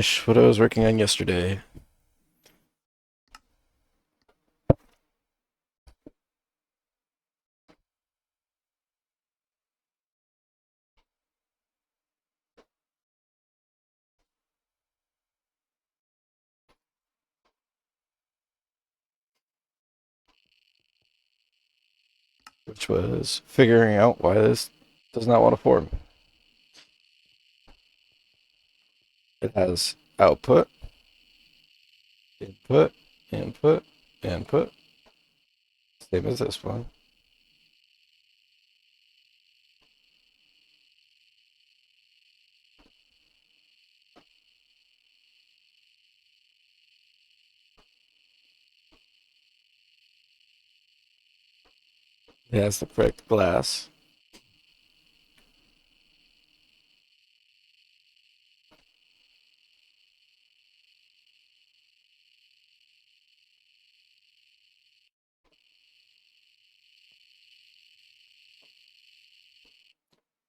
What I was working on yesterday. Which was figuring out why this does not want to form. It has output, input, input, input, same as this one. It has the correct glass.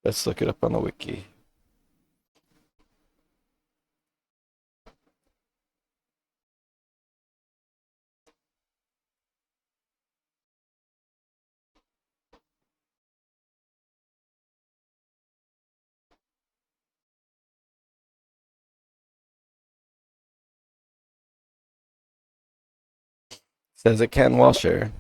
Let's look it up on the wiki. It says it can wall share.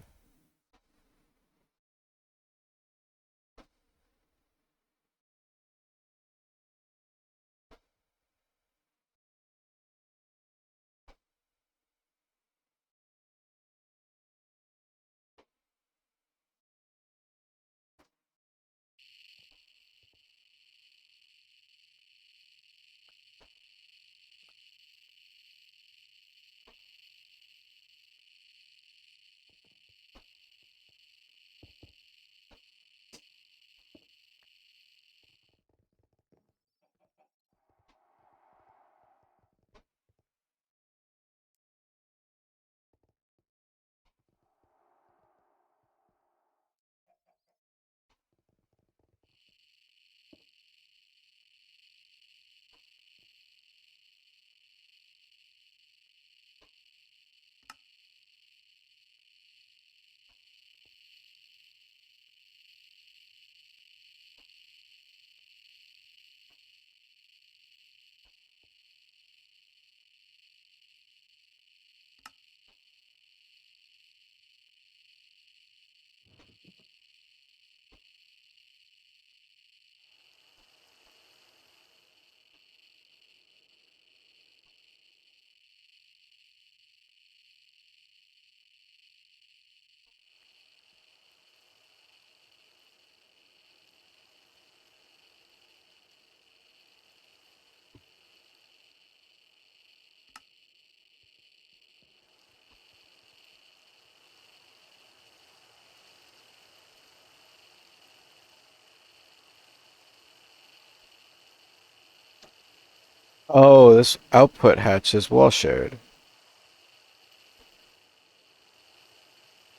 Oh, this output hatch is wall shared,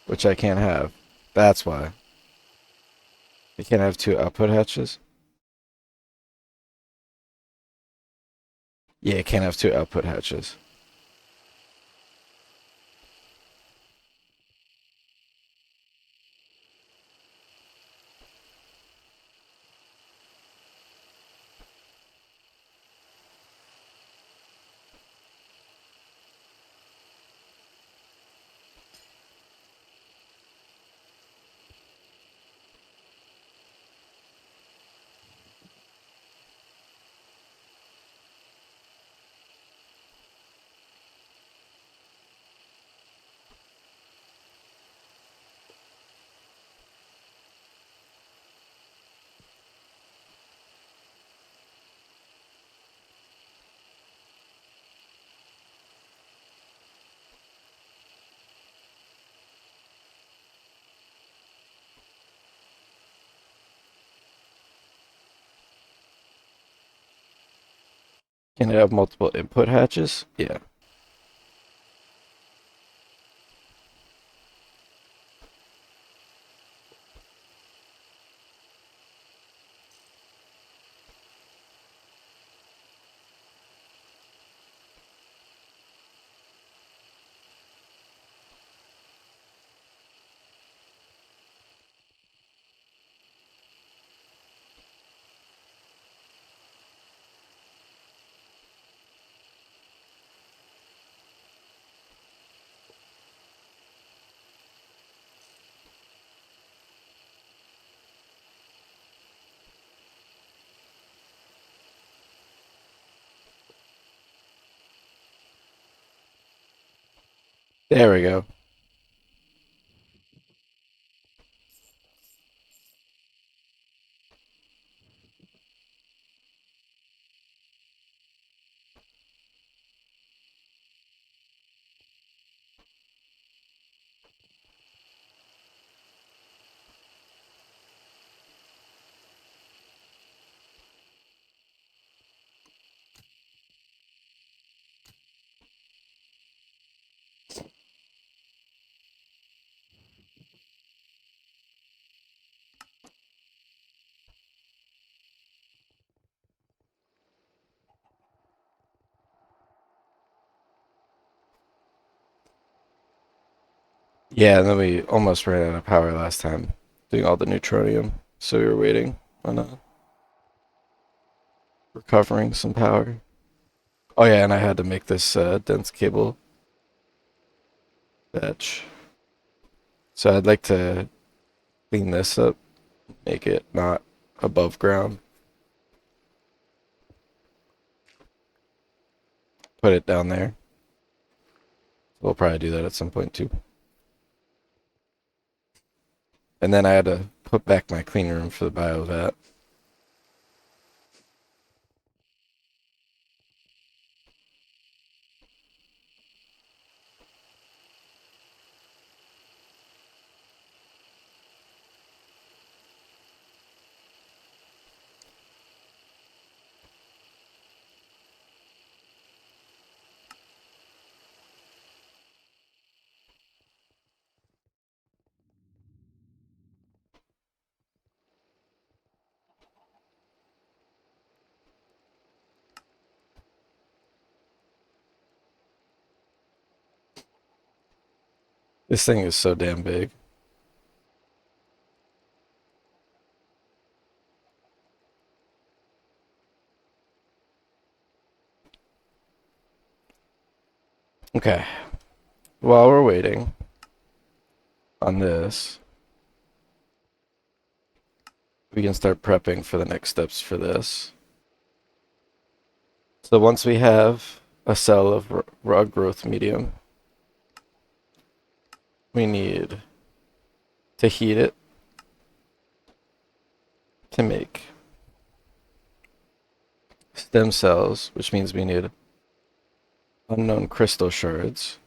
which I can't have. That's why. You can't have two output hatches? Yeah, you can't have two output hatches. Can it have multiple input hatches? Yeah. There we go. Yeah, and then we almost ran out of power last time doing all the neutronium. So we were waiting on recovering some power. Oh yeah, and I had to make this dense cable batch. So I'd like to clean this up, make it not above ground. Put it down there. We'll probably do that at some point too. And then I had to put back my clean room for the biovat. This thing is so damn big. Okay, while we're waiting on this, we can start prepping for the next steps for this. So once we have a cell of raw growth medium, we need to heat it to make stem cells, which means we need unknown crystal shards.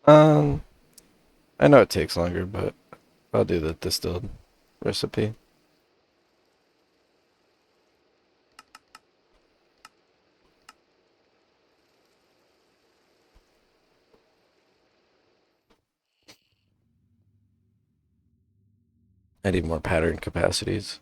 Um, I know it takes longer, but I'll do the distilled recipe. I need more pattern capacities.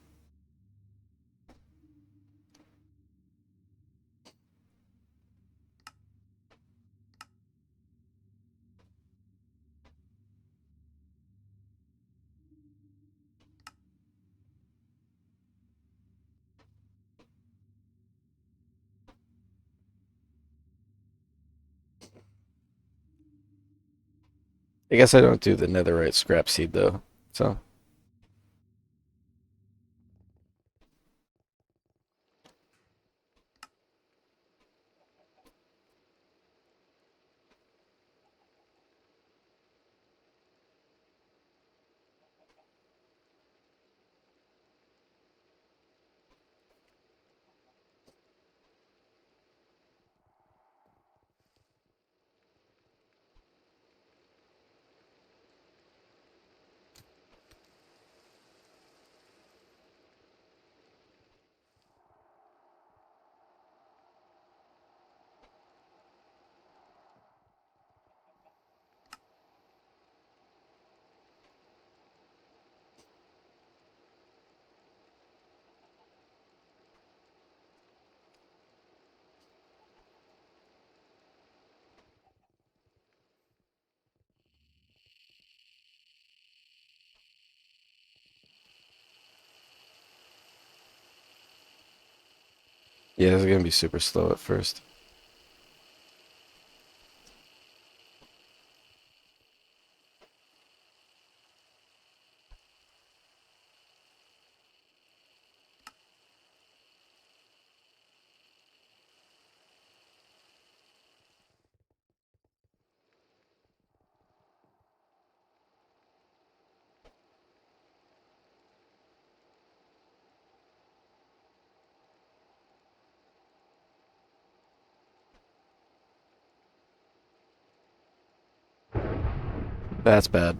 I guess I don't do the netherite scrap seed though, so Yeah, it's gonna be super slow at first. That's bad.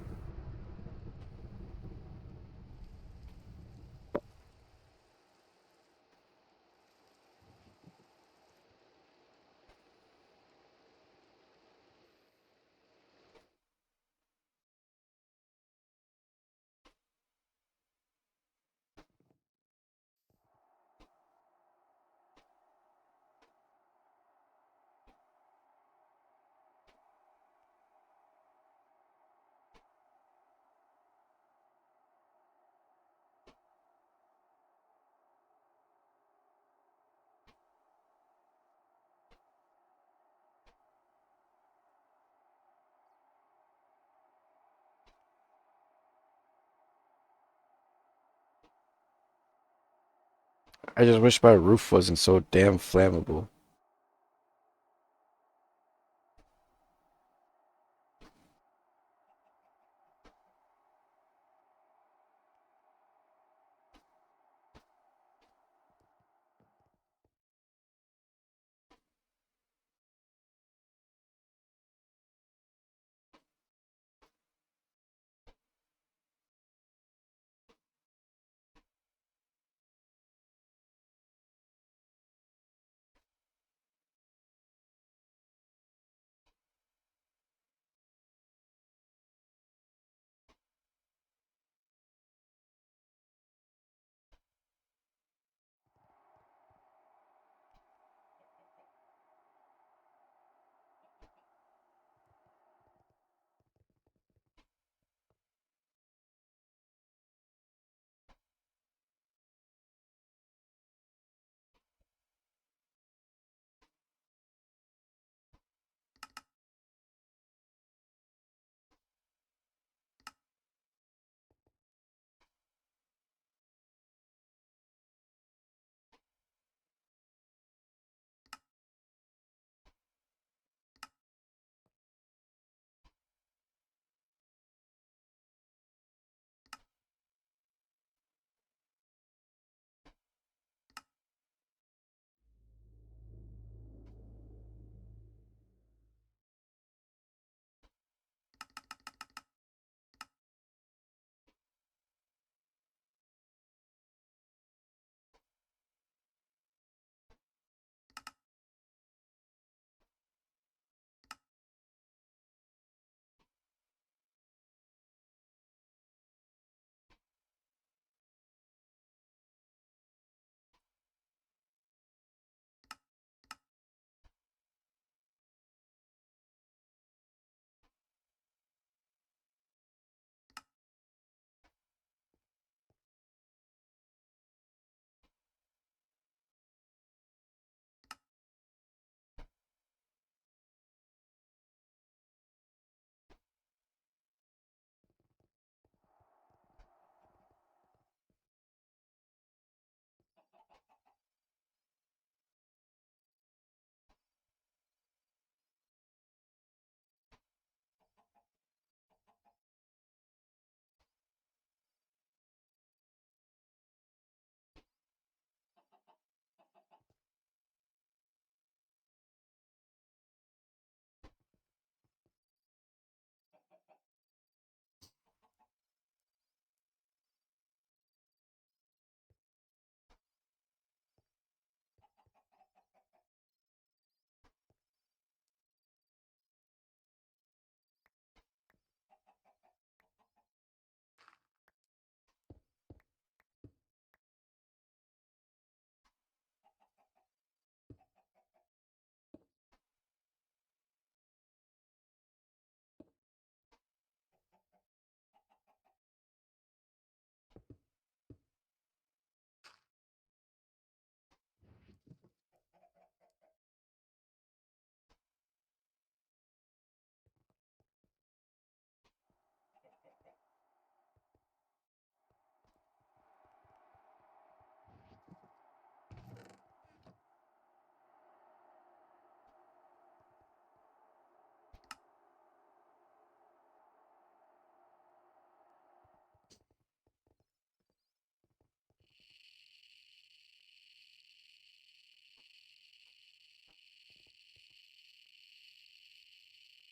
I just wish my roof wasn't so damn flammable.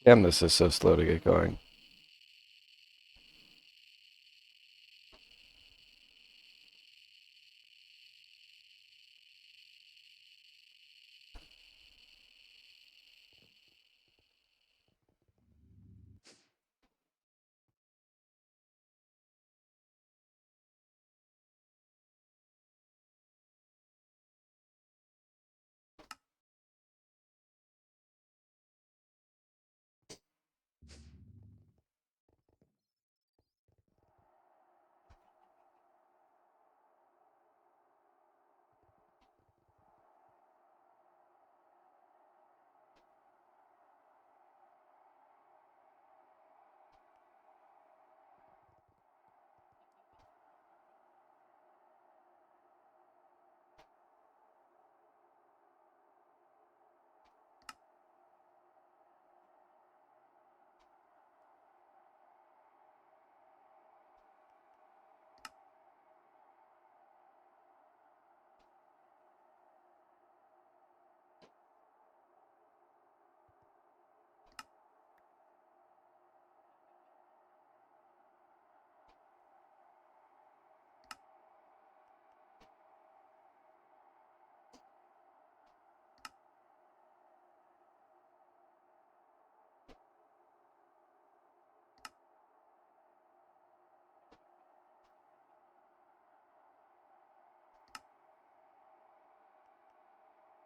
Damn, this is so slow to get going.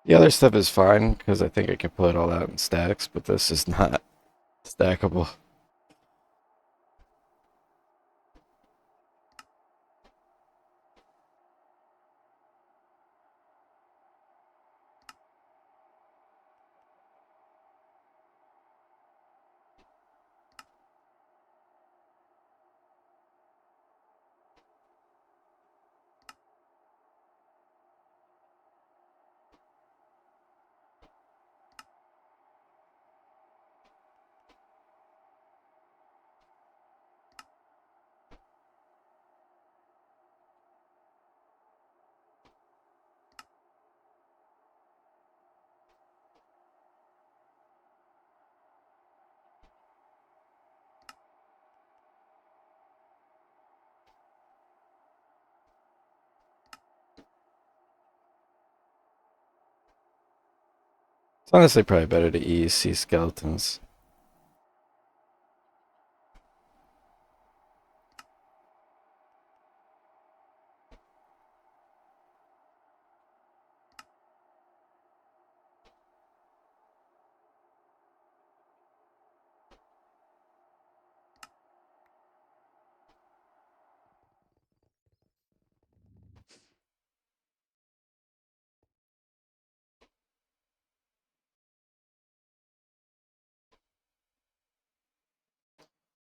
The other stuff is fine because I think I can put it all out in stacks, but this is not stackable. It's honestly probably better to see skeletons.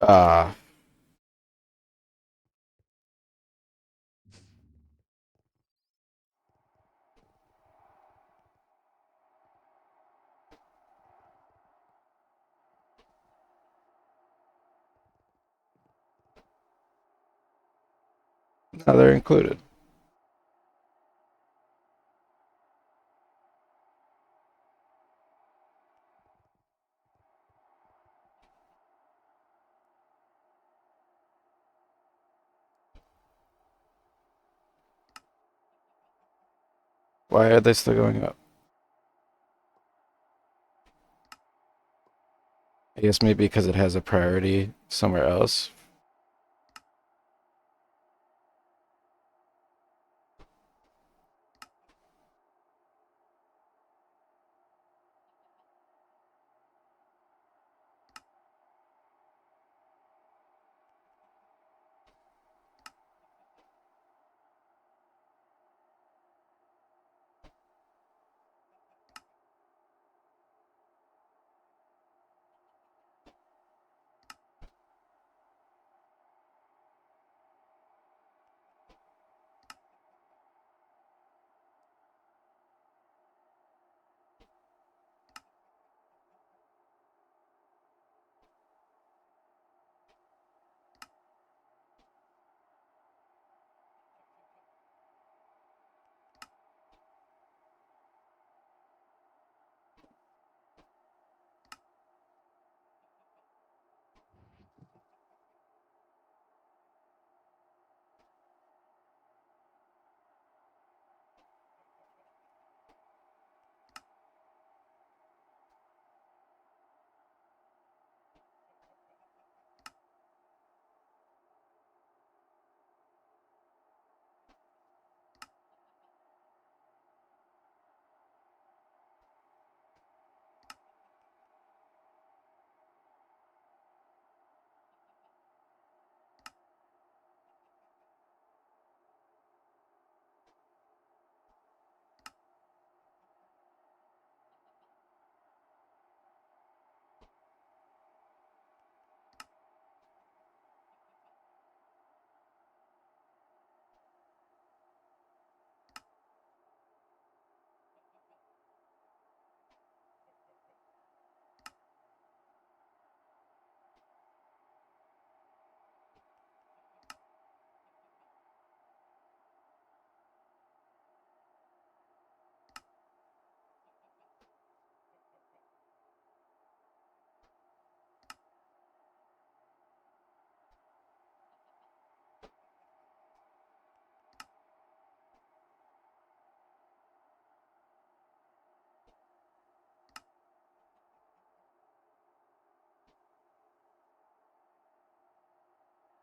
Ah, now they're included. Why are they still going up? I guess maybe because it has a priority somewhere else.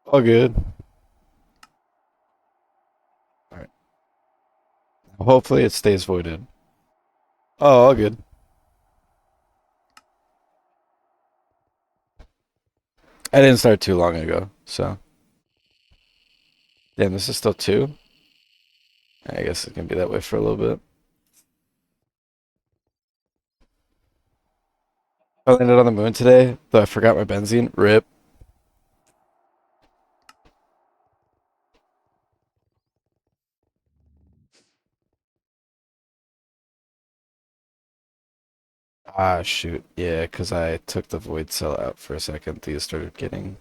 All good. All right. Hopefully it stays voided. Oh, all good. I didn't start too long ago, so. Damn, this is still two? I guess it can be that way for a little bit. I landed on the moon today, though I forgot my benzene. Rip. Ah, shoot. Yeah, because I took the void cell out for a second. These started getting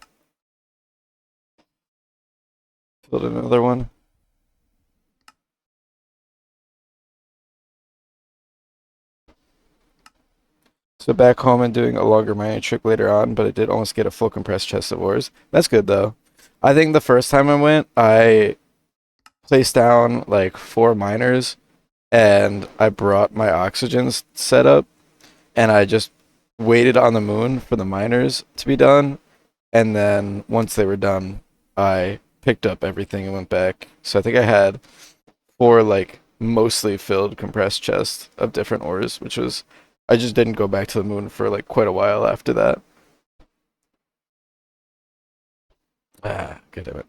filled in another one. So back home and doing a longer mining trip later on, but I did almost get a full compressed chest of ores. That's good though. I think the first time I went, I placed down like four miners and I brought my oxygen setup and I just waited on the moon for the miners to be done. And then once they were done, I picked up everything and went back. So I think I had four like mostly filled compressed chests of different ores, which was I just didn't go back to the moon for like quite a while after that. Ah, God damn it.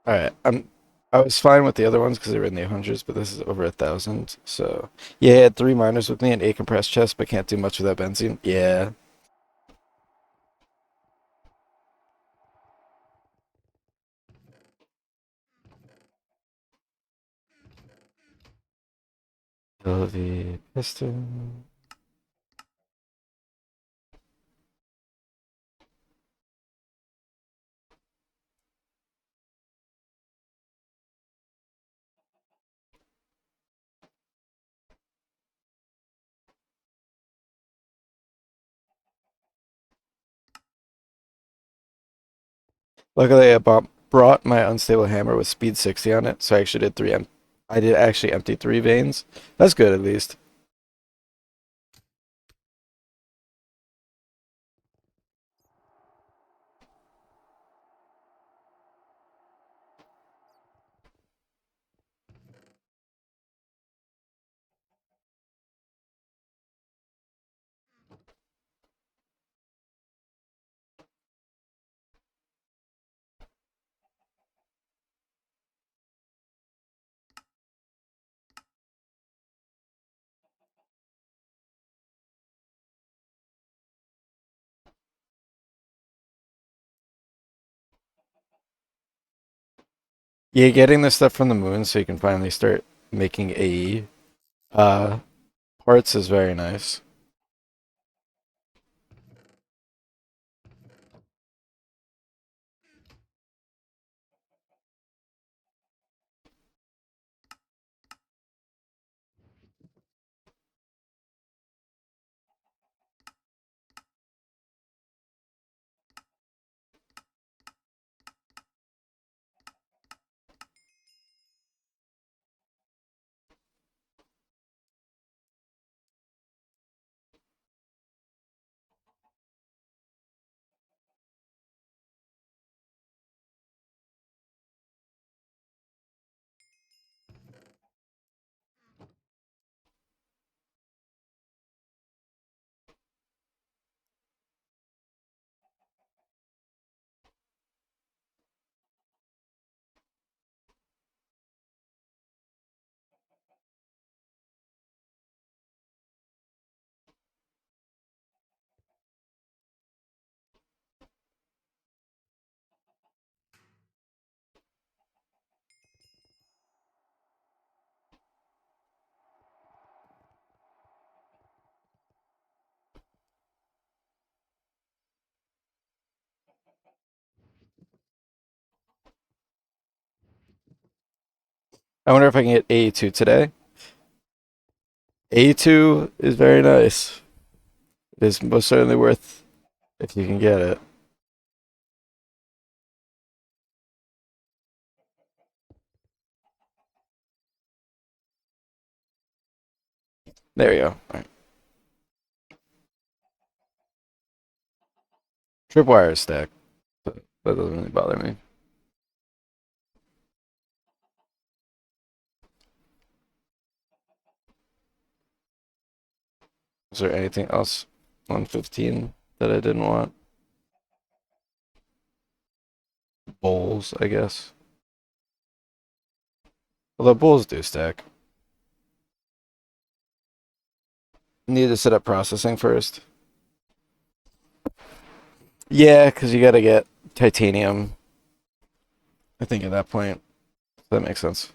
All right, I was fine with the other ones because they were in the hundreds, but this is over 1,000. So yeah, I had three miners with me and eight compressed chests, but can't do much without benzene. Yeah, the piston. Luckily, I brought my unstable hammer with speed 60 on it, so I actually did I did actually empty three veins. That's good at least. Yeah, getting this stuff from the moon so you can finally start making AE uh, parts is very nice. I wonder if I can get 82 today. 82 is very nice. It is most certainly worth if you can get it. There you go. All right. Tripwire stack. But that doesn't really bother me. Is there anything else on 15 that I didn't want? Bowls, I guess. Although bowls do stack. Need to set up processing first. Yeah, because you got to get titanium, I think, at that point. That makes sense.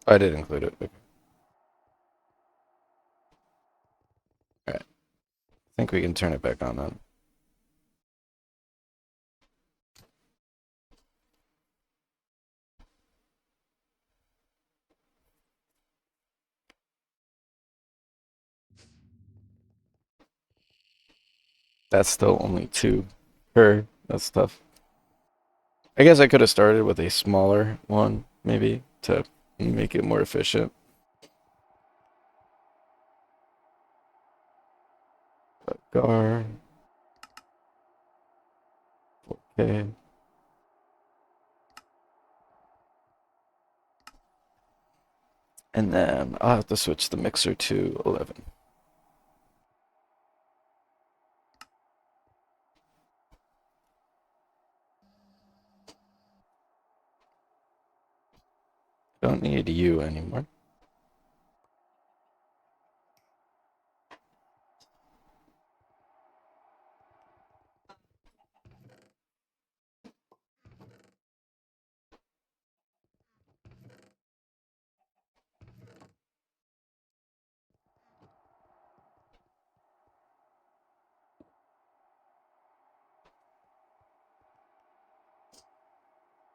I did include it. Okay. All right. I think we can turn it back on then. That's still only two per. That's tough. I guess I could have started with a smaller one, maybe, to make it more efficient. But Gar. Okay. And then I'll have to switch the mixer to 11. Don't need you anymore.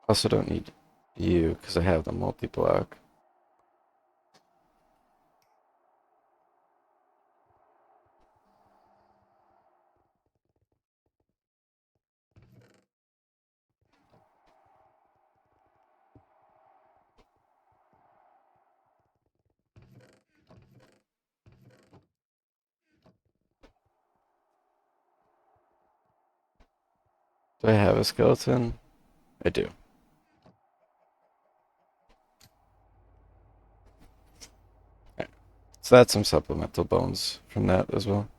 Also don't need you because I have the multi-block. Do I have a skeleton? I do. Right. So that's some supplemental bones from that as well.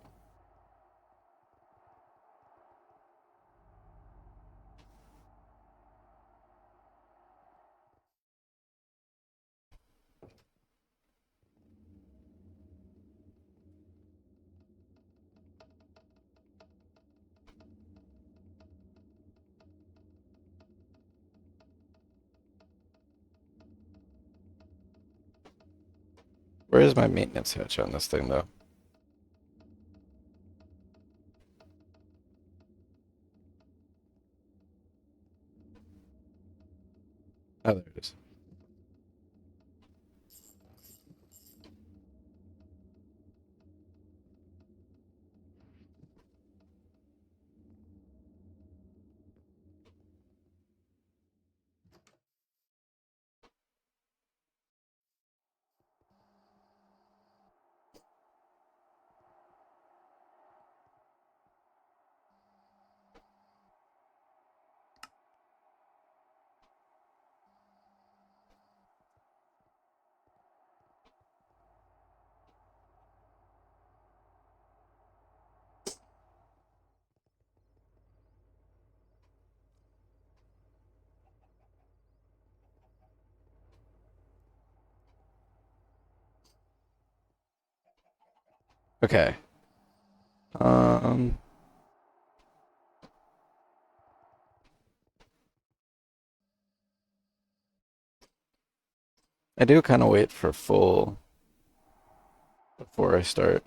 Where is my maintenance hatch on this thing, though? Oh, there it is. Okay. Um, I do kind of wait for full before I start,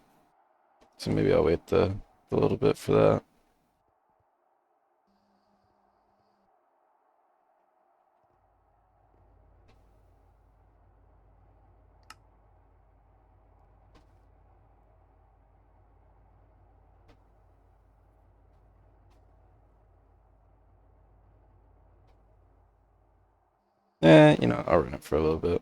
so maybe I'll wait the little bit for that. I'll run it for a little bit.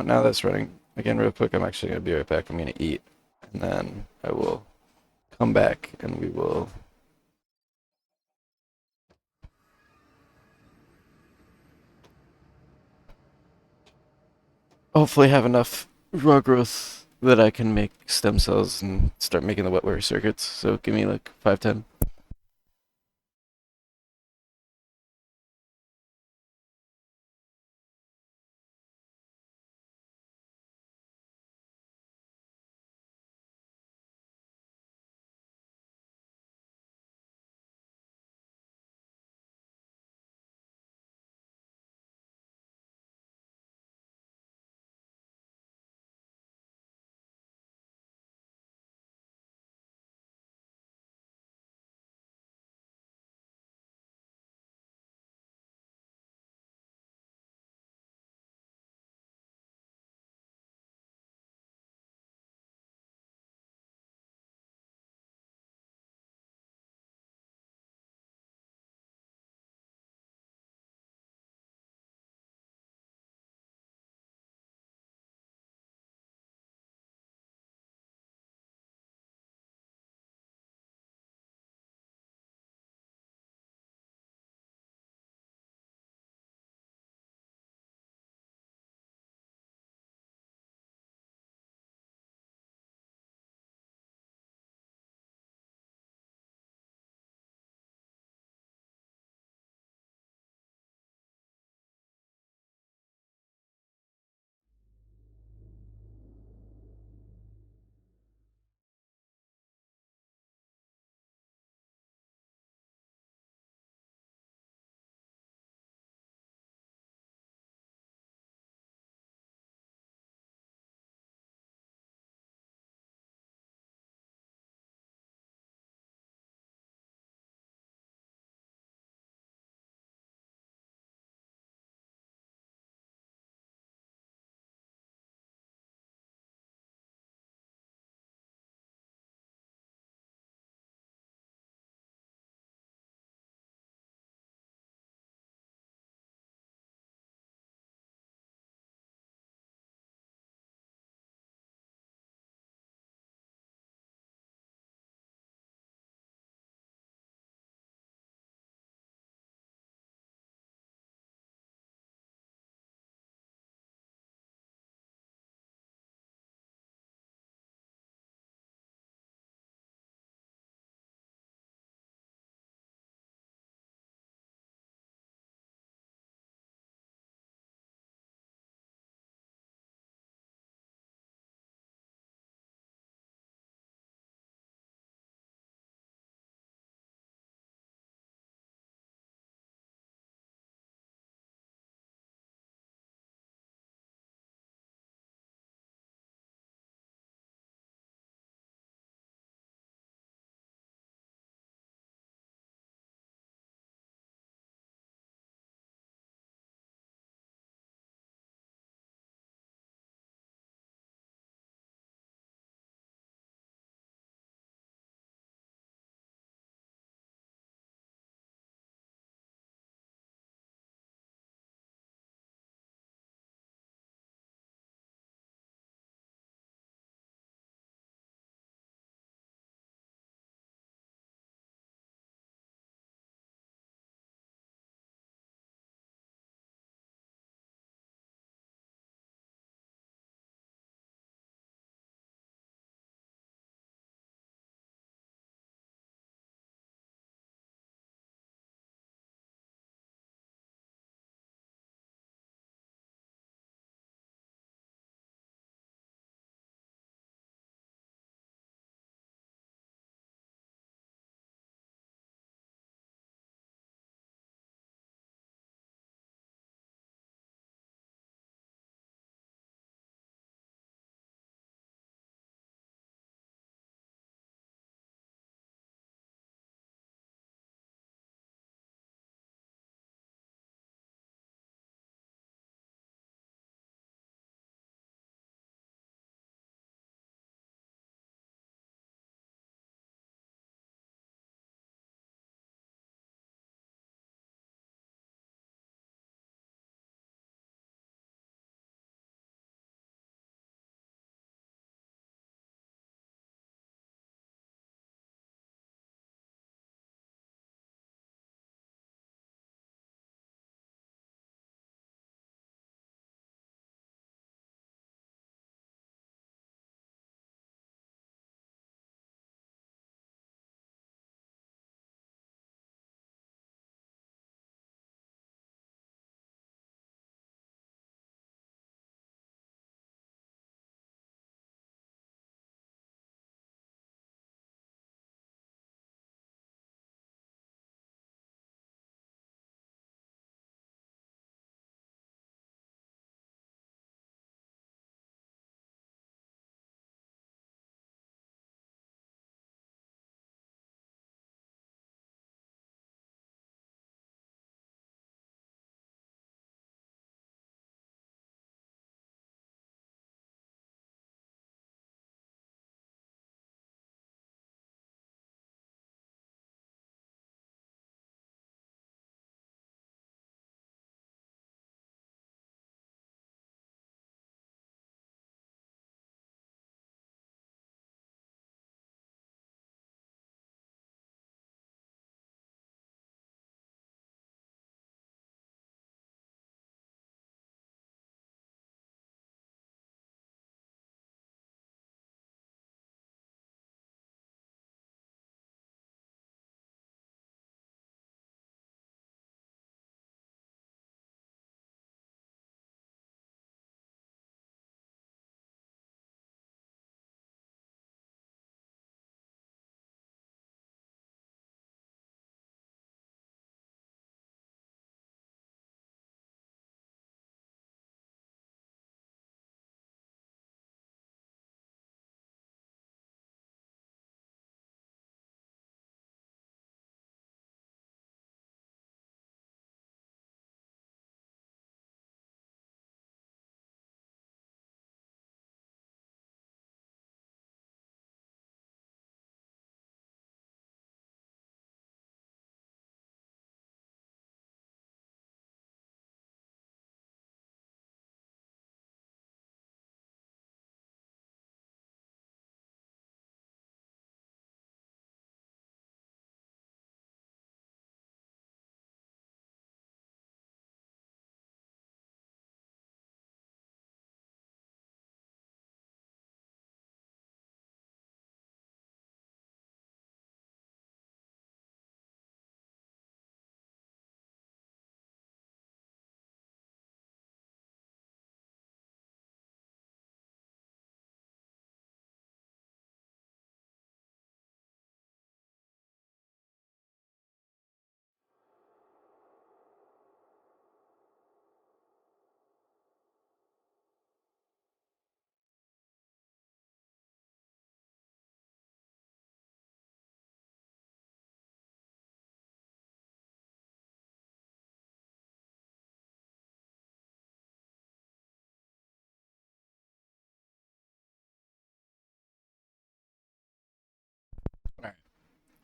Now that's running again real quick, I'm actually gonna be right back. I'm gonna eat, and then I will come back and we will hopefully have enough raw growth that I can make stem cells and start making the wetware circuits. So give me like 5-10.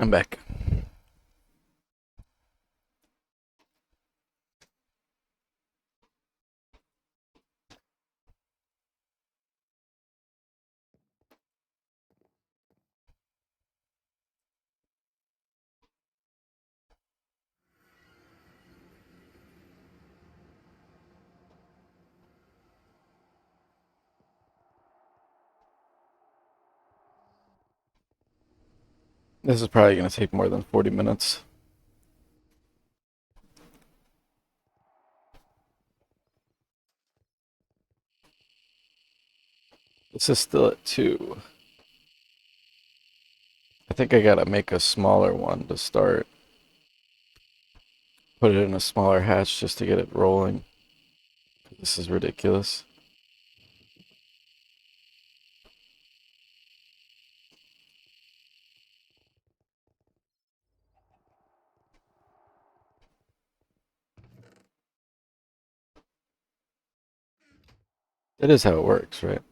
I'm back. This is probably going to take more than 40 minutes. This is still at 2. I think I gotta make a smaller one to start. Put it in a smaller hatch just to get it rolling. This is ridiculous. That is how it works, right?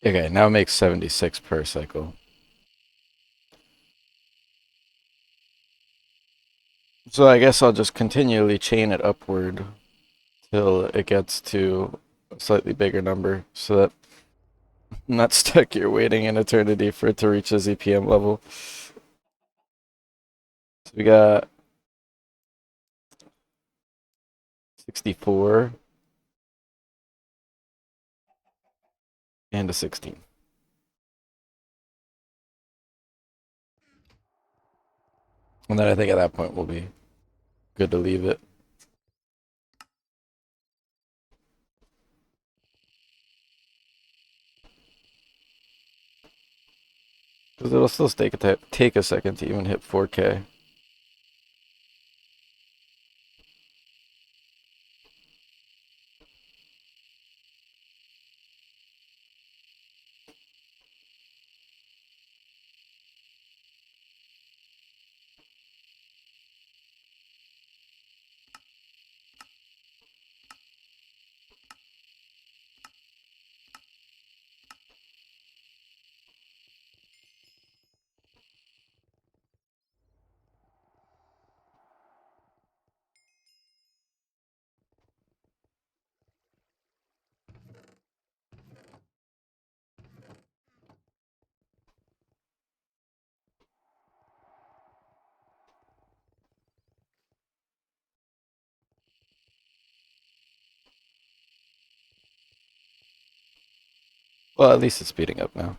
Okay, now it makes 76 per cycle. So I guess I'll just continually chain it upward till it gets to a slightly bigger number so that I'm not stuck here waiting an eternity for it to reach a ZPM level. So we got 64 and a 16. And then I think at that point we'll be good to leave it. Because it'll still take a second to even hit 4K. Well, at least it's speeding up now.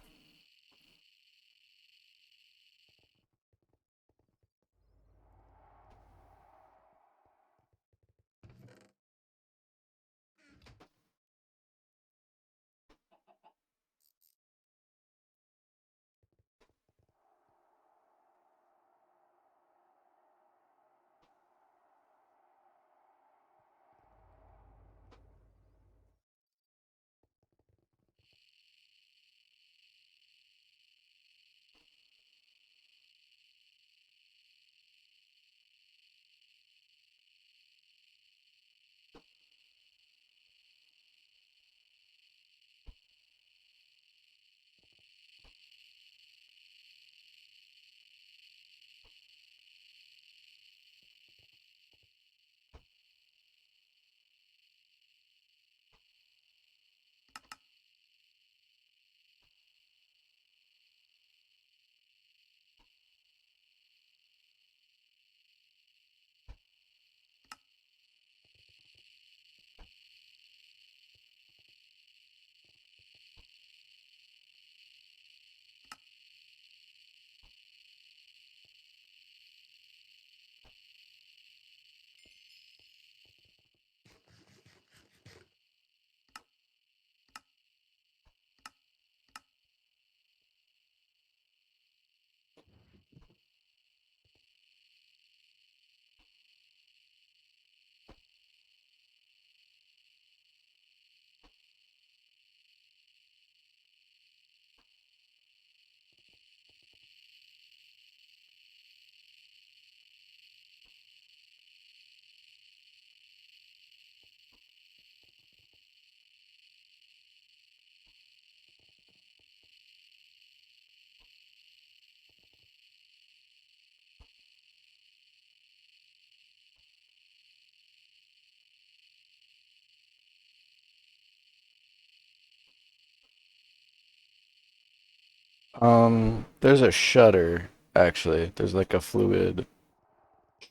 There's a shutter, actually. There's like a fluid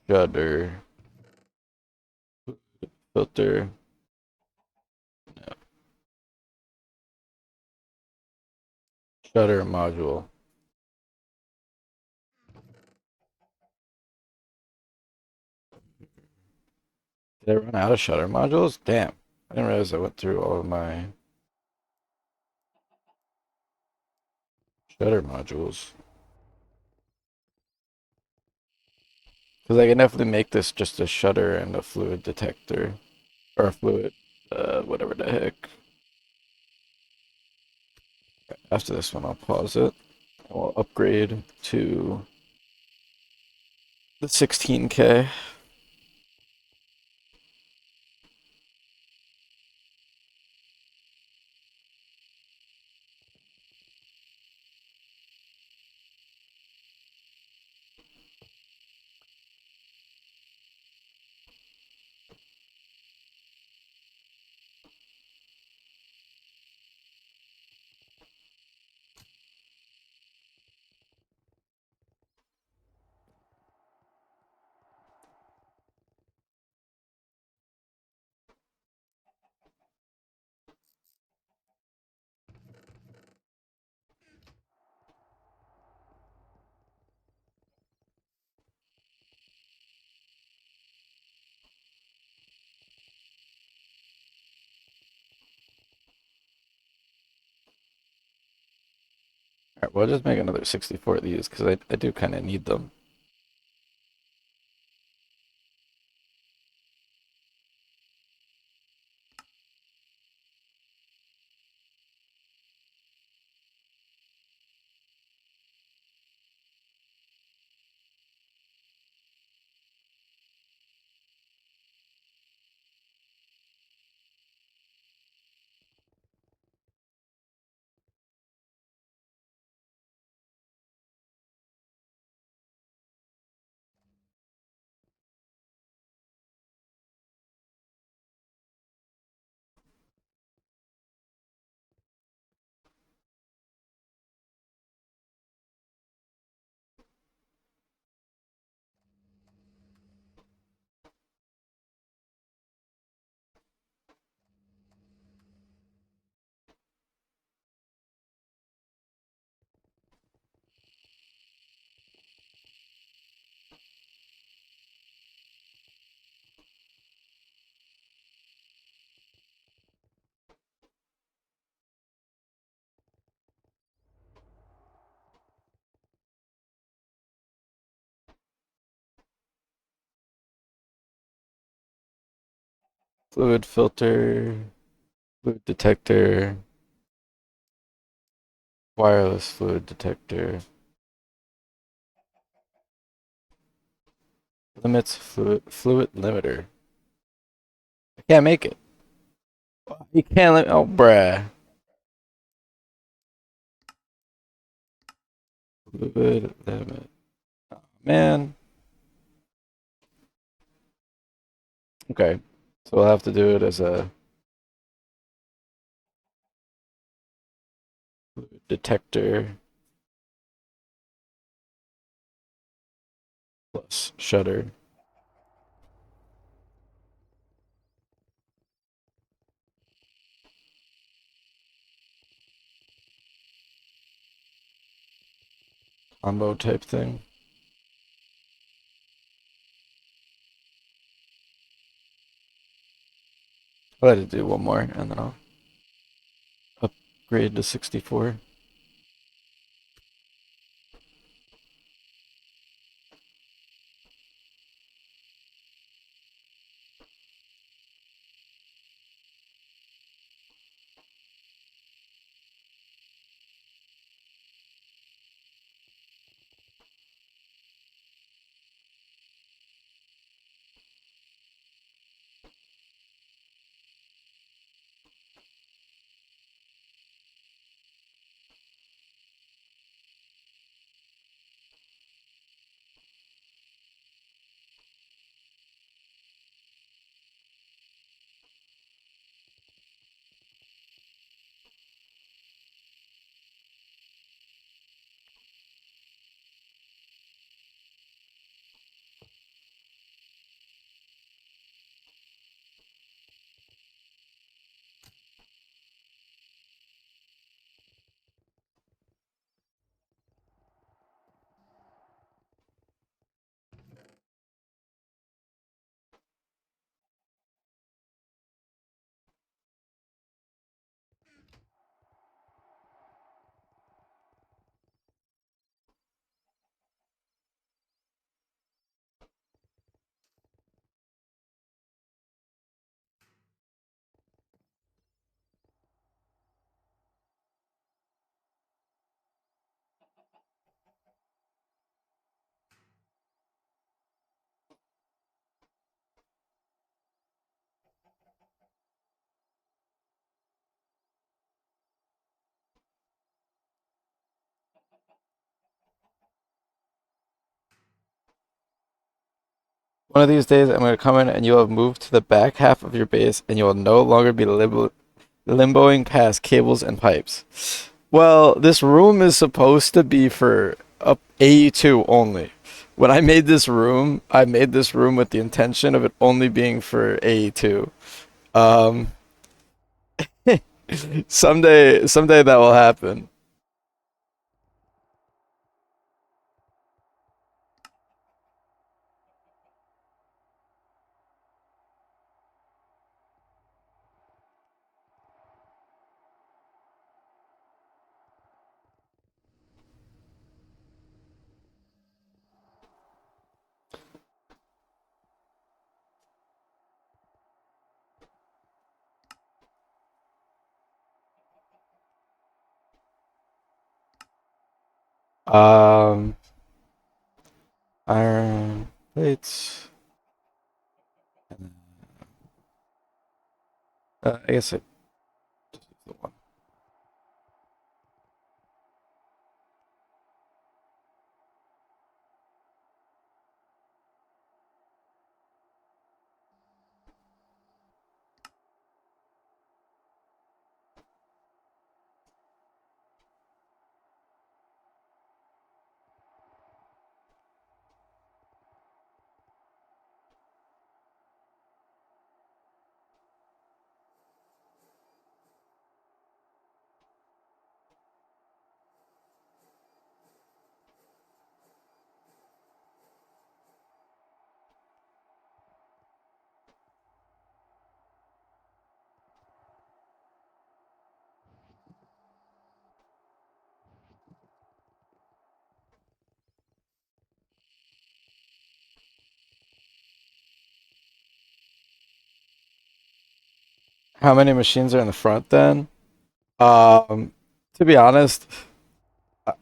shutter filter. Shutter module. Did I run out of shutter modules? Damn. I didn't realize I went through all of my shutter modules. Because I can definitely make this just a shutter and a fluid detector. Or a fluid, whatever the heck. After this one, I'll pause it. And we'll upgrade to the 16K. Alright, we'll just make another 64 of these because I do kind of need them. Fluid filter, fluid detector, wireless fluid detector, limits fluid limiter. I can't make it. You can't let. Oh, bruh. Fluid limit. Oh, man. Okay. So we'll have to do it as a fluid detector plus shutter. Combo type thing. I'll let it do one more and then I'll upgrade to 64. One of these days, I'm going to come in and you'll have moved to the back half of your base and you will no longer be limboing past cables and pipes. Well, this room is supposed to be for up AE2 only. When I made this room with the intention of it only being for AE2. Um, someday that will happen. Um, iron plates. I guess it. The one. How many machines are in the front then? Um, to be honest, I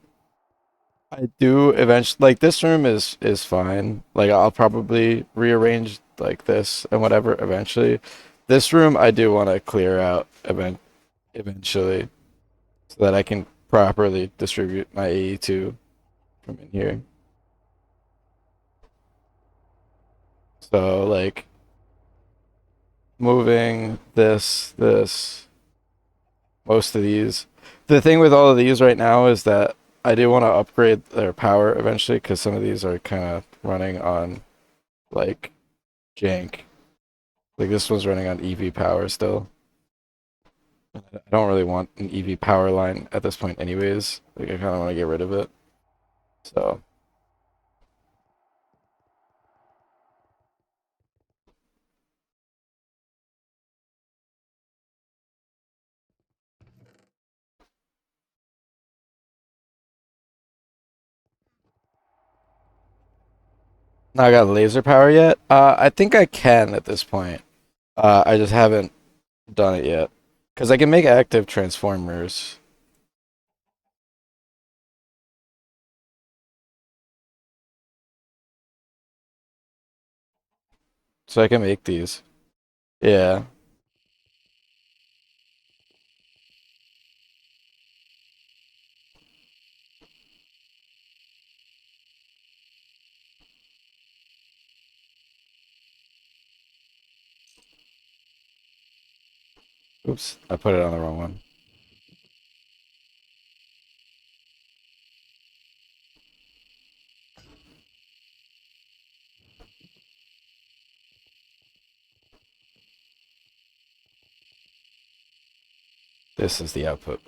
I do eventually like this room is fine. Like I'll probably rearrange like this and whatever eventually. This room I do want to clear out eventually so that I can properly distribute my AE2 from in here. So like moving this, most of these. The thing with all of these right now is that I do want to upgrade their power eventually because some of these are kind of running on like jank. Like this one's running on EV power still. I don't really want an EV power line at this point anyways. Like I kind of want to get rid of it. So now I got laser power yet? I think I can at this point. I just haven't done it yet. Because I can make active transformers. So I can make these. Yeah. Oops, I put it on the wrong one. This is the output.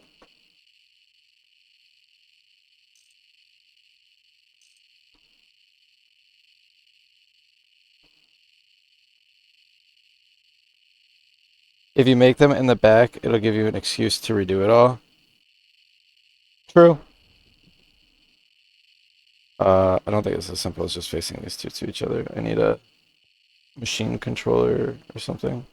If you make them in the back, it'll give you an excuse to redo it all. True. I don't think it's as simple as just facing these two to each other. I need a machine controller or something.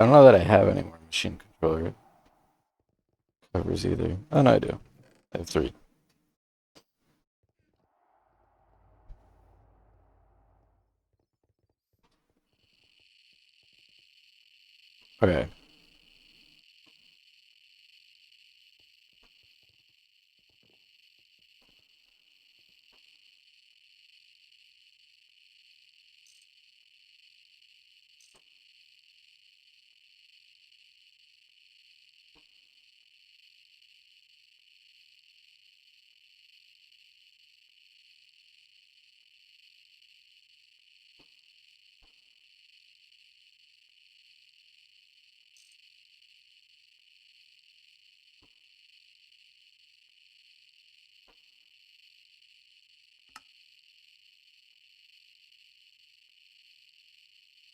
I don't know that I have any more machine controller covers either. Oh no, I do. I have three. Okay.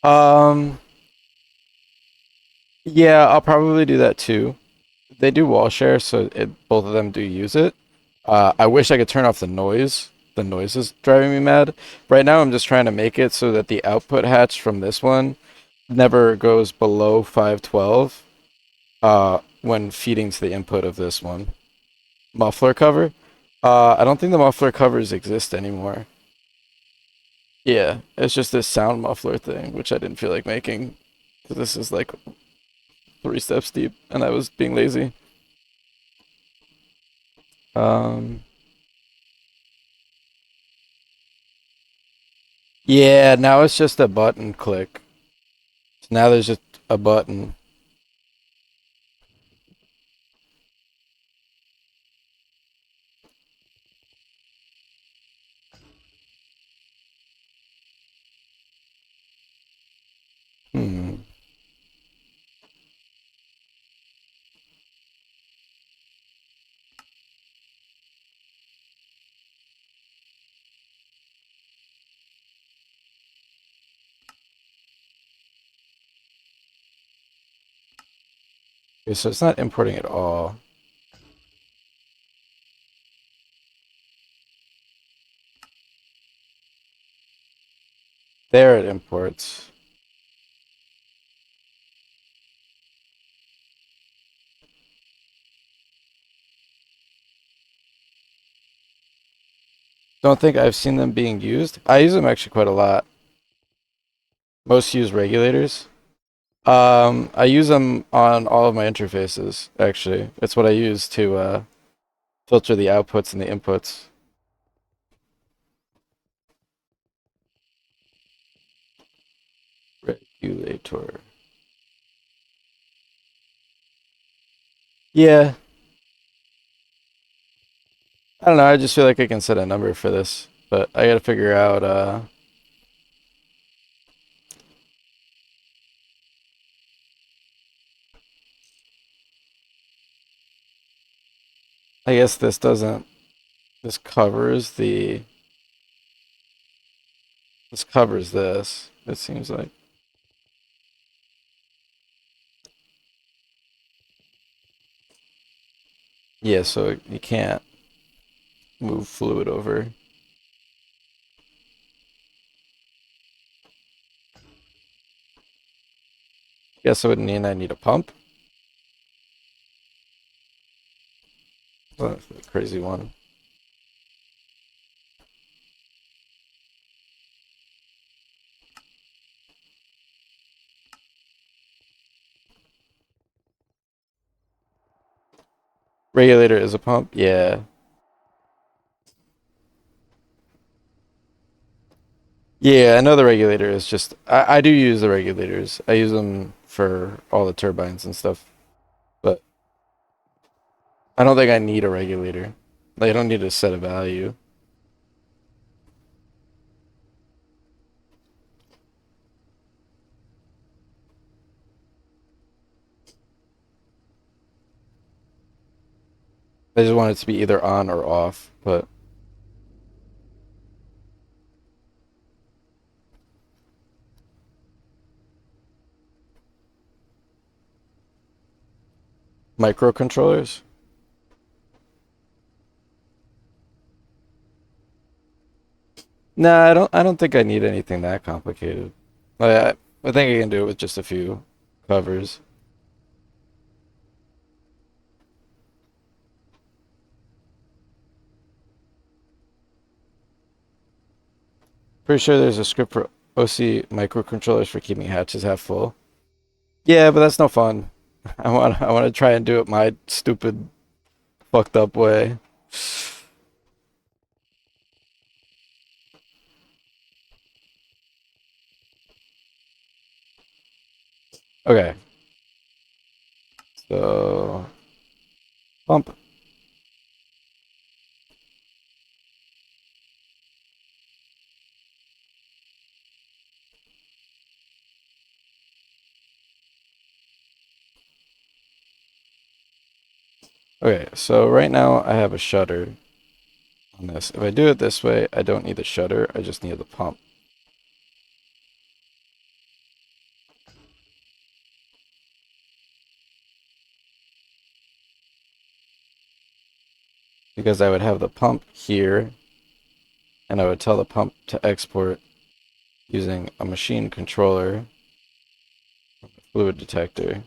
Um, yeah, I'll probably do that too. They do wall share, so both of them do use it. I wish I could turn off the noise. The noise is driving me mad. Right now, I'm just trying to make it so that the output hatch from this one never goes below 512 when feeding to the input of this one. Muffler cover. I don't think the muffler covers exist anymore. Yeah, it's just this sound muffler thing, which I didn't feel like making. 'Cause this is like 3 steps deep, and I was being lazy. Um, yeah, now it's just a button click. So now there's just a button. Hmm. Okay, so it's not importing at all. There it imports. Don't think I've seen them being used. I use them actually quite a lot. Most use regulators. I use them on all of my interfaces, actually. It's what I use to filter the outputs and the inputs. Regulator. Yeah. I don't know, I just feel like I can set a number for this, but I gotta figure out I guess this doesn't this covers the this covers this, it seems like. Yeah, so you can't move fluid over. Guess it would mean I need a pump. Well, that's a crazy one. Regulator is a pump? Yeah. Yeah, I know the regulator is just I do use the regulators. I use them for all the turbines and stuff, but I don't think I need a regulator. Like, I don't need to set a value. I just want it to be either on or off, but microcontrollers? Nah, I don't think I need anything that complicated. Like, I think I can do it with just a few covers. Pretty sure there's a script for OC microcontrollers for keeping hatches half full. Yeah, but that's no fun. I want to try and do it my stupid fucked up way. Okay, so pump. Okay, so right now I have a shutter on this. If I do it this way, I don't need the shutter, I just need the pump. Because I would have the pump here, and I would tell the pump to export using a machine controller, fluid detector.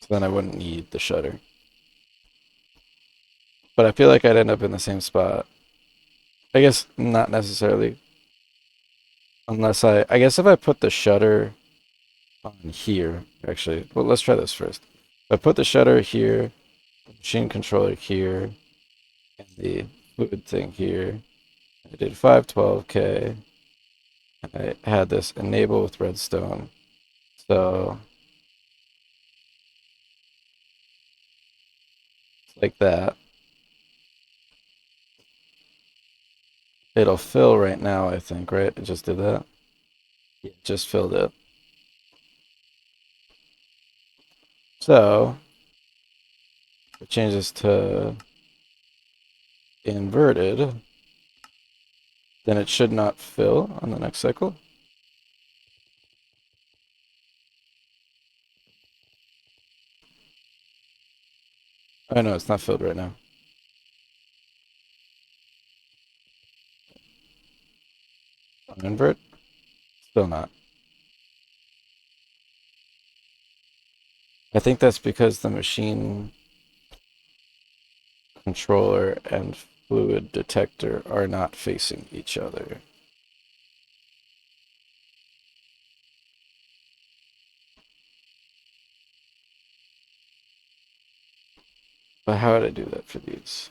So then I wouldn't need the shutter. But I feel like I'd end up in the same spot. I guess not necessarily. Unless I guess if I put the shutter on here, actually, well, let's try this first. If I put the shutter here, the machine controller here, and the fluid thing here, I did 512K, and I had this enable with redstone. So, like that. It'll fill right now, I think, right? It just did that. Yeah, it just filled it. So, it changes to inverted, then it should not fill on the next cycle. Oh no, it's not filled right now. Invert, still not. I think that's because the machine controller and fluid detector are not facing each other. But how would I do that for these?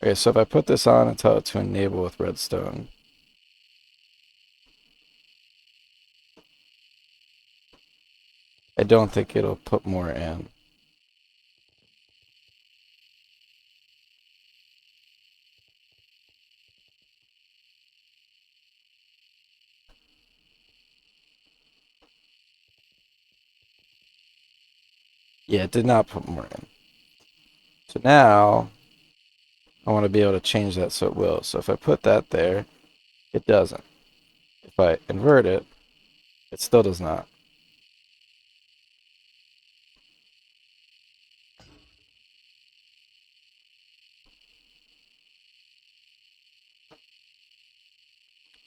Okay, so if I put this on and tell it to enable with redstone, I don't think it'll put more in. Yeah, it did not put more in. So now I want to be able to change that so it will. So if I put that there, it doesn't. If I invert it, it still does not.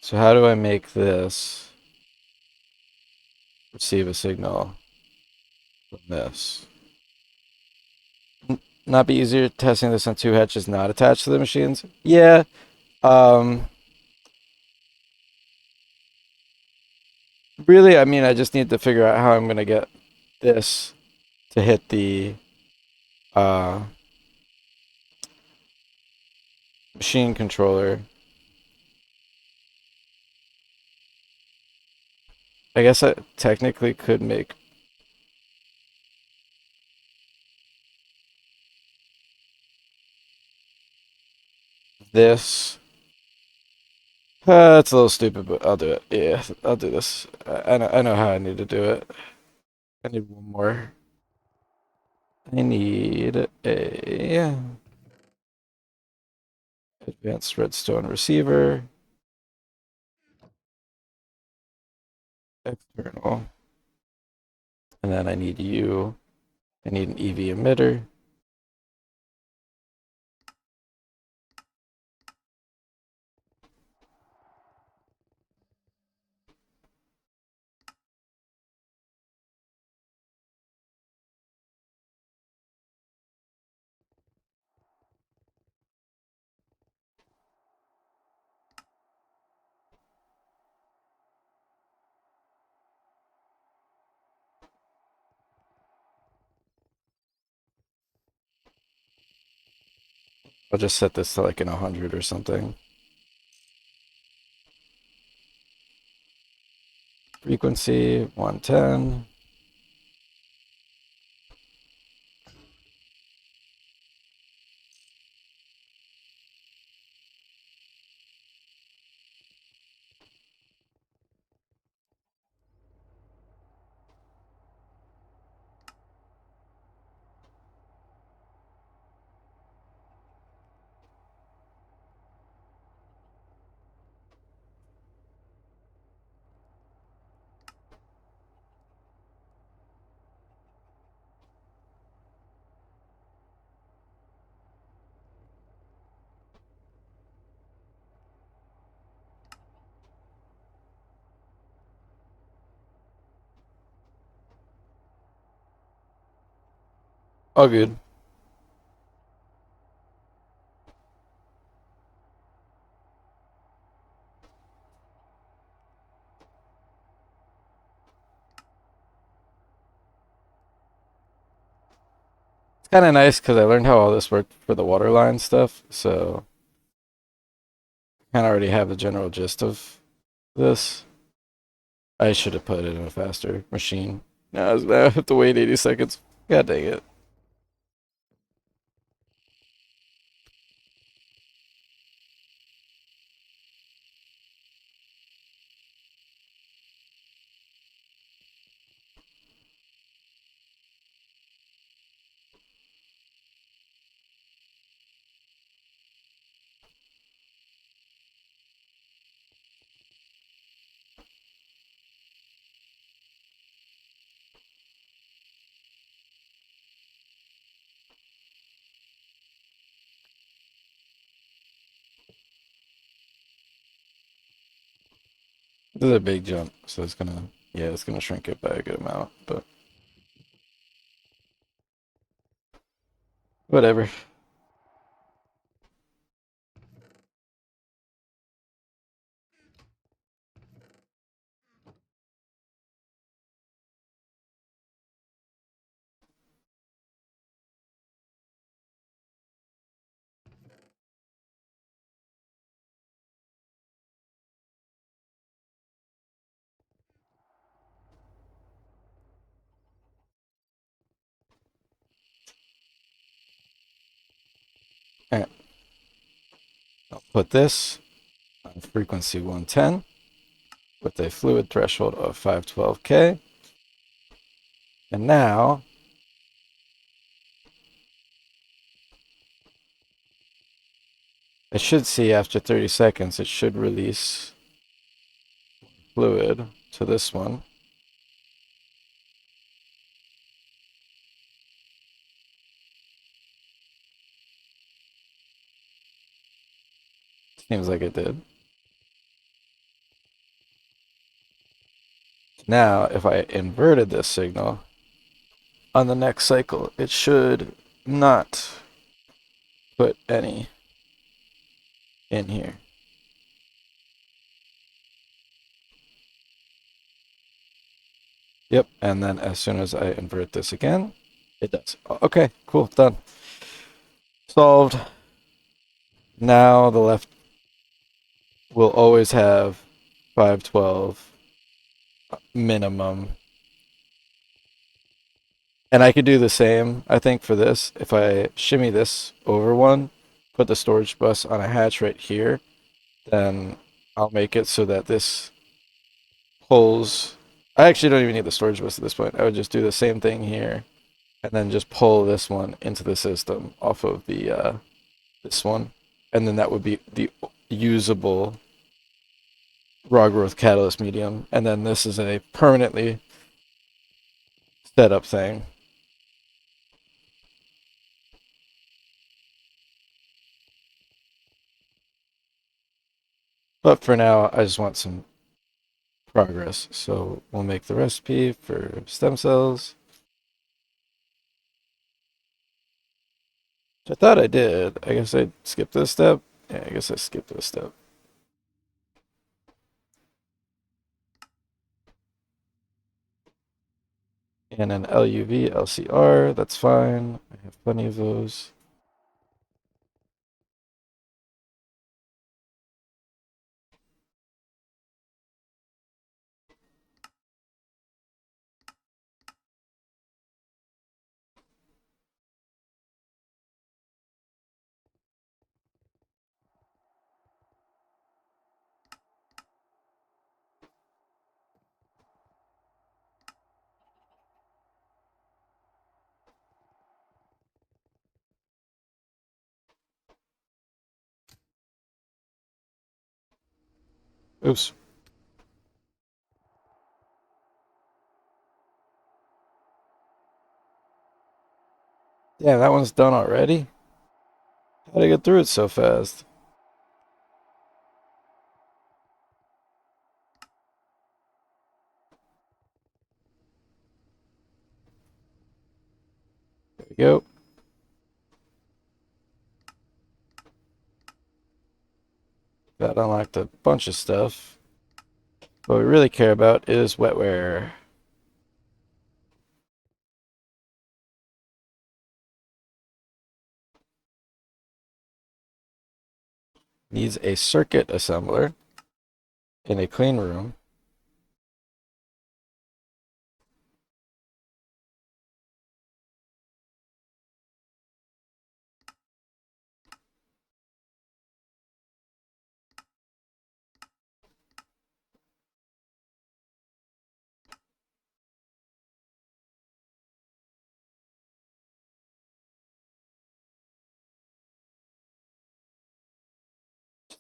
So how do I make this receive a signal from this? Not be easier testing this on two hatches not attached to the machines? Yeah. Um, really, I mean, I just need to figure out how I'm going to get this to hit the uh, machine controller. I guess I technically could make this. It's a little stupid, but I'll do it. Yeah, I'll do this. I know how I need to do it. I need one more. I need advanced redstone receiver, external, and then I need you. I need an EV emitter. I'll just set this to like an 100 or something. Frequency 110. All good. It's kind of nice because I learned how all this worked for the water line stuff, so I kind of already have the general gist of this. I should have put it in a faster machine. Now I have to wait 80 seconds. God dang it. This is a big jump, so it's gonna shrink it by a good amount, but whatever. Alright, I'll put this on frequency 110 with a fluid threshold of 512K. And now I should see after 30 seconds, it should release fluid to this one. Seems like it did. Now, if I inverted this signal on the next cycle, it should not put any in here. Yep, and then as soon as I invert this again, it does. Okay, cool, done. Solved. Now the left will always have 512 minimum. And I could do the same, I think, for this. If I shimmy this over one, put the storage bus on a hatch right here, then I'll make it so that this pulls. I actually don't even need the storage bus at this point. I would just do the same thing here and then just pull this one into the system off of the this one. and then that would be the usable raw growth catalyst medium, and then this is a permanently set up thing. But for now, I just want some progress. So we'll make the recipe for stem cells. Which I thought I did. I guess I skipped this step. Yeah, I guess I skipped this step. And an LUV, LCR, that's fine. I have plenty of those. Oops. Yeah, that one's done already? How did I get through it so fast? There we go. That unlocked a bunch of stuff. What we really care about is wetware. Needs a circuit assembler in a clean room.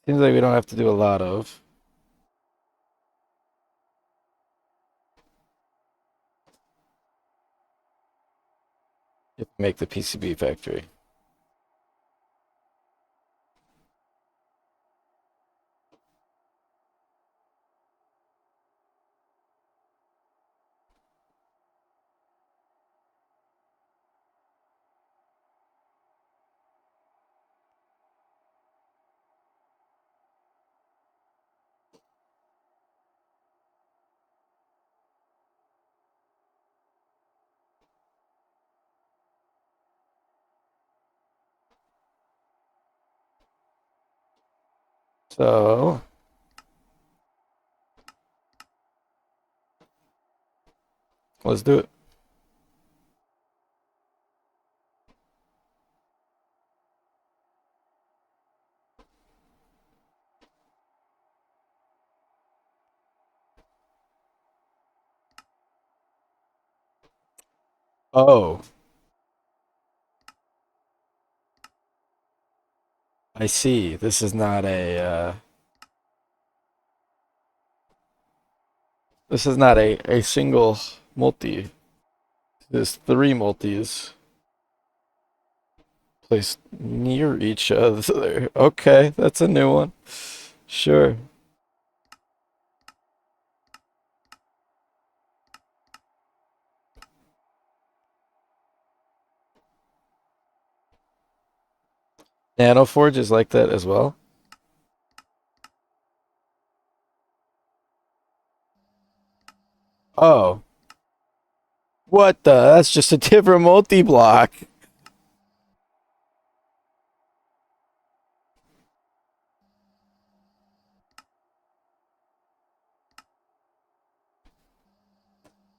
Seems like we don't have to do a lot of. You have to make the PCB factory. So let's do it. Oh, I see. This is not a single multi. There's three multis placed near each other. Okay, that's a new one. Sure. Nanoforge is like that as well. Oh, what the? That's just a different multi-block.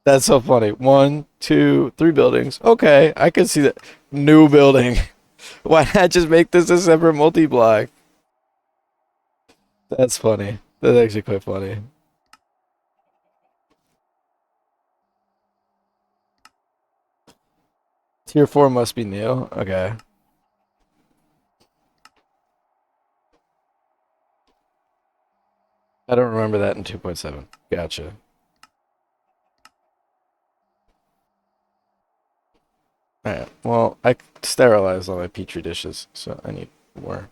That's so funny. One, two, three buildings. Okay, I can see that. New building. Why not just make this a separate multi-block? That's funny. That's actually quite funny. Tier 4 must be new. Okay. I don't remember that in 2.7. Gotcha. Alright, well, I sterilized all my petri dishes, so I need more.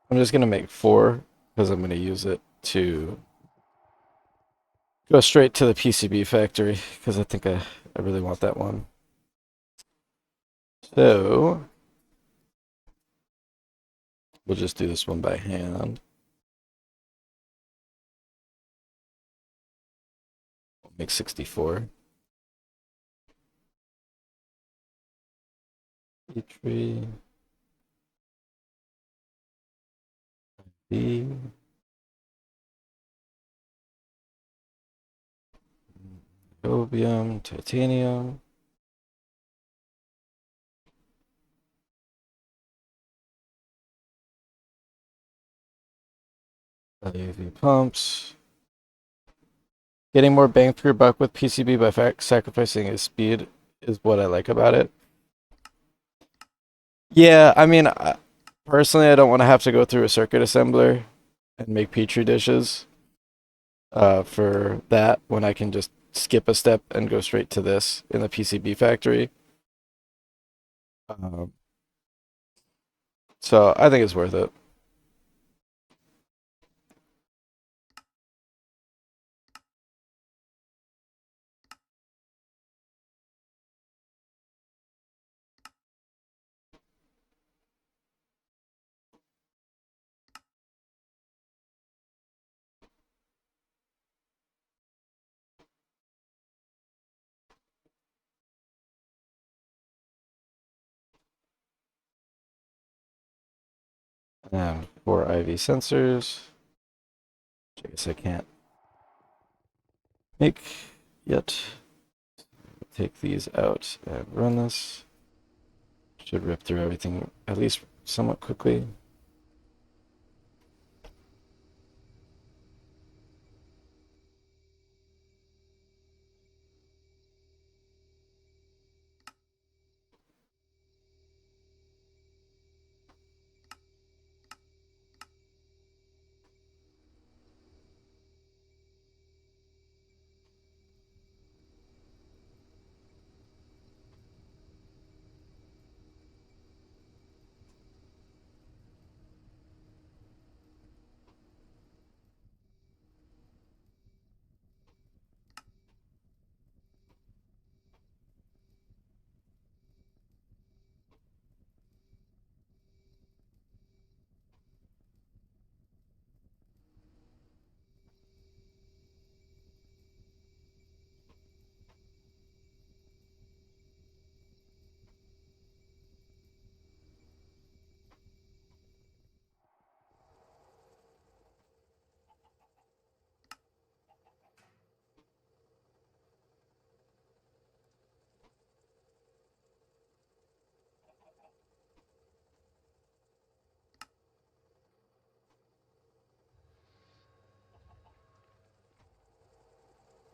I'm just gonna make four because I'm gonna use it to go straight to the PCB factory because I think I really want that one. So we'll just do this one by hand. We'll make 64. Petri B. Niobium, titanium. AV pumps. Getting more bang for your buck with PCB by sacrificing its speed is what I like about it. Yeah, I mean, personally, I don't want to have to go through a circuit assembler and make petri dishes for that when I can just skip a step and go straight to this in the PCB factory. Um, so I think it's worth it. And 4 IV sensors, which I guess I can't make yet. Take these out and run this. Should rip through everything at least somewhat quickly.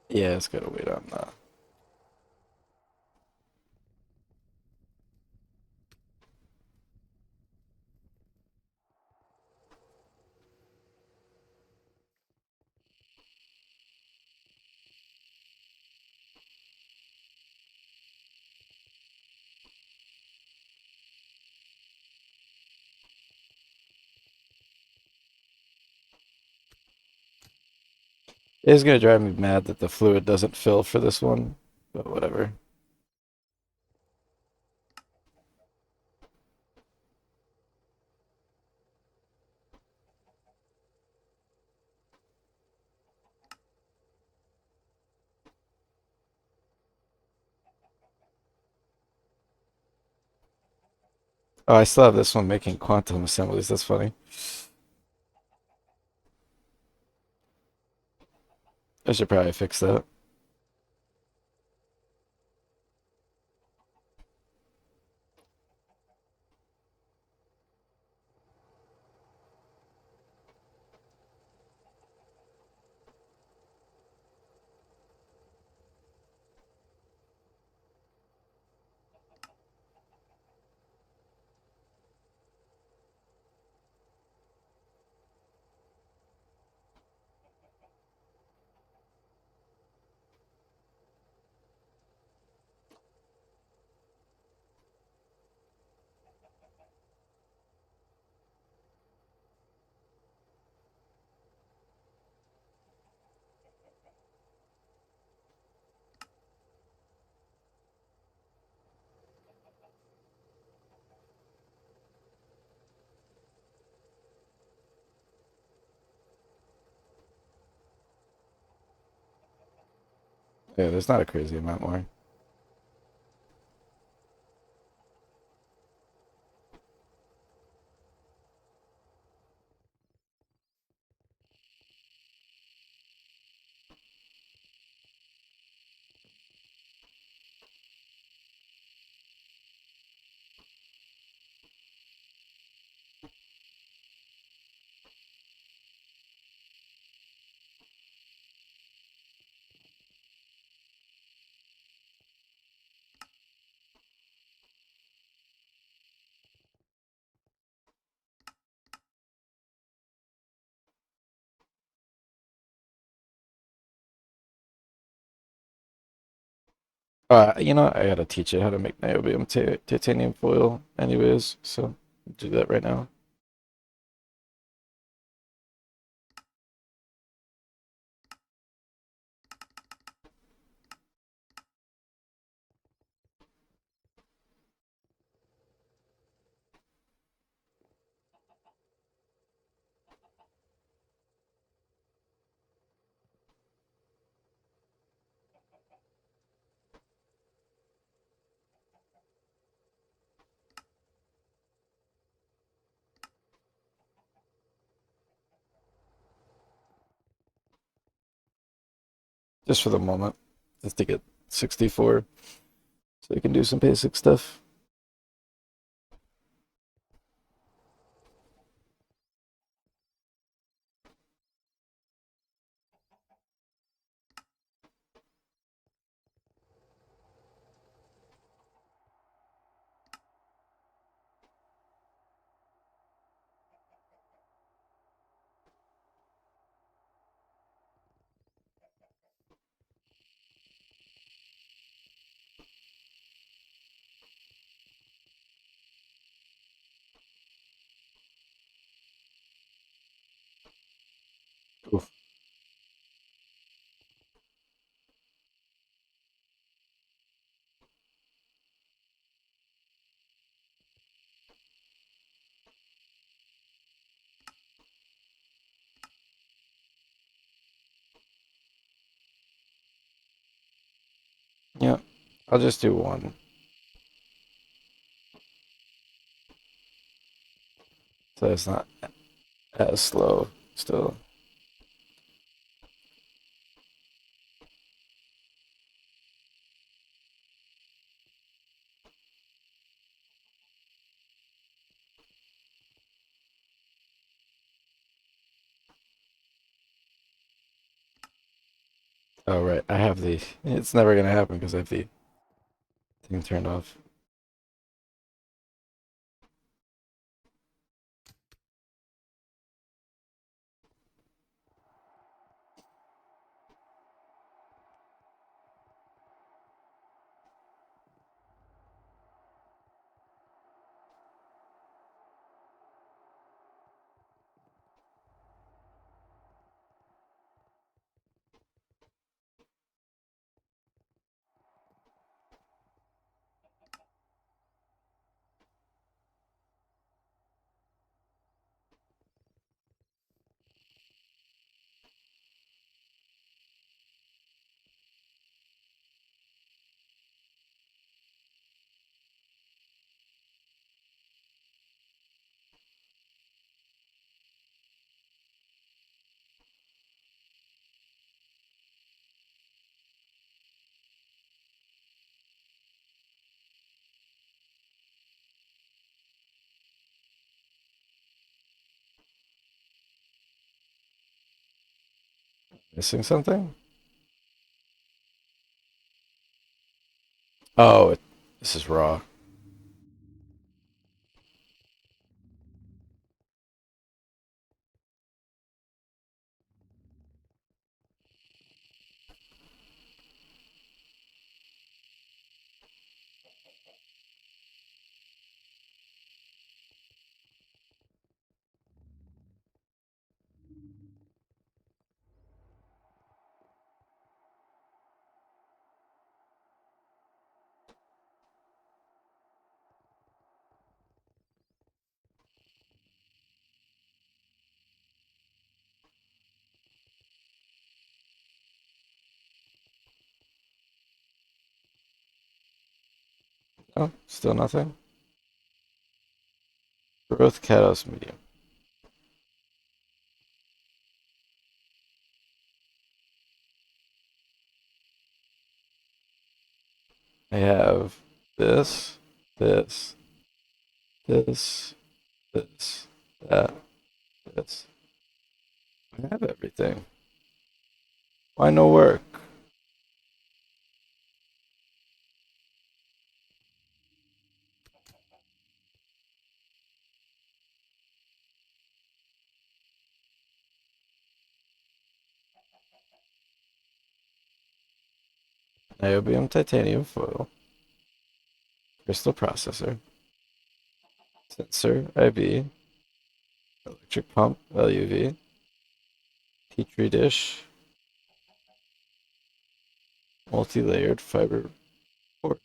Yeah, it's gotta wait on that. It is gonna drive me mad that the fluid doesn't fill for this one, but whatever. Oh, I still have this one making quantum assemblies. That's funny. I should probably fix that. Yeah, there's not a crazy amount more. I gotta teach it how to make niobium titanium foil anyways, so I'll do that right now. Just for the moment. Just to get 64 so I can do some basic stuff. Oof. Yeah, I'll just do one. So it's not as slow still. Oh, right. I have the. It's never gonna happen because I have the thing turned off. Missing something? Oh, this is raw. Oh, still nothing. Growth catalyst medium. I have this, this, this, this, that, this. I have everything. Why no work? Niobium titanium foil, crystal processor, sensor IV, electric pump LUV, petri dish, multi-layered fiber board.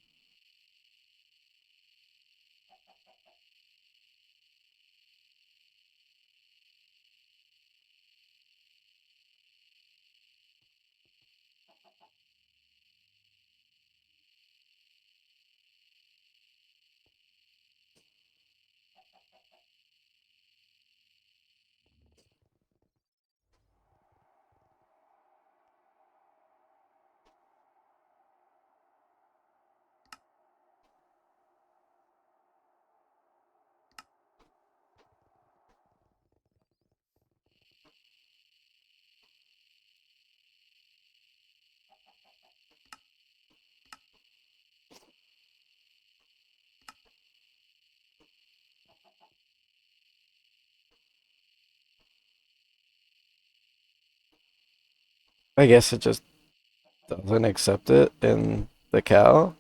I guess it just doesn't accept it in the cal.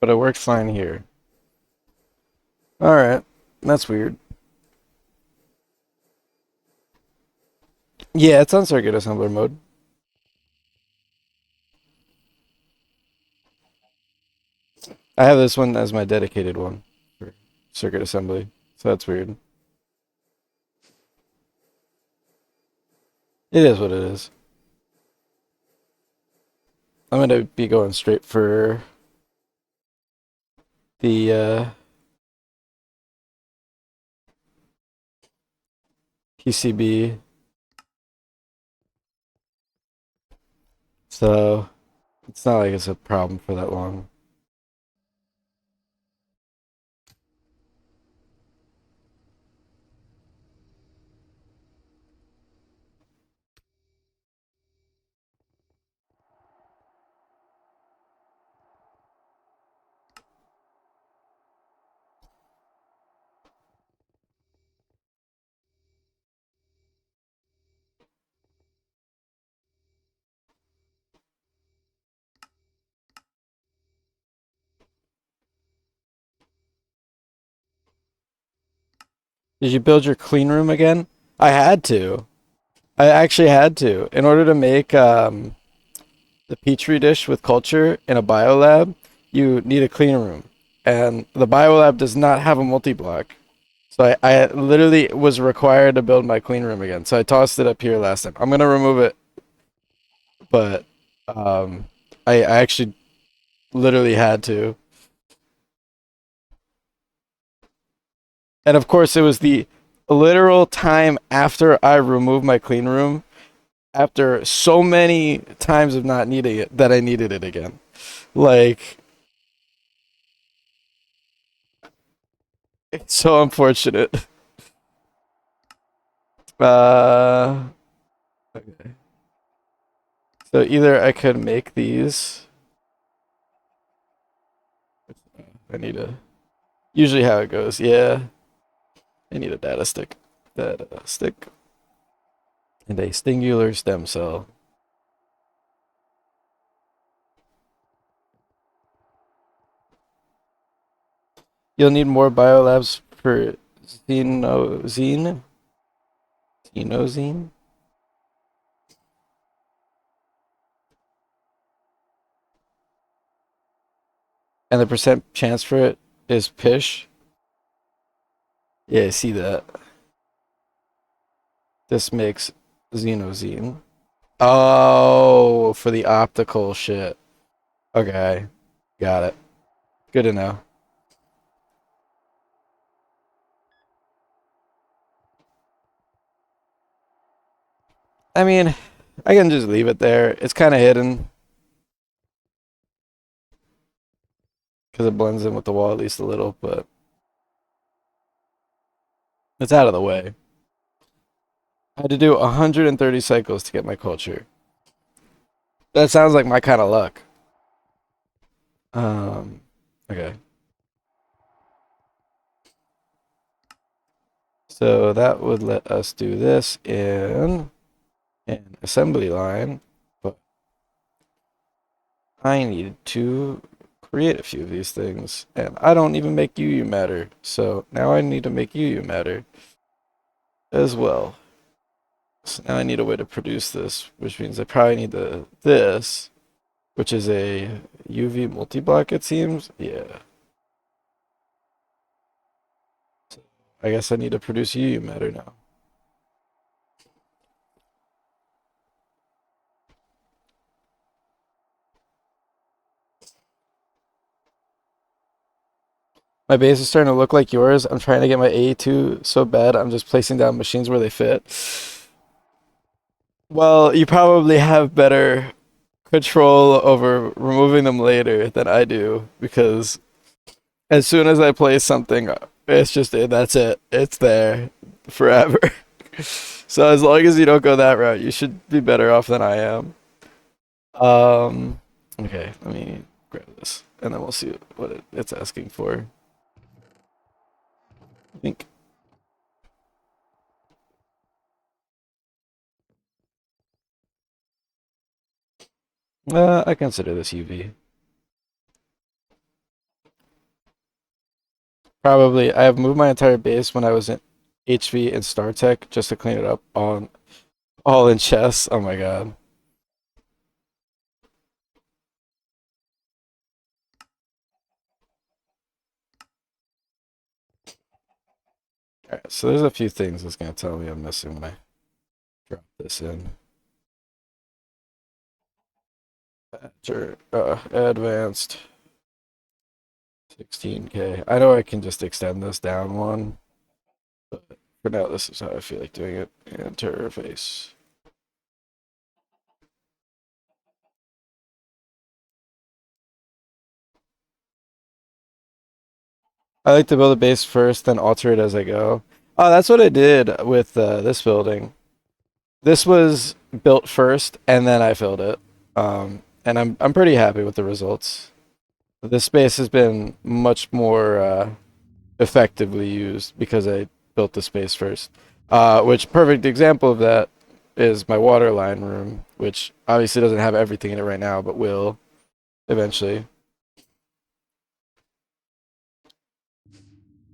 But it worked fine here. Alright, that's weird. Yeah, it's on circuit assembler mode. I have this one as my dedicated one for circuit assembly, so that's weird. It is what it is. I'm gonna be going straight for the PCB. So it's not like it's a problem for that long. Did you build your clean room again? I had to. I actually had to. In order to make the petri dish with culture in a biolab, you need a clean room. and the biolab does not have a multi-block. So I literally was required to build my clean room again. So I tossed it up here last time. I'm gonna remove it, but um, I actually literally had to. And of course, it was the literal time after I removed my clean room, after so many times of not needing it, that I needed it again. Like, it's so unfortunate. Uh, okay. So either I could make these. I need a. Usually how it goes. Yeah, I need a data stick. Data stick and a singular stem cell. You'll need more biolabs for xenozine. Xenozine. And the percent chance for it is pish. Yeah, I see that. This makes xenozine. Oh, for the optical shit. Okay. Got it. Good to know. I mean, I can just leave it there. It's kind of hidden because it blends in with the wall at least a little, but it's out of the way. I had to do 130 cycles to get my culture. That sounds like my kind of luck. Um, okay. So that would let us do this in an assembly line, but I need to create a few of these things, and I don't even make UU matter. So now I need to make UU matter as well. So now I need a way to produce this, which means I probably need this, which is a UV multi-block, it seems. Yeah. So I guess I need to produce UU matter now. My base is starting to look like yours. I'm trying to get my A2 so bad, I'm just placing down machines where they fit. Well, you probably have better control over removing them later than I do because as soon as I place something, it's just that's it. It's there forever. So as long as you don't go that route, you should be better off than I am. Okay, let me grab this, and then we'll see what it's asking for. I think. I consider this UV. Probably, I have moved my entire base when I was in HV and StarTech just to clean it up on all in chess. Oh my god. Alright, so there's a few things it's gonna tell me I'm missing when I drop this in. Advanced 16K. I know I can just extend this down one, but for now this is how I feel like doing it. Interface. I like to build a base first, then alter it as I go. Oh, that's what I did with this building. This was built first, and then I filled it. And I'm pretty happy with the results. This space has been much more effectively used because I built the space first. Which perfect example of that is my water line room, which obviously doesn't have everything in it right now, but will eventually.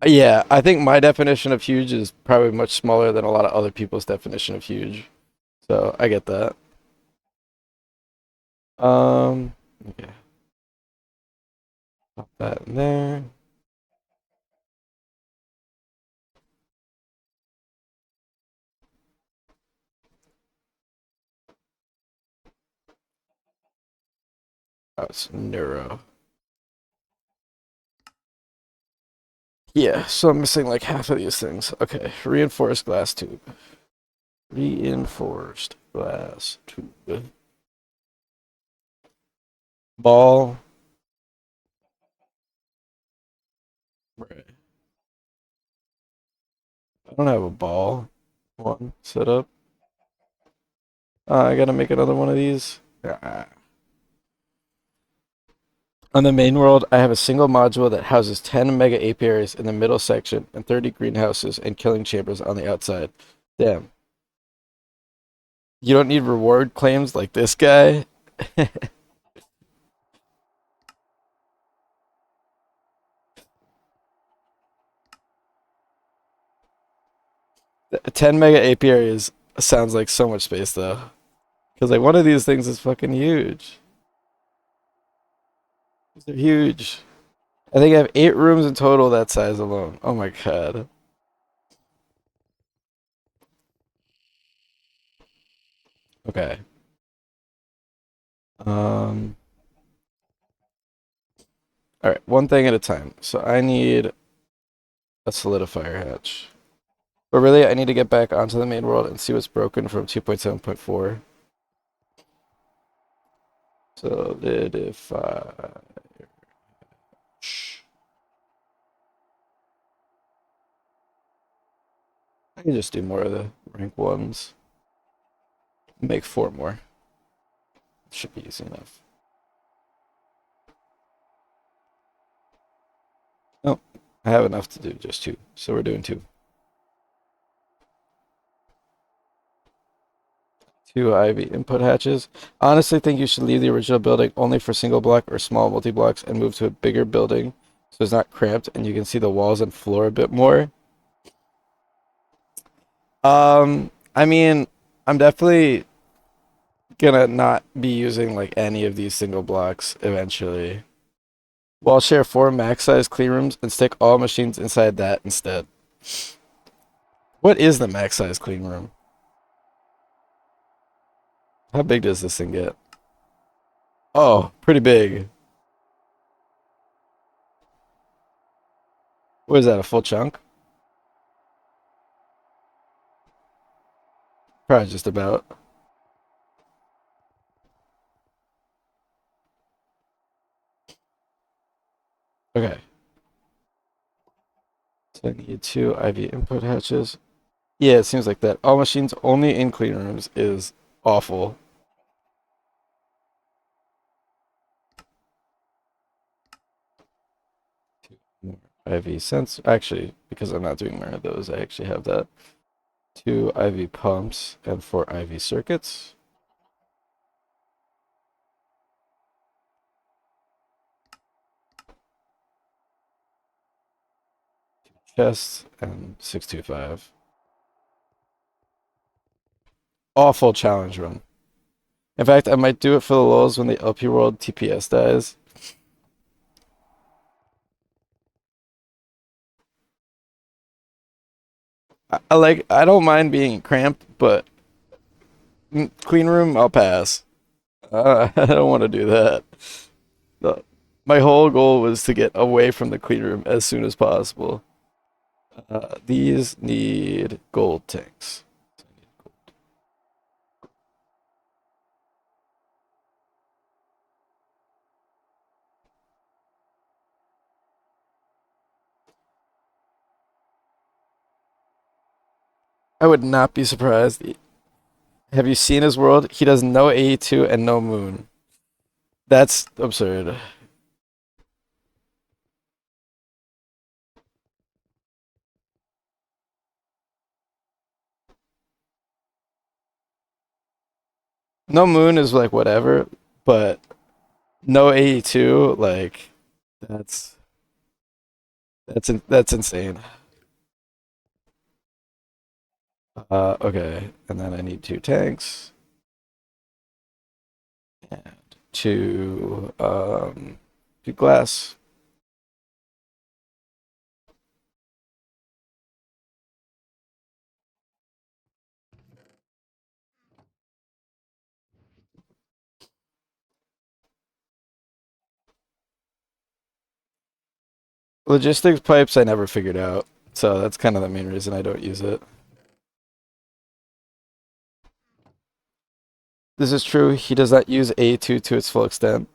Yeah, I think my definition of huge is probably much smaller than a lot of other people's definition of huge. So I get that. Okay. Pop that in there. Oh, it's neuro. Yeah, so I'm missing like half of these things. Okay, reinforced glass tube. Reinforced glass tube. Ball. Right. I don't have a ball one set up. I gotta make another one of these. Ah. On the main world, I have a single module that houses 10 mega apiaries in the middle section and 30 greenhouses and killing chambers on the outside. Damn. You don't need reward claims like this guy? 10 mega apiaries sounds like so much space though. Because like one of these things is fucking huge. They're huge. I think I have 8 rooms in total that size alone. Oh my god. Okay. Um. All right. One thing at a time. So I need a solidifier hatch. But really, I need to get back onto the main world and see what's broken from 2.7.4. Solidify. I can just do more of the rank ones. Make 4 more. Should be easy enough. No, I have enough to do just 2. So we're doing 2. 2 IV input hatches. Honestly, think you should leave the original building only for single block or small multi blocks and move to a bigger building so it's not cramped and you can see the walls and floor a bit more. I mean, I'm definitely gonna not be using like any of these single blocks eventually. Well, I'll share 4 max size clean rooms and stick all machines inside that instead. What is the max size clean room? How big does this thing get? Oh, pretty big. What is that, a full chunk? Probably just about. Okay. So I need 2 IV input hatches. Yeah, it seems like that. All machines only in clean rooms is awful. Two more IV sense. Actually, because I'm not doing more of those, I actually have that. 2 IV pumps and 4 IV circuits. Chests and 625. Awful challenge run. In fact, I might do it for the lulz when the LP World TPS dies. I don't mind being cramped, but clean room, I'll pass. I don't want to do that. The, my whole goal was to get away from the clean room as soon as possible. These need gold tanks. I would not be surprised. Have you seen his world? He does no AE2 and no moon. That's absurd. No moon is like whatever, but no AE2, like that's that's insane. Okay, and then I need 2 tanks and two glass. Logistics pipes I never figured out, so that's kind of the main reason I don't use it. This is true. He does not use A2 to its full extent.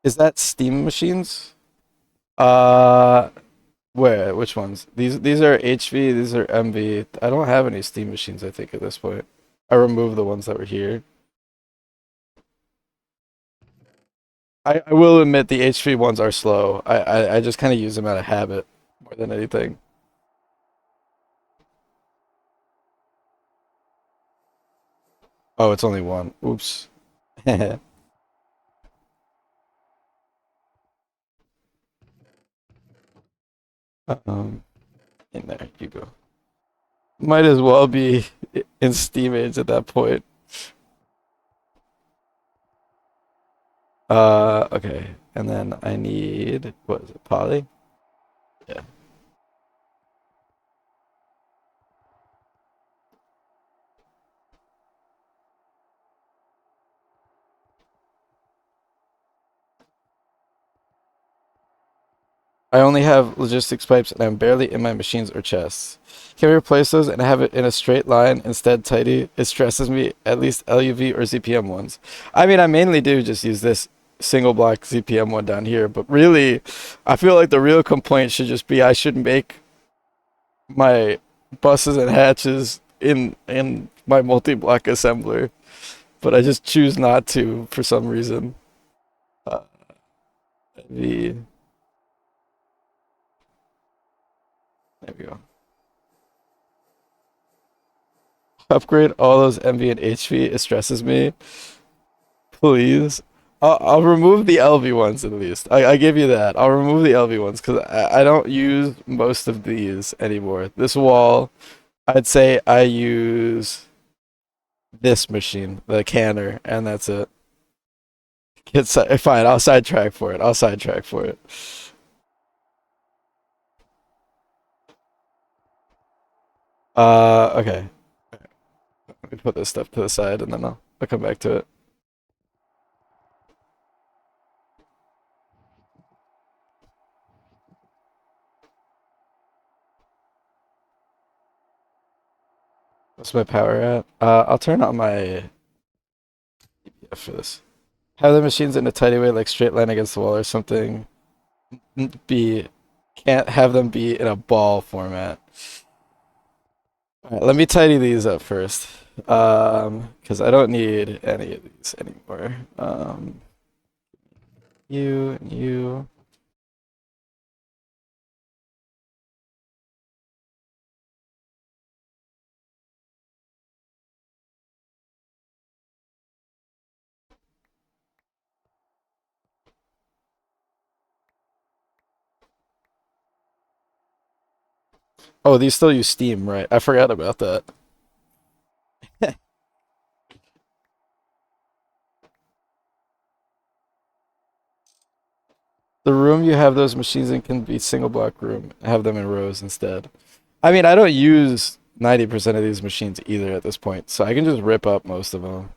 Is that Steam machines? Uh, where? Which ones? These are HV. These are MV. I don't have any Steam machines. I think at this point, I removed the ones that were here. I will admit the HV ones are slow. I just kind of use them out of habit more than anything. Oh, it's only one. Oops. um, in there you go. Might as well be in Steam Age at that point. Okay. And then I need, what is it, poly? Yeah. I only have logistics pipes and I'm barely in my machines or chests. Can we replace those and have it in a straight line instead tidy? It stresses me, at least LUV or ZPM ones. I mean, I mainly do just use this single block ZPM one down here, but really, I feel like the real complaint should just be I should make my buses and hatches in my multi-block assembler, but I just choose not to for some reason. Uh, the There we go. Upgrade all those MV and HV. It stresses me. Please. I'll remove the LV ones at least. I give you that. I'll remove the LV ones because I don't use most of these anymore. This wall, I'd say I use this machine, the canner, and that's it. Fine. I'll sidetrack for it. I'll sidetrack for it. Okay. Let me put this stuff to the side and then I'll come back to it. What's my power at? I'll turn on my for this. Have the machines in a tidy way, like straight line against the wall or something. Be Can't have them be in a ball format. All right, let me tidy these up first, because I don't need any of these anymore. You and you. Oh, these still use Steam, right? I forgot about that. The room you have those machines in can be single block room. Have them in rows instead. I mean, I don't use 90% of these machines either at this point, so I can just rip up most of them.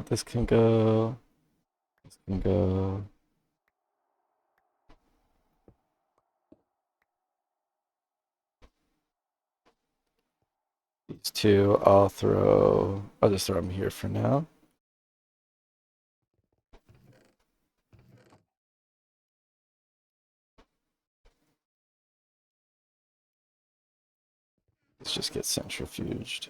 This can go. This can go. These two, I'll just throw them here for now. Let's just get centrifuged.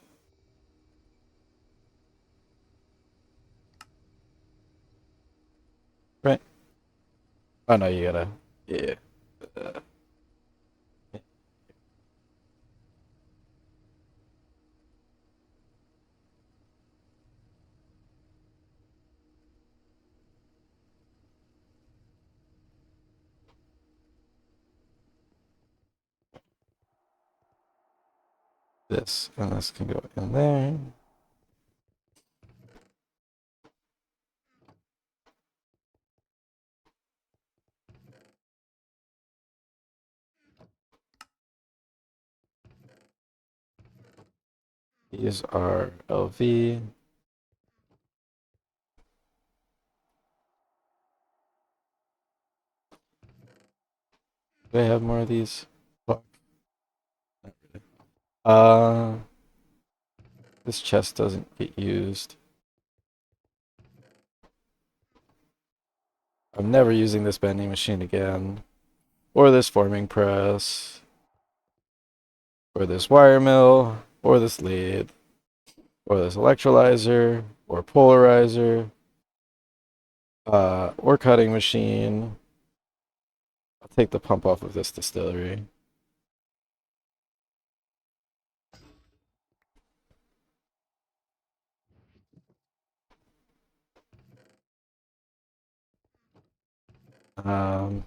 Right? Oh no, you gotta. Yeah. Uh, this and this can go in there. These are LV. Do I have more of these? Fuck. Not really. This chest doesn't get used. I'm never using this bending machine again. Or this forming press. Or this wire mill. Or this lathe. Or this electrolyzer. Or polarizer. Or cutting machine. I'll take the pump off of this distillery. Um,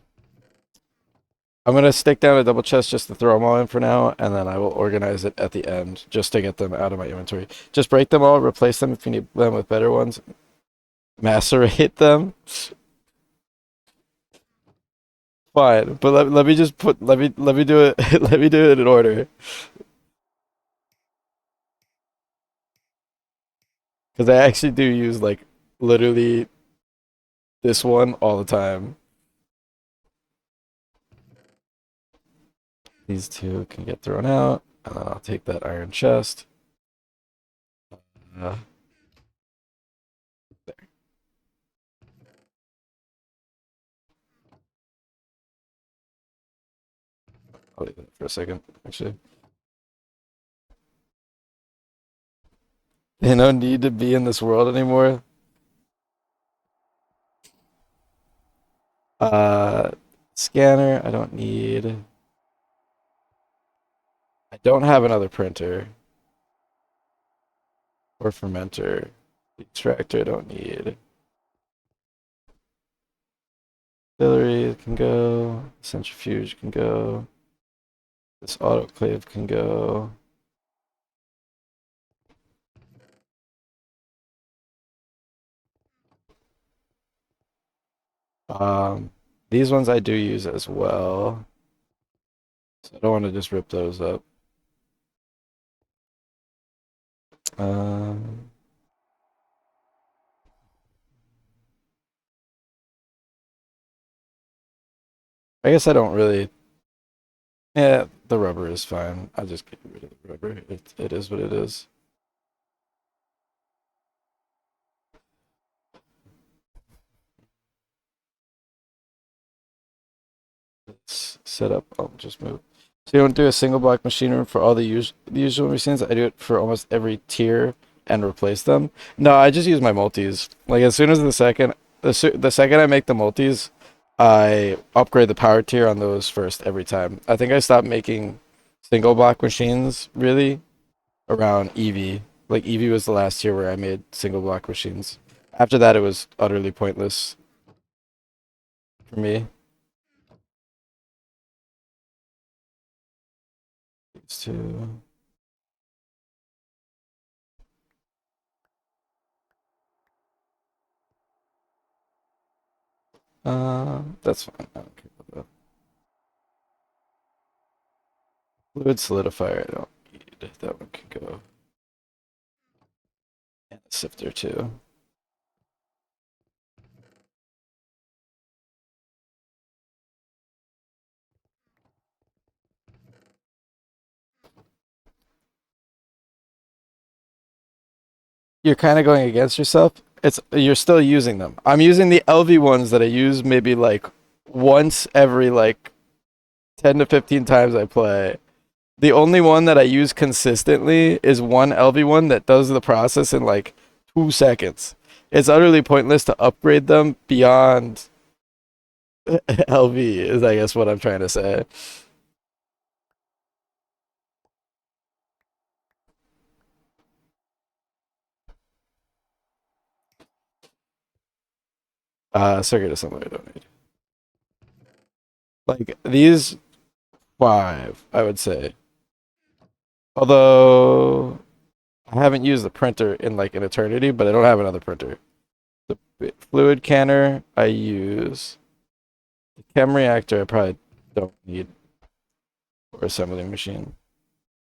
I'm gonna stick down a double chest just to throw them all in for now, and then I will organize it at the end just to get them out of my inventory. Just break them all, replace them if you need them with better ones, macerate them. Fine, but let me just put let me do it let me do it in order because I actually do use like literally this one all the time. These two can get thrown out, and then I'll take that iron chest. Uh, there. I'll leave that for a second, actually. They don't need to be in this world anymore. Uh, Scanner, I don't need. I don't have another printer or fermenter. The extractor, I don't need. Distillery can go. Centrifuge can go. This autoclave can go. These ones I do use as well. So I don't want to just rip those up. Um, I guess I don't really. Yeah, the rubber is fine. I'll just get rid of the rubber. It is what it is. Let's set up. I'll just move. So you don't do a single block machine room for all the usual machines. I do it for almost every tier and replace them. No, I just use my multis. Like as soon as the second I make the multis, I upgrade the power tier on those first every time. I think I stopped making single block machines really around EV. Like EV was the last tier where I made single block machines. After that, it was utterly pointless for me. These two. That's fine. I don't care about that. Fluid solidifier, I don't need. That one can go. And a sifter too. You're kind of going against yourself. It's you're still using them. I'm using the LV ones that I use maybe like once every like 10 to 15 times I play. The only one that I use consistently is one LV one that does the process in like 2 seconds. It's utterly pointless to upgrade them beyond LV, is I guess what I'm trying to say. Circuit assembly I don't need. Like these five, I would say. Although I haven't used the printer in like an eternity, but I don't have another printer. The fluid canner I use. The chem reactor I probably don't need for assembling machine.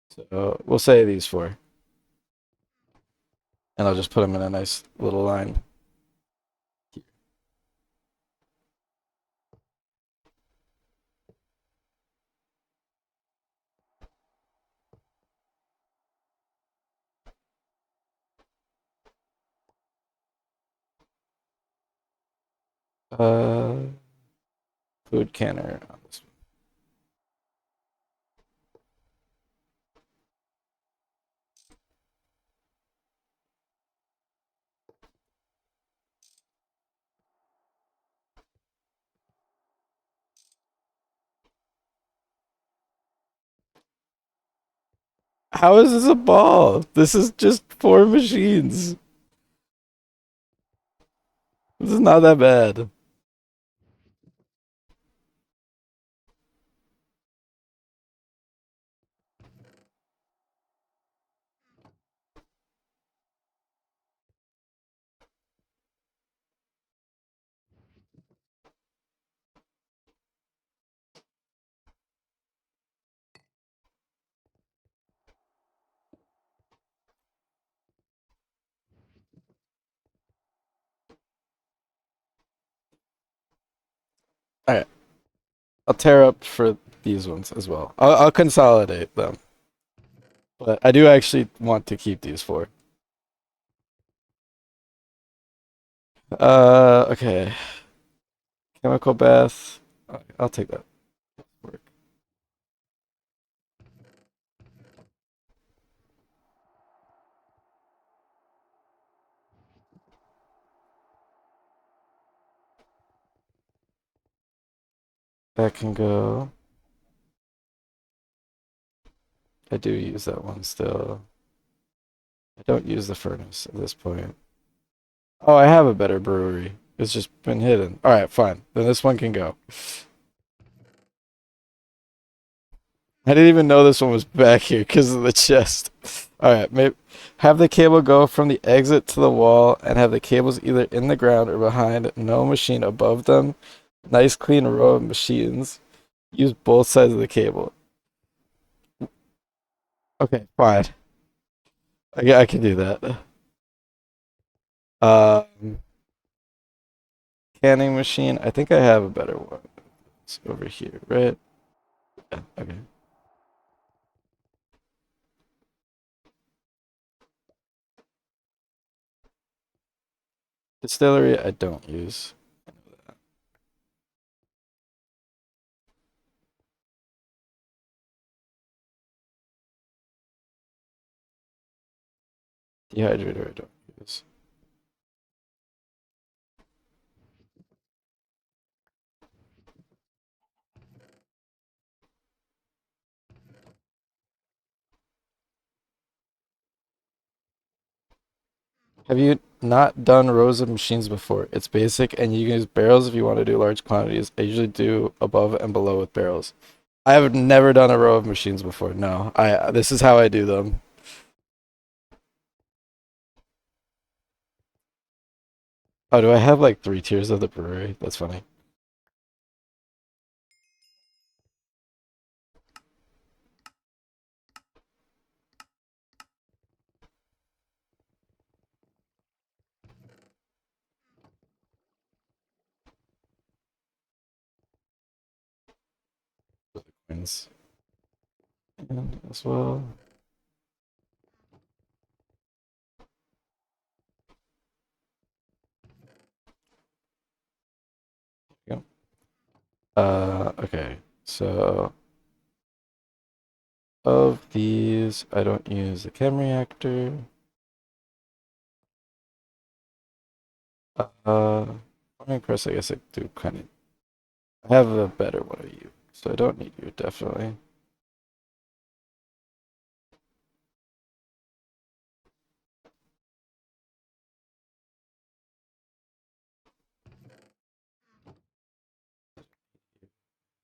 So we'll say these four. and I'll just put them in a nice little line. Uh, food canner on this one. How is this a ball? This is just four machines. This is not that bad. All right, I'll tear up for these ones as well. I'll consolidate them, but I do actually want to keep these four. Okay. Chemical bath. I'll take that. Work. That can go. I do use that one still. I don't use the furnace at this point. Oh, I have a better brewery. It's just been hidden. All right, fine. Then this one can go. I didn't even know this one was back here because of the chest. All right, maybe have the cable go from the exit to the wall and have the cables either in the ground or behind no machine above them. Nice clean row of machines. Use both sides of the cable. Okay, fine. I can do that. Um, Canning machine. I think I have a better one. It's over here, right? Yeah, okay. Distillery, I don't use. Dehydrator, I don't use. Have you not done rows of machines before? It's basic, and you can use barrels if you want to do large quantities. I usually do above and below with barrels. I have never done a row of machines before. No, I this is how I do them. Oh, do I have like three tiers of the brewery? That's funny. Coins. And as well. Yep. Okay. So of these, I don't use the chem reactor. Forming press, I guess I do kind of. I have a better one of you, so I don't need you definitely.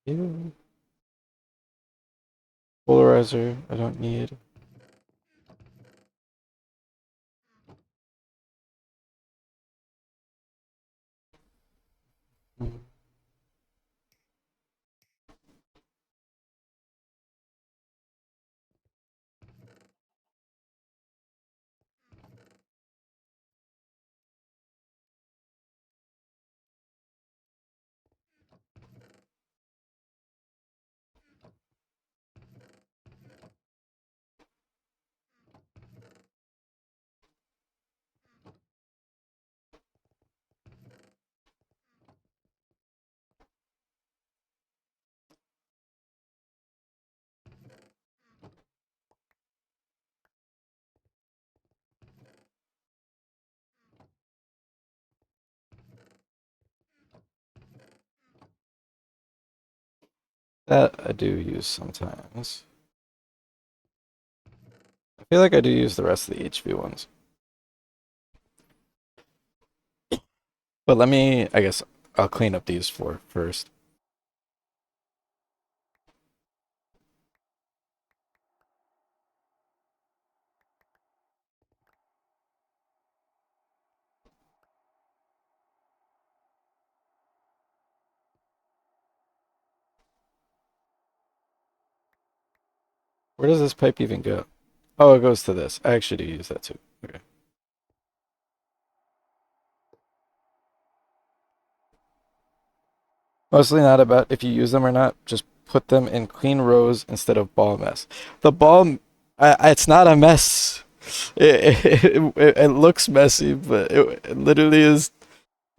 You. Polarizer, I don't need. Mm. That I do use sometimes. I feel like I do use the rest of the HV ones. But let me, I guess I'll clean up these four first. Where does this pipe even go? Oh, it goes to this. I actually do use that too. Okay. Mostly not about if you use them or not. Just put them in clean rows instead of ball mess. The ball, it's not a mess. It looks messy, but it literally is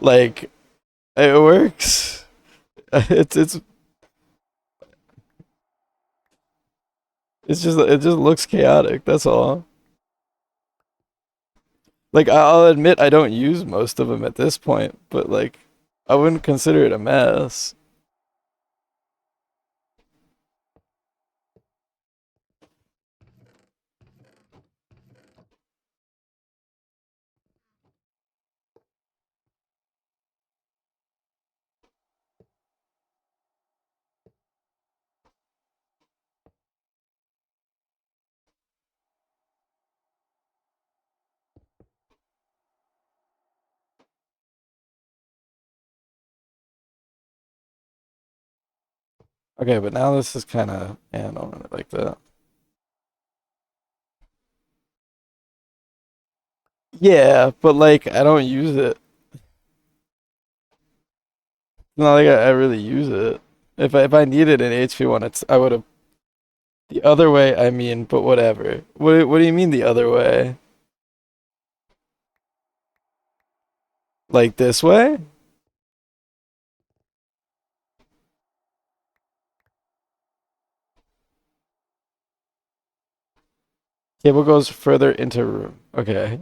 like it works. It's it just looks chaotic. That's all. Like I'll admit I don't use most of them at this point, but like I wouldn't consider it a mess. Okay, but now this is kind of, yeah, I don't really like that. Yeah, but like I don't use it. Not like I really use it. If I needed an HP one, it's I would have the other way. I mean, but whatever. What do you mean the other way? Like this way? Cable goes further into room. Okay.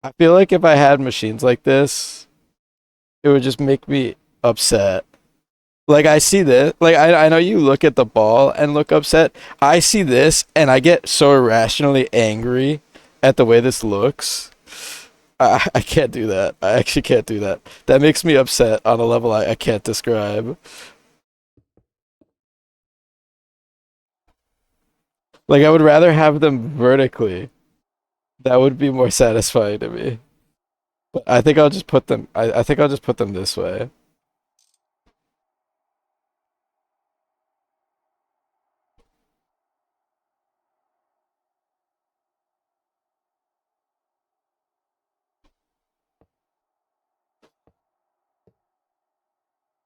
I feel like if I had machines like this, it would just make me upset. Like I see this, like I know you look at the ball and look upset. I see this and I get so irrationally angry at the way this looks. I can't do that. I actually can't do that. That makes me upset on a level I can't describe. Like I would rather have them vertically. That would be more satisfying to me. But I think I'll just put them. I think I'll just put them this way.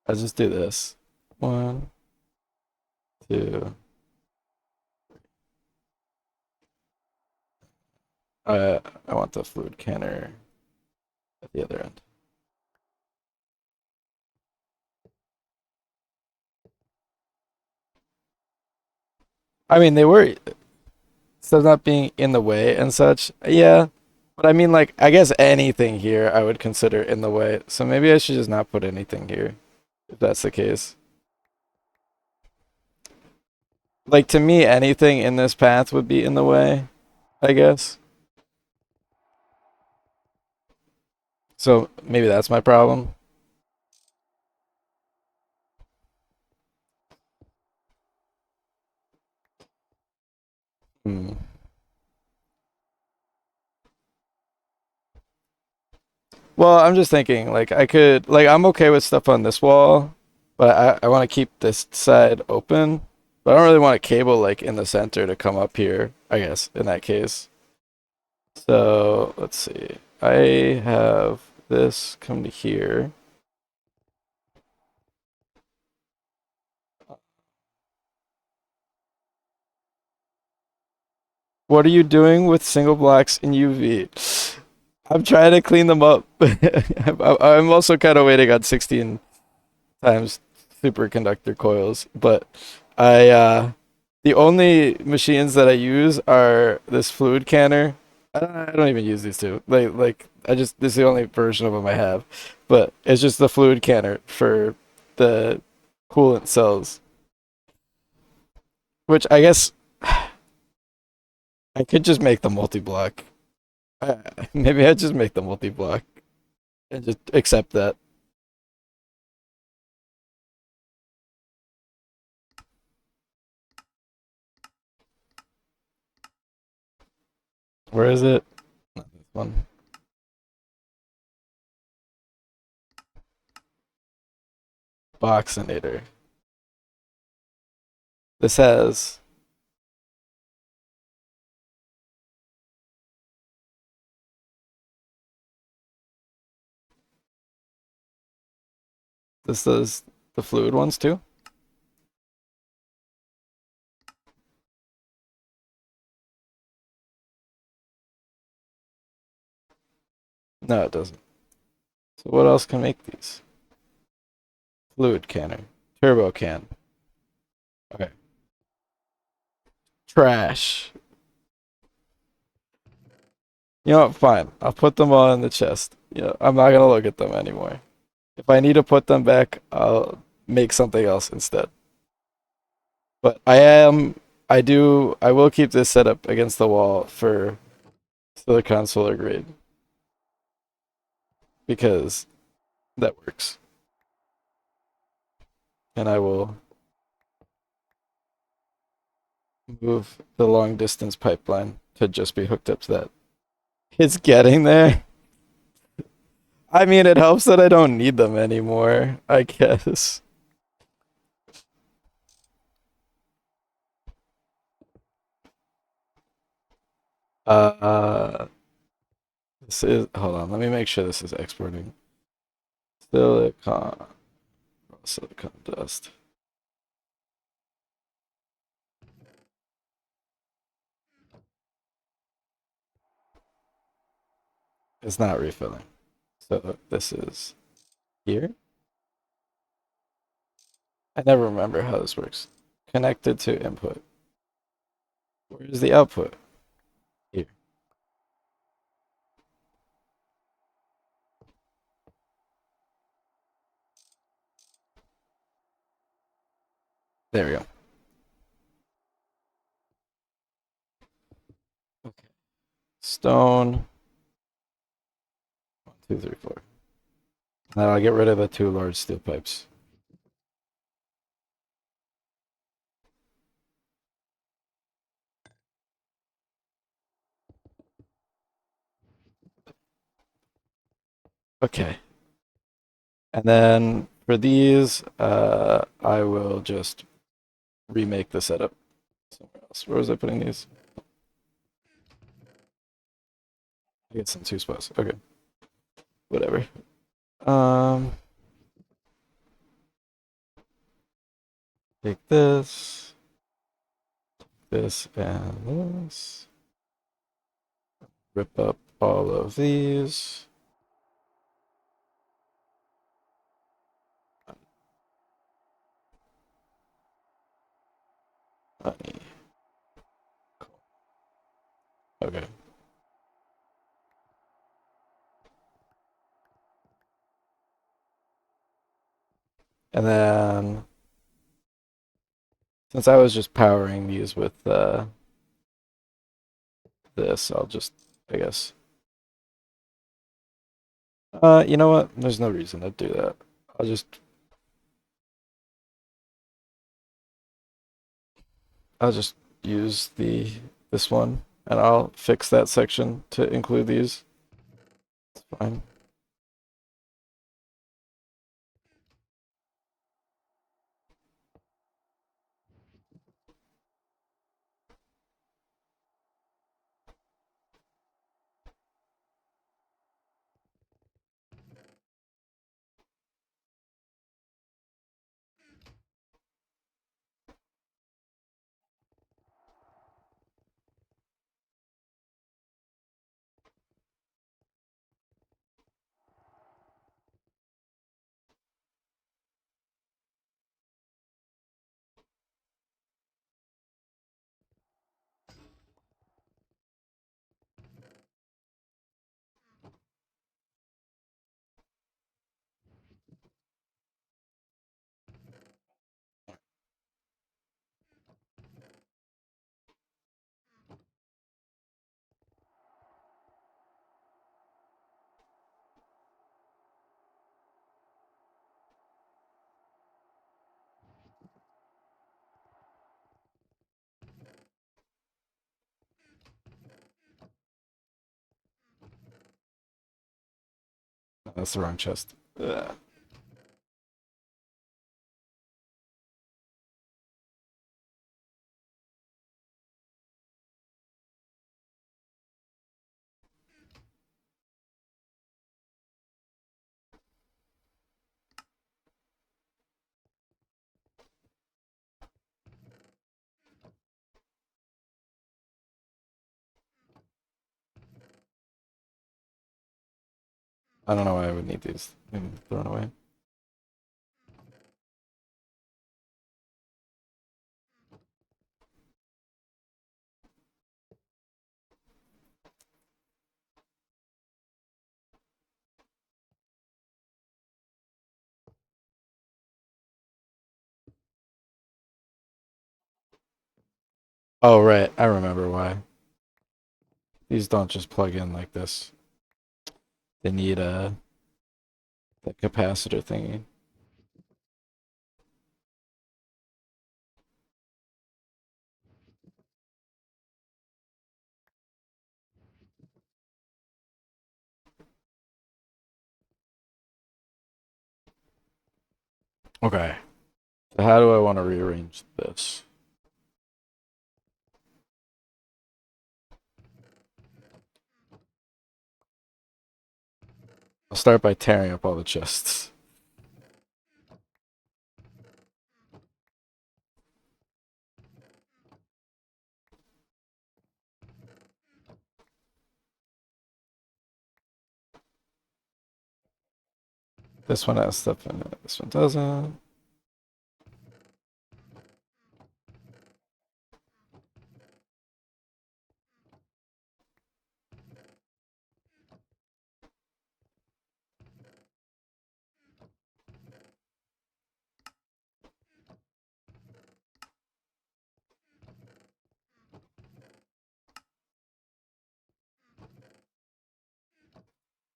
I'll just do this. One, two. I want the fluid canner at the other end. I mean, they were instead of not being in the way and such. Yeah, but I mean, like, I guess anything here I would consider in the way. So maybe I should just not put anything here, if that's the case. Like, to me, anything in this path would be in the way, I guess. So maybe that's my problem. Hmm. Well, I'm just thinking, like, I could, like, I'm okay with stuff on this wall, but I want to keep this side open. But I don't really want a cable, like, in the center to come up here, I guess, in that case. So let's see. I have this come to here. What are you doing with single blocks in UV? I'm trying to clean them up. I'm also kind of waiting on 16 times superconductor coils, but I the only machines that I use are this fluid canner. I don't even use these two. Like I just this is the only version of them I have, but it's just the fluid canner for the coolant cells, which I guess I could just make the multi-block. Maybe I just make the multi-block and just accept that. Where is it? Not this one. Boxinator. This has this does the fluid ones too? No, it doesn't. So what else can make these? Fluid canner. Turbo can. Okay. Trash. You know what? Fine. I'll put them all in the chest. Yeah, I'm not gonna look at them anymore. If I need to put them back, I'll make something else instead. But I will keep this set up against the wall for silicon solar grade because that works. And I will move the long distance pipeline to just be hooked up to that. It's getting there. I mean, it helps that I don't need them anymore, I guess. Uh, this is, hold on, let me make sure this is exporting. Silicon, silicon dust. It's not refilling. So this is here. I never remember how this works. Connected to input. Where is the output? Here. There we go. Okay. Stone. 1, 2, 3, 4. Now I'll get rid of the two large steel pipes. Okay. And then for these, I will just remake the setup somewhere else. Where was I putting these? I guess in two spots. Okay. Whatever. Um, take this, and this. Rip up all of these. Honey. Okay. And then since I was just powering these with this, I'll just, I guess. You know what? There's no reason to do that. I'll just, I'll just use this one, and I'll fix that section to include these. It's fine. That's the wrong chest. Ugh. I don't know why I would need these thrown away. Oh, right. I remember why. These don't just plug in like this. They need the capacitor thingy. Okay. So how do I want to rearrange this? I'll start by tearing up all the chests. This one has stuff in it. This one doesn't.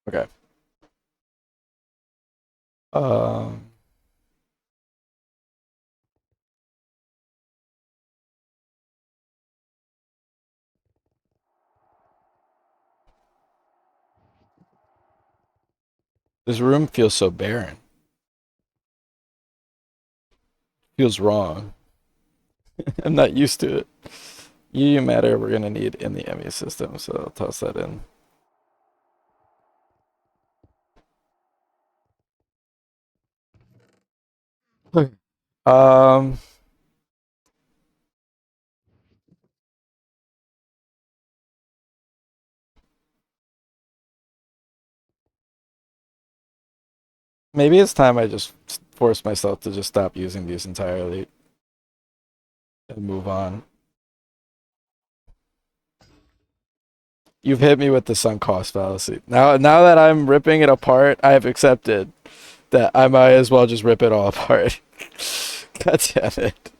Okay. Um, this room feels so barren. Feels wrong. I'm not used to it. EU matter we're gonna need in the ME system, so I'll toss that in. Okay. Um, maybe it's time I just force myself to just stop using these entirely and move on. You've hit me with the sunk cost fallacy. Now that I'm ripping it apart, I have accepted that I might as well just rip it all apart. God damn it.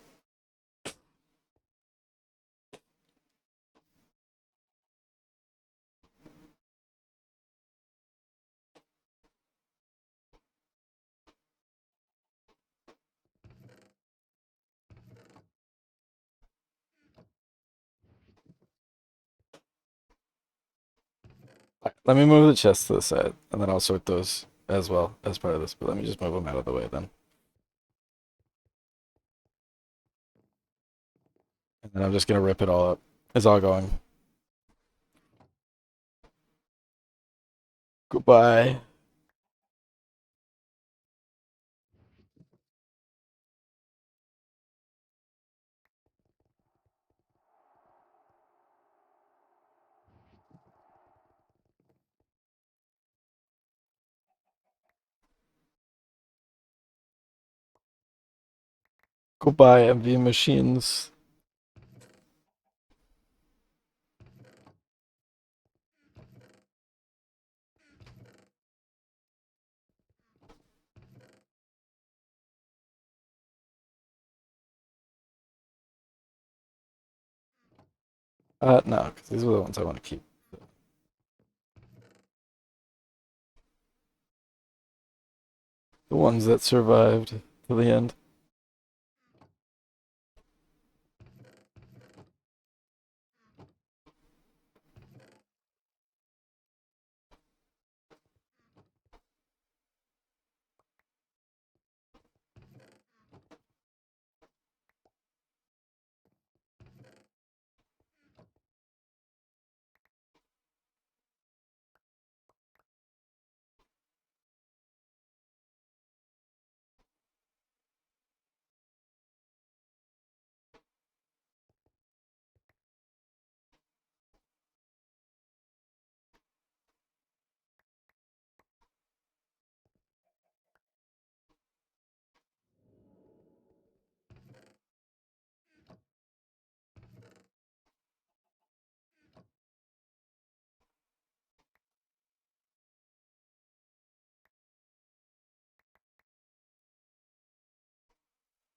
Let me move the chest to the side, and then I'll sort those as well as part of this. But let me just move them out of the way then. And then I'm just gonna rip it all up. It's all going. Goodbye. Goodbye, MV machines. No, because these are the ones I want to keep. The ones that survived to the end.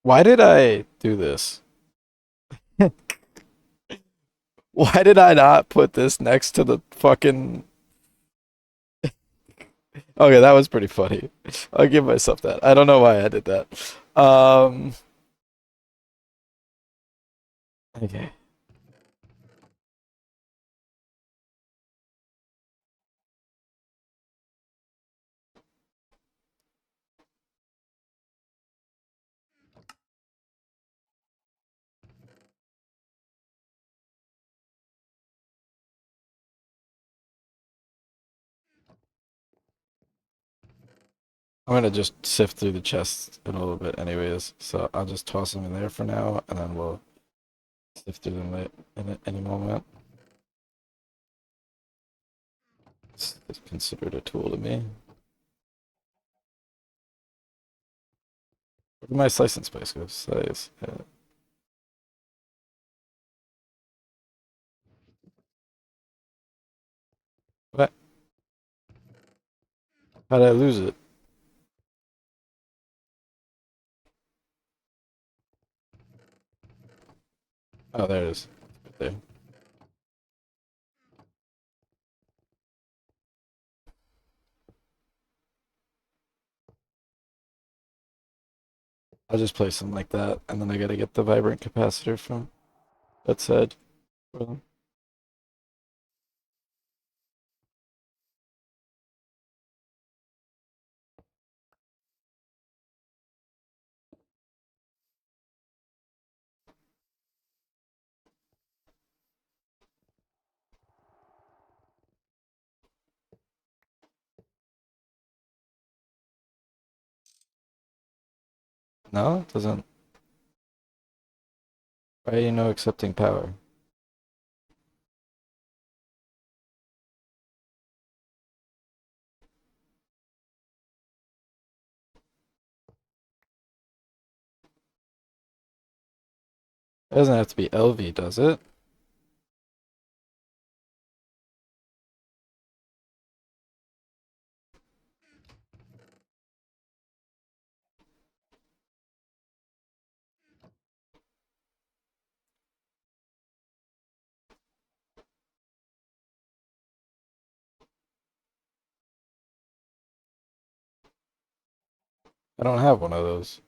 Why did I do this? Why did I not put this next to the fucking... Okay, that was pretty funny. I'll give myself that. I don't know why I did that. Um, okay. I'm gonna just sift through the chests in a little bit anyways, so I'll just toss them in there for now, and then we'll sift through them in any moment. It's considered a tool to me. Where did my slice and spice go? Slice. What? How did I lose it? Oh, there it is. Right there. I'll just place them like that, and then I gotta get the vibrant capacitor from that side for them. No, it doesn't. Why are you no accepting power? It doesn't have to be LV, does it? I don't have one of those.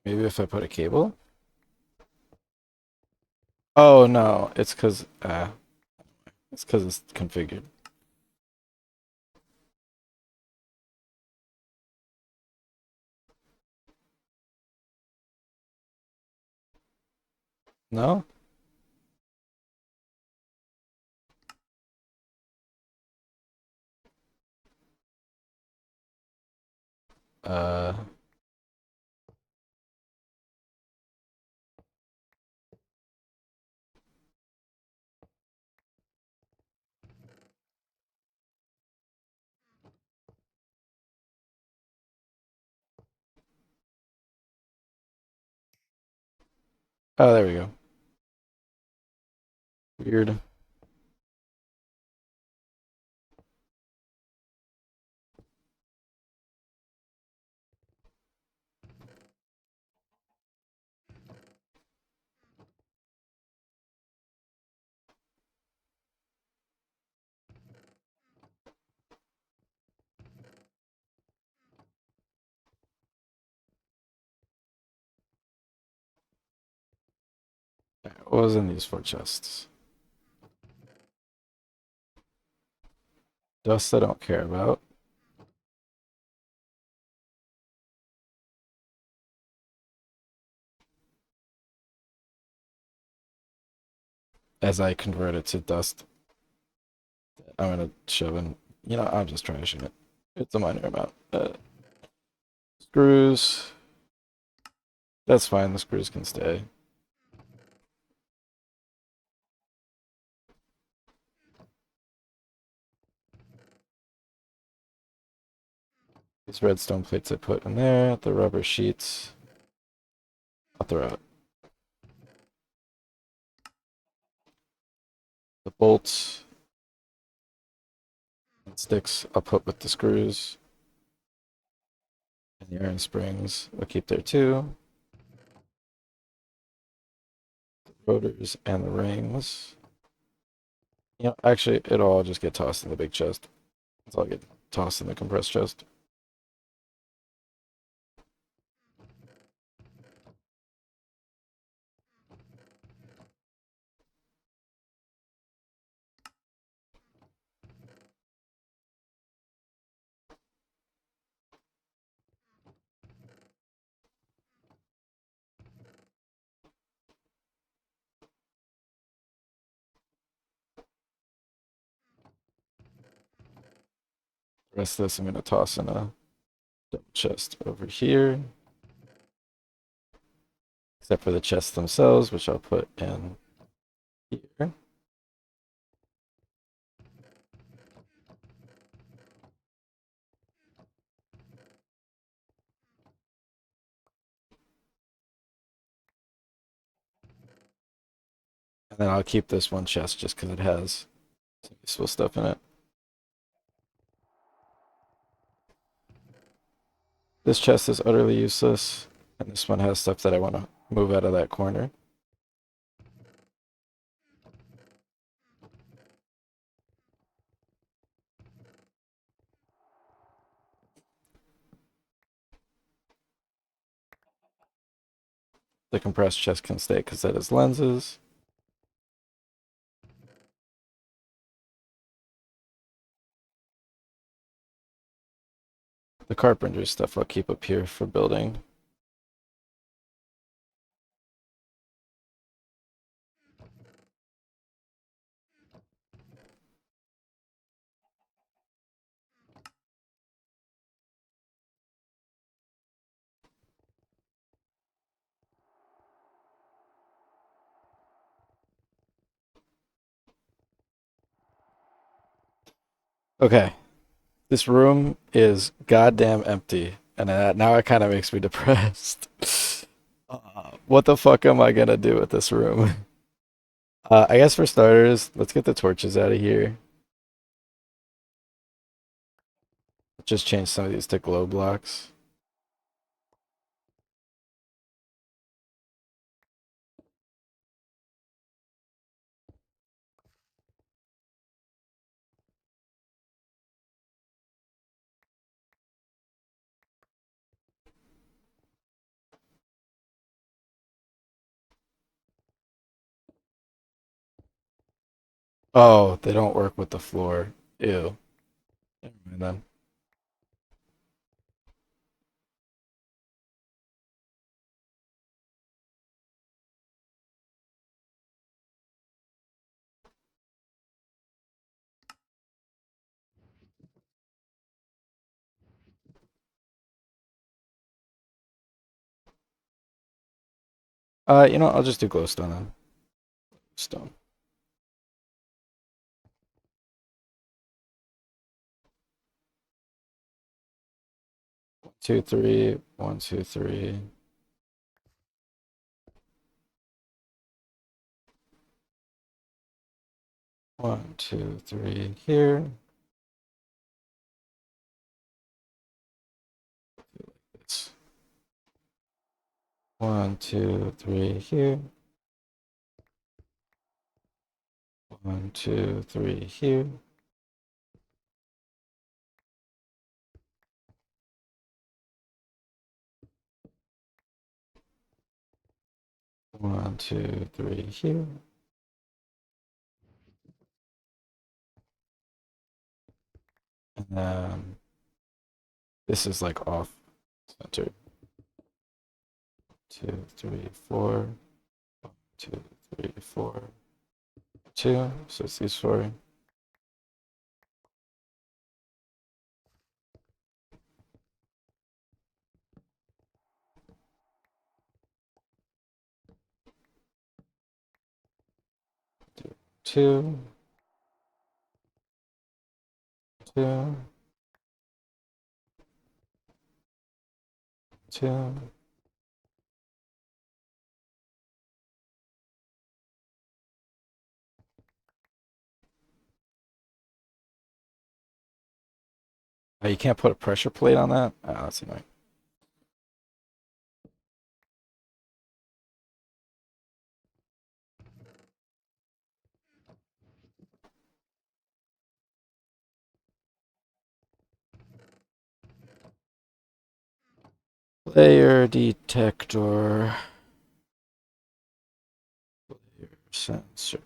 Maybe if I put a cable? Oh no, it's because it's configured. No? Uh, oh, there we go. Weird. What was in these four chests? Dust I don't care about. As I convert it to dust, I'm gonna shove in. You know, I'm just trashing it. It's a minor amount. Screws. That's fine. The screws can stay. These redstone plates I put in there, the rubber sheets, I'll throw out. The bolts and sticks I'll put with the screws. And the iron springs I'll keep there too. The rotors and the rings. You know, actually, it'll all just get tossed in the big chest. It's all get tossed in the compressed chest. The rest of this I'm going to toss in a double chest over here. Except for the chests themselves, which I'll put in here. And then I'll keep this one chest just because it has some useful stuff in it. This chest is utterly useless, and this one has stuff that I want to move out of that corner. The compressed chest can stay because that is lenses. The carpentry stuff I'll keep up here for building. Okay, this room is goddamn empty, and now it kind of makes me depressed. What the fuck am I gonna do with this room? I guess for starters, let's get the torches out of here. Just change some of these to glow blocks. Oh, they don't work with the floor. Ew. Never mind then. 'I'll just do glowstone then. Stone. 1, 2, 3. 1, 2, 3. 1, 2, 3 here. It's 1, 2, 3 here. 1, 2, 3 here. One, 2, 3 here. And then this is like off center. 2, 3, 4. 2, 3, 4. 2. So it's these four. Two. 2. Two. Oh, you can't put a pressure plate on that? Oh, that's annoying. Layer detector. Layer sensor.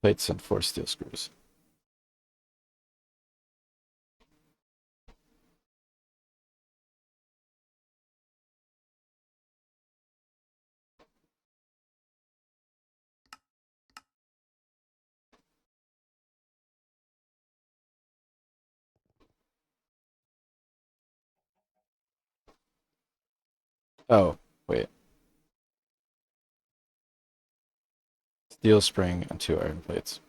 Plates and 4 steel screws. Oh, wait. Steel spring and 2 iron plates.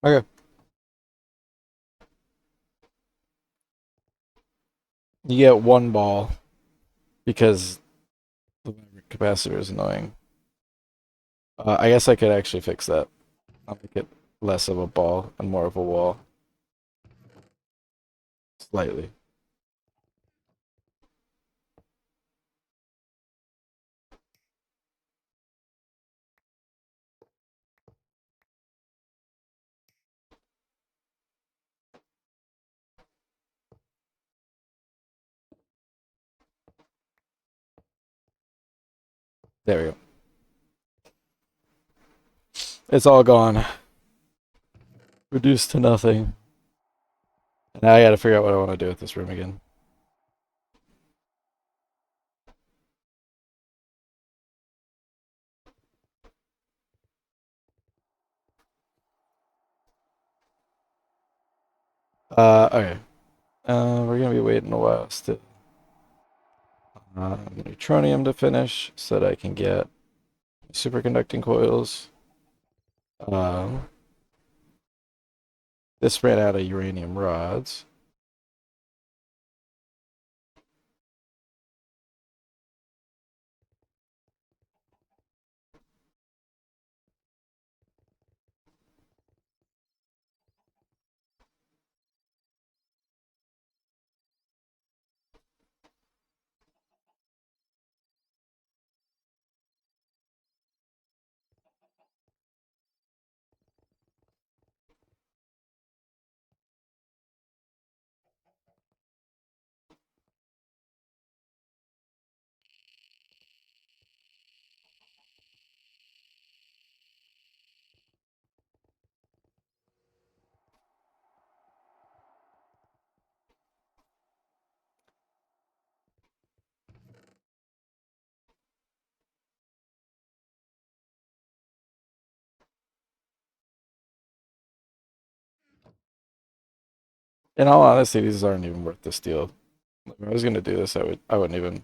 Okay. You get 1 ball because the capacitor is annoying. I guess I could actually fix that. I'll make it less of a ball and more of a wall. Slightly. There we go. It's all gone. Reduced to nothing. Now I gotta figure out what I want to do with this room again. Okay. We're gonna be waiting a while still. Neutronium to finish so that I can get superconducting coils. Um, this ran out of uranium rods. In all honesty, these aren't even worth the steal. If I was gonna do this, I wouldn't even.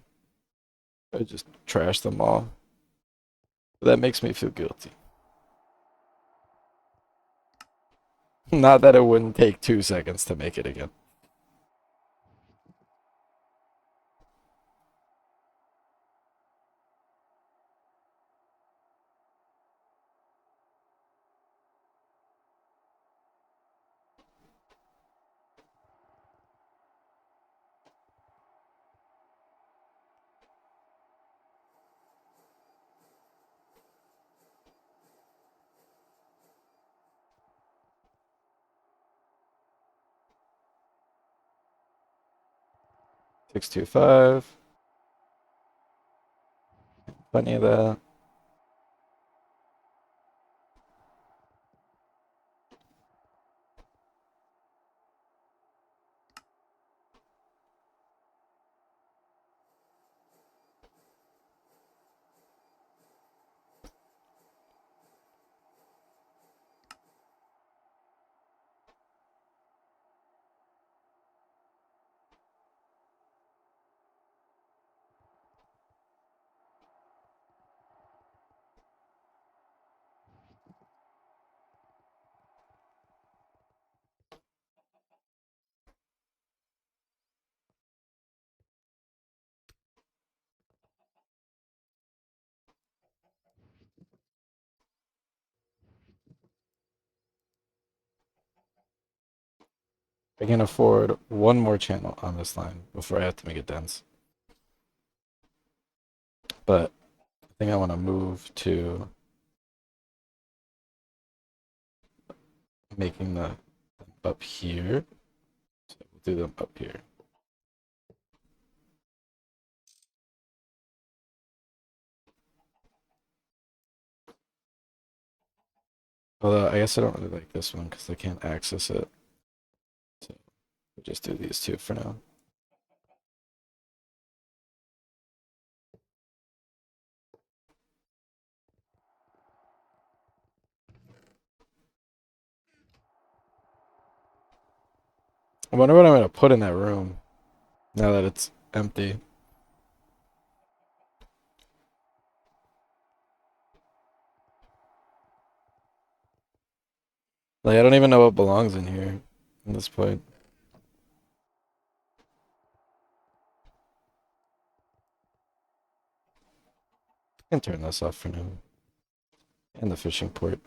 I'd just trash them all. That makes me feel guilty. Not that it wouldn't take 2 seconds to make it again. Six two five. Plenty of that. I can afford one more channel on this line before I have to make it dense. But I think I want to move to making the up here. So we'll do them up here. Although I guess I don't really like this one because I can't access it. So we'll just do these two for now. I wonder what I'm gonna put in that room now that it's empty. Like I don't even know what belongs in here at this point. I can turn this off for now. And the fishing port.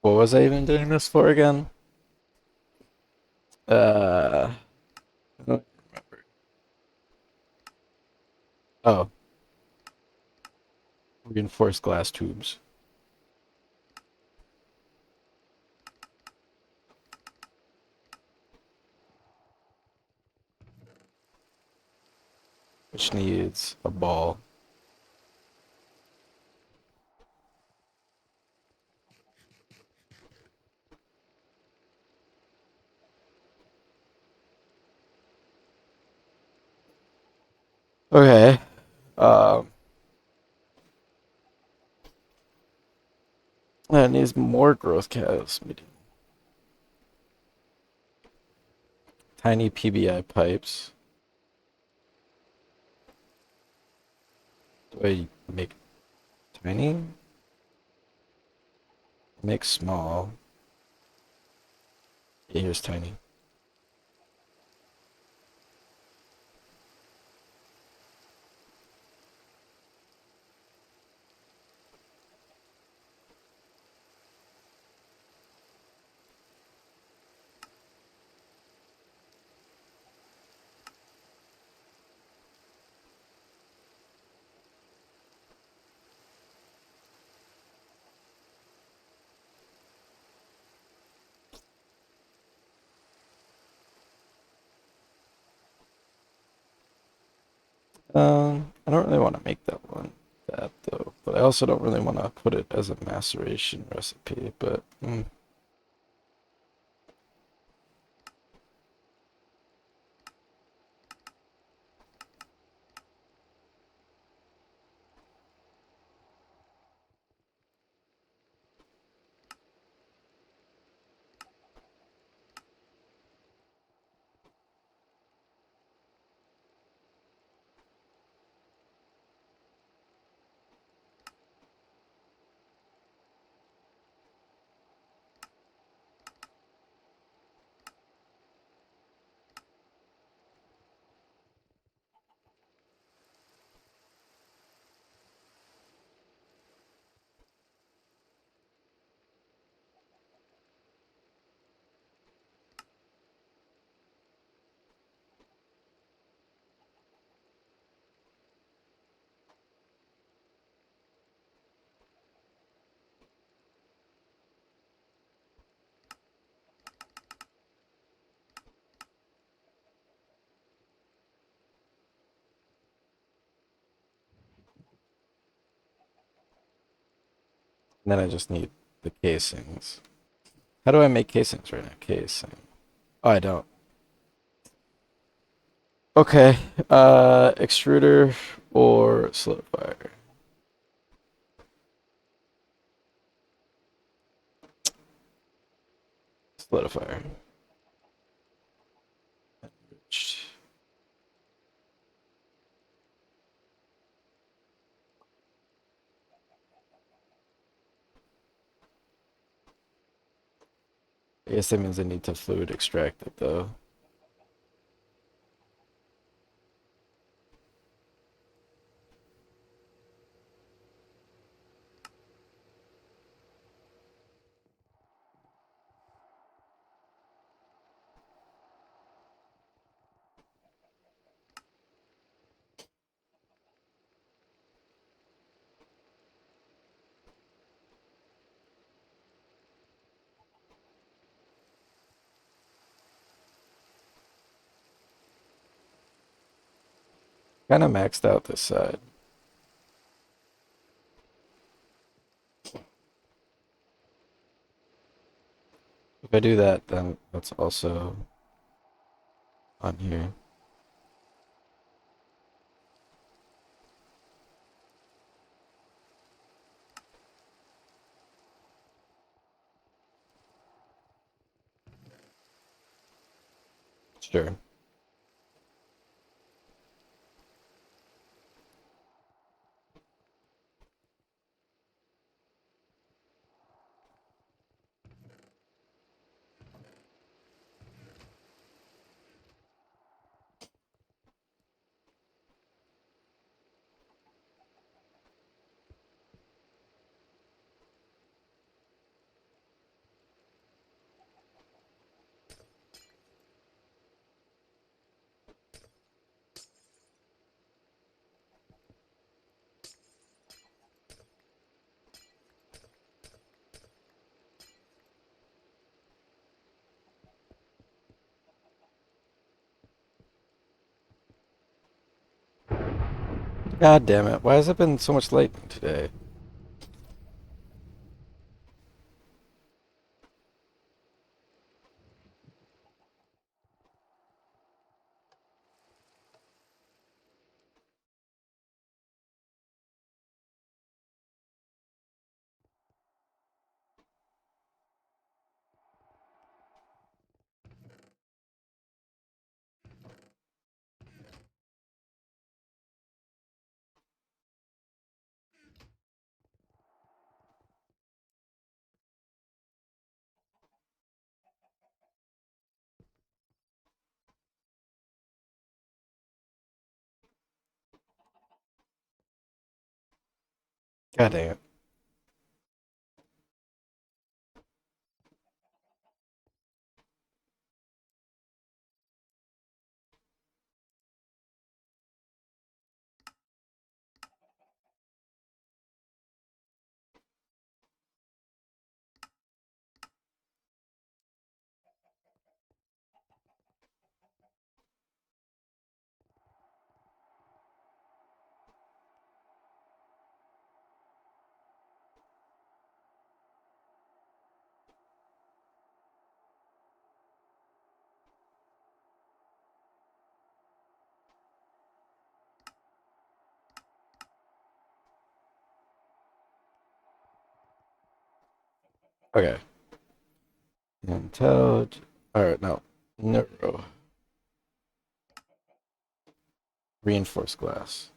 What was I even doing this for again? I don't remember. Oh, reinforced glass tubes. Which needs a ball. Okay. Um, it needs more growth cows. Tiny PBI pipes. Do I make tiny? Make small. Yeah, here's tiny. I don't really want to make that though, but I also don't really want to put it as a maceration recipe, but then I just need the casings. How do I make casings right now? Casing. Oh, I don't. Okay. Extruder or solidifier? Solidifier. I guess that means I need to fluid extract it though. Kind of maxed out this side. If I do that, then that's also on here. Sure. God damn it. Why has it been so much lightning today? God damn it. Okay. Intelligent. All right, no. Neuro. Reinforced glass.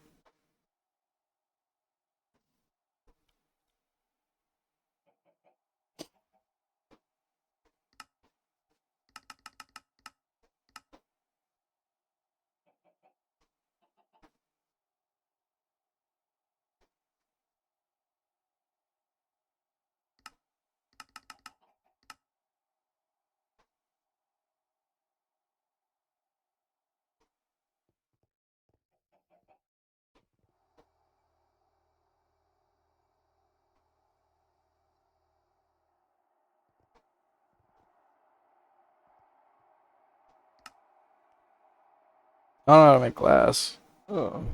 I don't know how to make glass. Oh.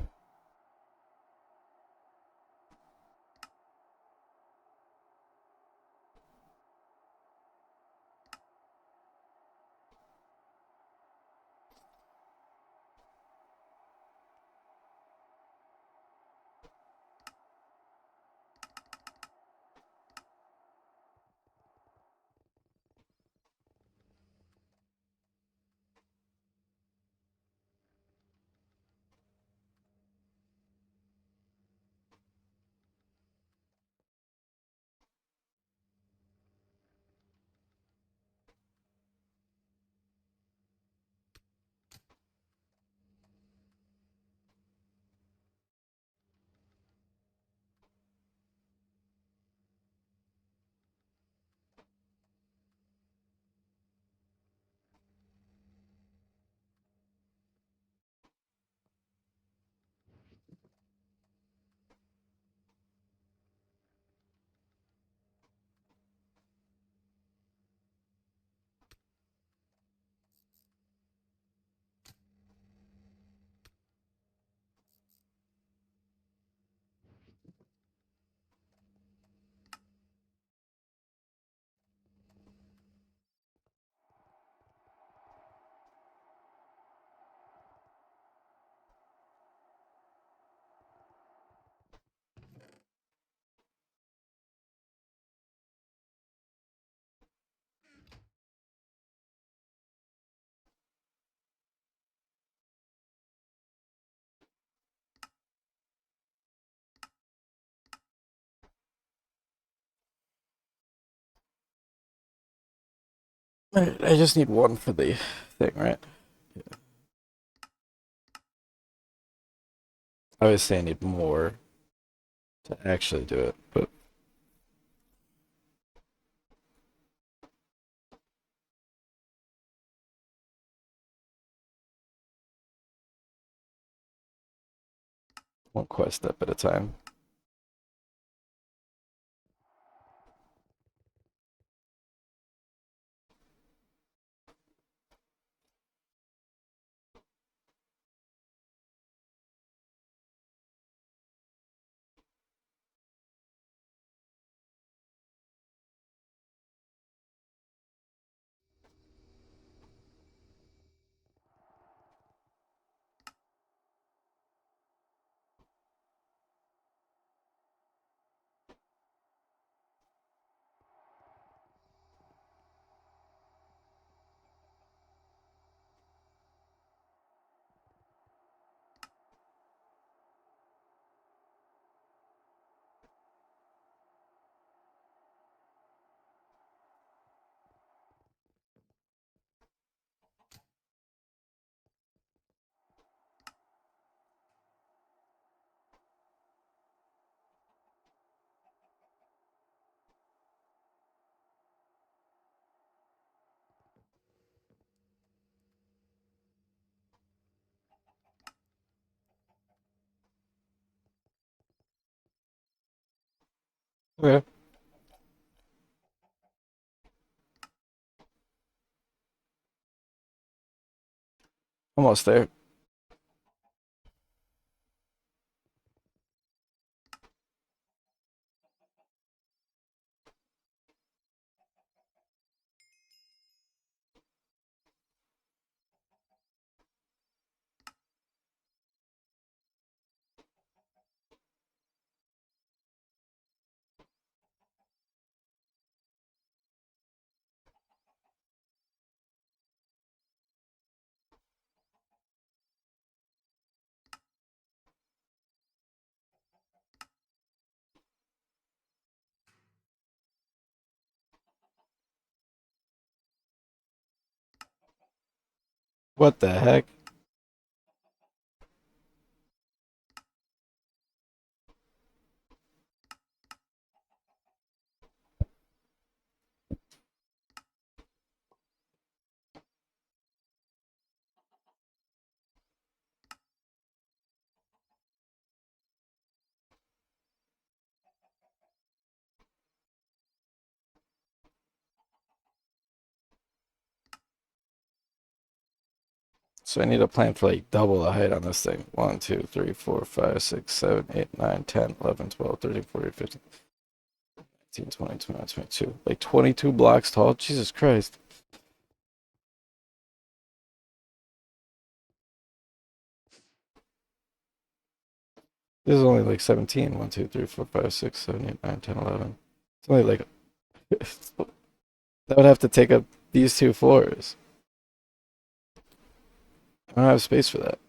I just need one for the thing, right? Obviously, I need more to actually do it, but one quest step at a time. Okay, almost there. What the heck? So I need a plan for like double the height on this thing. 1, 2, 3, 4, 5, 6, 7, 8, 9, 10, 11, 12, 13, 14, 15, 19, 20, 21, 22. Like 22 blocks tall? Jesus Christ. This is only like 17. 1, 2, 3, 4, 5, 6, 7, 8, 9, 10, 11. It's only like. That would have to take up these two floors. I don't have space for that.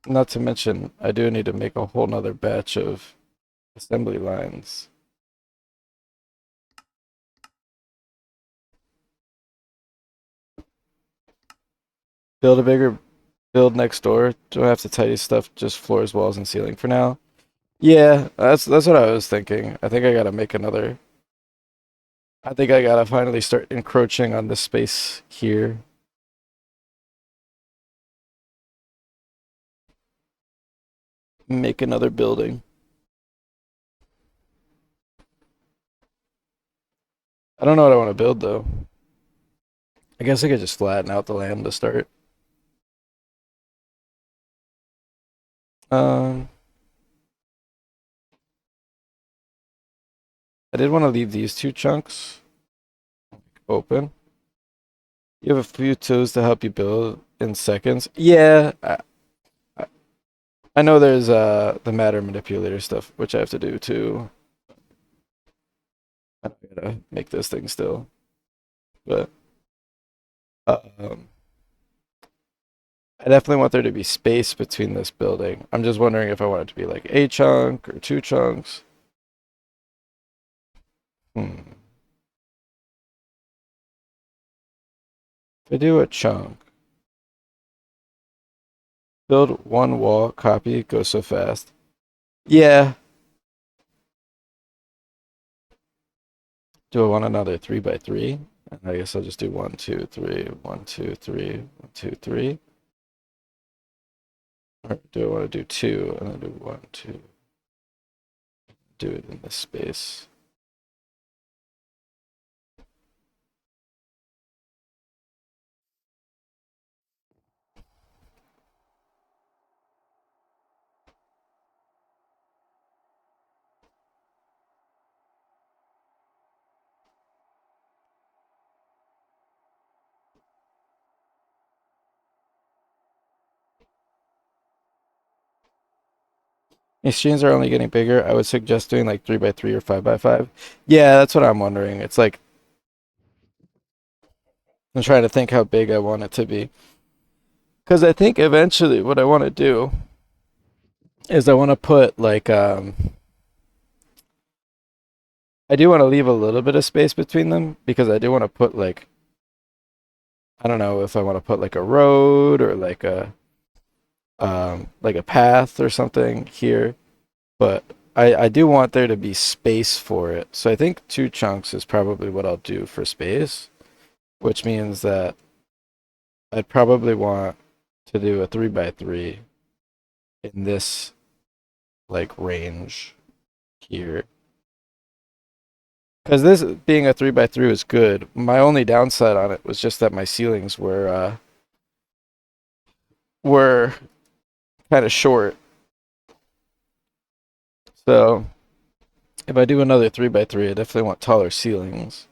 Not to mention, I do need to make a whole nother batch of assembly lines. Build a bigger build next door. Do I have to tidy stuff? Just floors, walls, and ceiling for now. Yeah, that's what I was thinking. I think I gotta make another. I think I gotta finally start encroaching on this space here. Make another building. I don't know what I want to build though. I guess I could just flatten out the land to start. Um, I did want to leave these two chunks open. You have a few tools to help you build in seconds. Yeah, I know there's the matter manipulator stuff, which I have to do too. I gotta make this thing still, but um, I definitely want there to be space between this building. I'm just wondering if I want it to be like a chunk or two chunks. Hmm. If I do a chunk, build one wall, copy, go so fast. Yeah. Do I want another 3 by 3? I guess I'll just do 1, 2, 3, 1, 2, 3, 1, 2, 3. Or do I want to do two and then do 1, 2? Do it in this space. These streams are only getting bigger. I would suggest doing like 3 by 3 or 5 by 5. Yeah, that's what I'm wondering. It's like I'm trying to think how big I want it to be. Because I think eventually what I want to do is I want to put like I do want to leave a little bit of space between them because I do want to put like I don't know if I want to put like a road or like a path or something here, but I do want there to be space for it. So I think two chunks is probably what I'll do for space, which means that I'd probably want to do a 3 by 3 in this like range here. Because this being a 3 by 3 was good. My only downside on it was just that my ceilings were kind of short. So if I do another 3 by 3, I definitely want taller ceilings.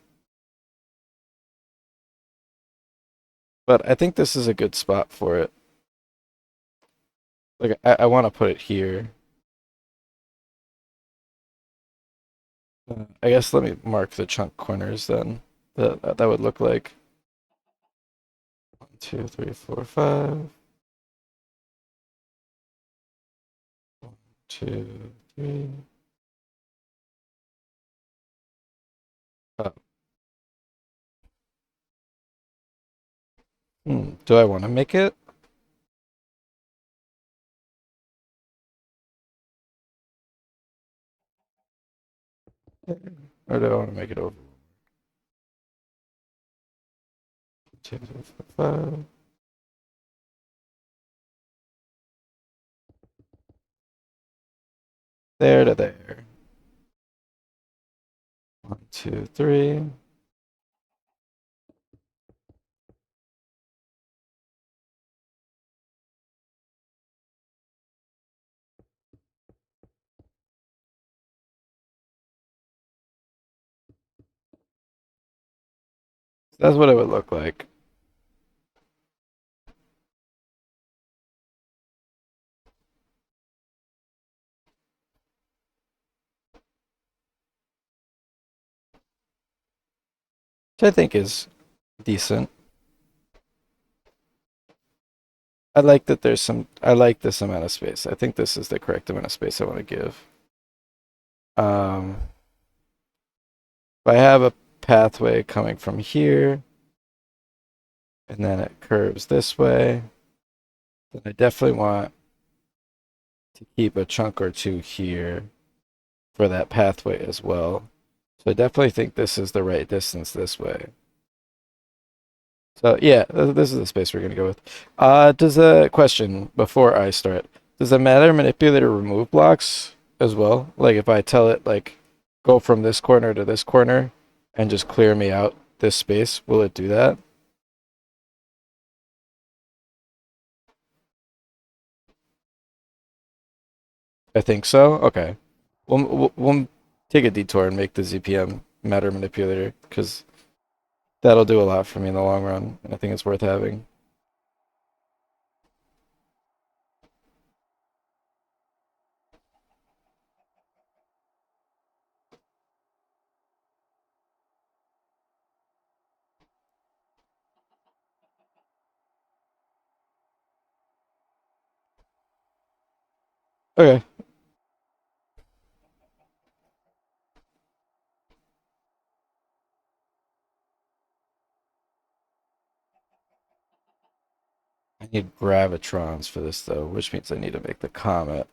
But I think this is a good spot for it. Like I want to put it here. I guess let me mark the chunk corners then. That would look like 1, 2, 3, 4, 5. 1, 2, 3. Oh. Do I want to make it? Or do I want to make it over? 2, 3, 4, 5. There to there. 1, 2, 3. That's what it would look like. Which I think is decent. I like that there's some. I like this amount of space. I think this is the correct amount of space I want to give. If I have a pathway coming from here, and then it curves this way, then I definitely want to keep a chunk or two here for that pathway as well. So I definitely think this is the right distance this way. So yeah, this is the space we're gonna go with. Does a question before I start? Does the matter manipulator remove blocks as well? Like if I tell it like go from this corner to this corner and just clear me out this space, will it do that? I think so. Okay. We'll take a detour and make the ZPM matter manipulator because that'll do a lot for me in the long run, and I think it's worth having. Okay. I need gravitrons for this though, which means I need to make the comet.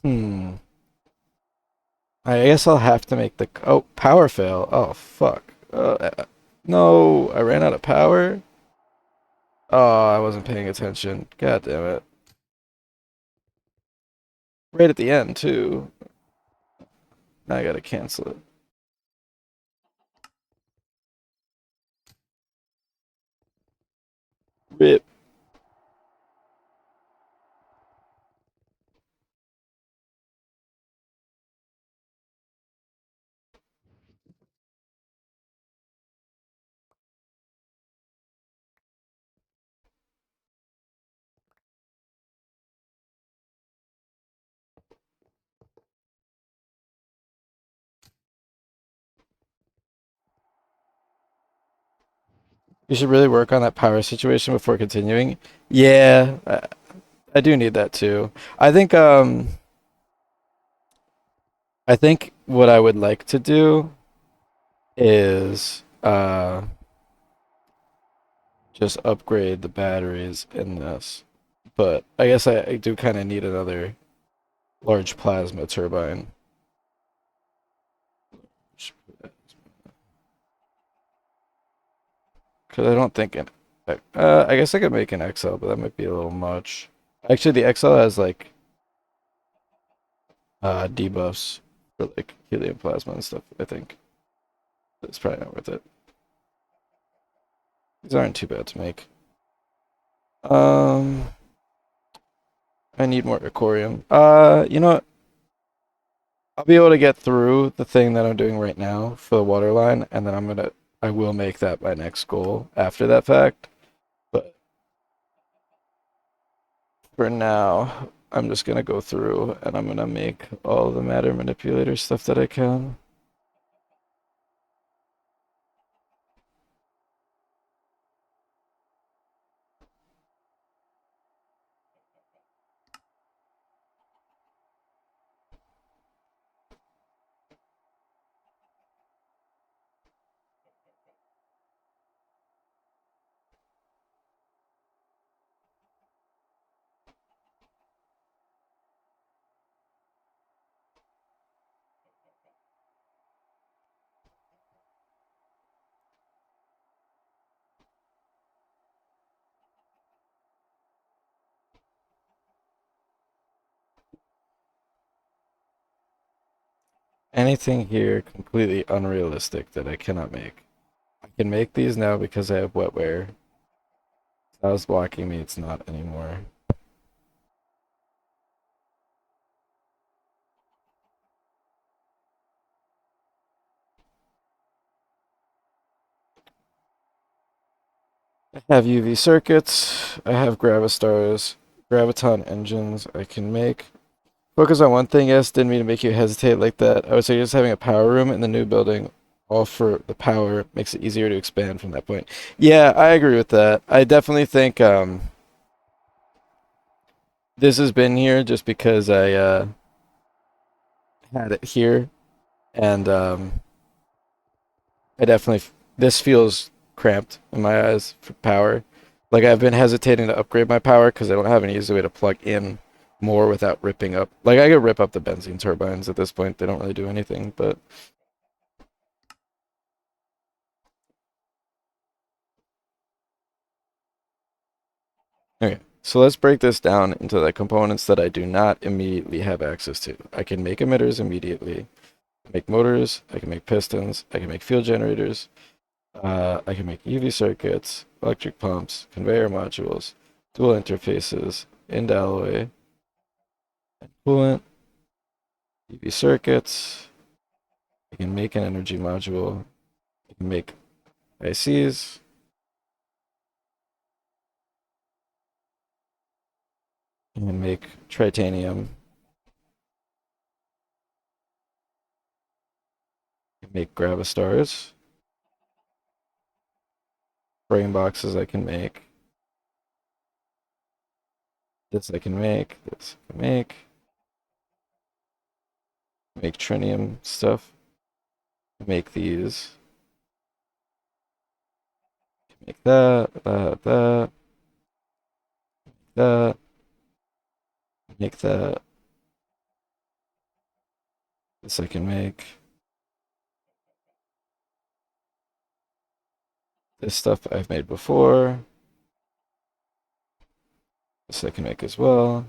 Hmm. I guess I'll have to make the power fail. Oh fuck. No, I ran out of power. Oh, I wasn't paying attention. God damn it. Right at the end too. Now I gotta cancel it. Rip. You should really work on that power situation before continuing. Yeah, I do need that too. I think what I would like to do is just upgrade the batteries in this. But I guess I do kind of need another large plasma turbine. Because I don't think I guess I could make an XL, but that might be a little much. Actually, the XL has like debuffs for like helium plasma and stuff. I think it's probably not worth it. These aren't too bad to make. Um, I need more Icorium. You know what? I'll be able to get through the thing that I'm doing right now for the water line, and then I will make that my next goal after that fact. But for now, I'm just gonna go through and I'm gonna make all the matter manipulator stuff that I can. Anything here completely unrealistic that I cannot make. I can make these now because I have wetware. That was blocking me, it's not anymore. I have UV circuits, I have gravistars, graviton engines I can make. Focus on one thing, yes, didn't mean to make you hesitate like that. I would say just having a power room in the new building, all for the power, makes it easier to expand from that point. Yeah, I agree with that. I definitely think this has been here just because I had it here, and I definitely this feels cramped in my eyes for power. Like I've been hesitating to upgrade my power because I don't have an easy way to plug in more without ripping up. Like I could rip up the benzene turbines at this point. They don't really do anything, but okay. So let's break this down into the components that I do not immediately have access to. I can make emitters immediately, make motors, I can make pistons, I can make field generators, I can make UV circuits, electric pumps, conveyor modules, dual interfaces, end alloy, coolant, UV circuits. I can make an energy module. I can make ICs. I can make titanium. I can make gravistars. Brain boxes I can make. This I can make. This I can make. Make trinium stuff. Make these. Make that. Make that. This I can make. This stuff I've made before. This I can make as well.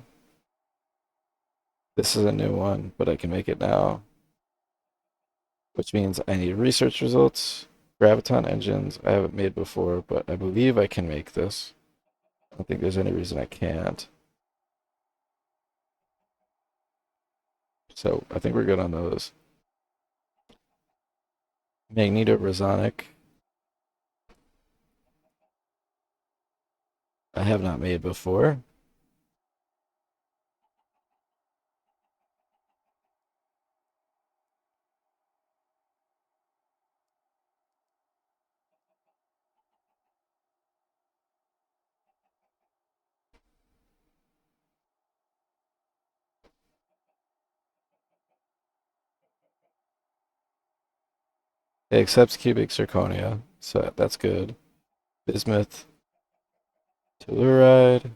This is a new one, but I can make it now, which means I need research results. Graviton engines I haven't made before, but I believe I can make this. I don't think there's any reason I can't. So I think we're good on those. Magnetoresonic I have not made before. It accepts cubic zirconia, so that's good. Bismuth, telluride.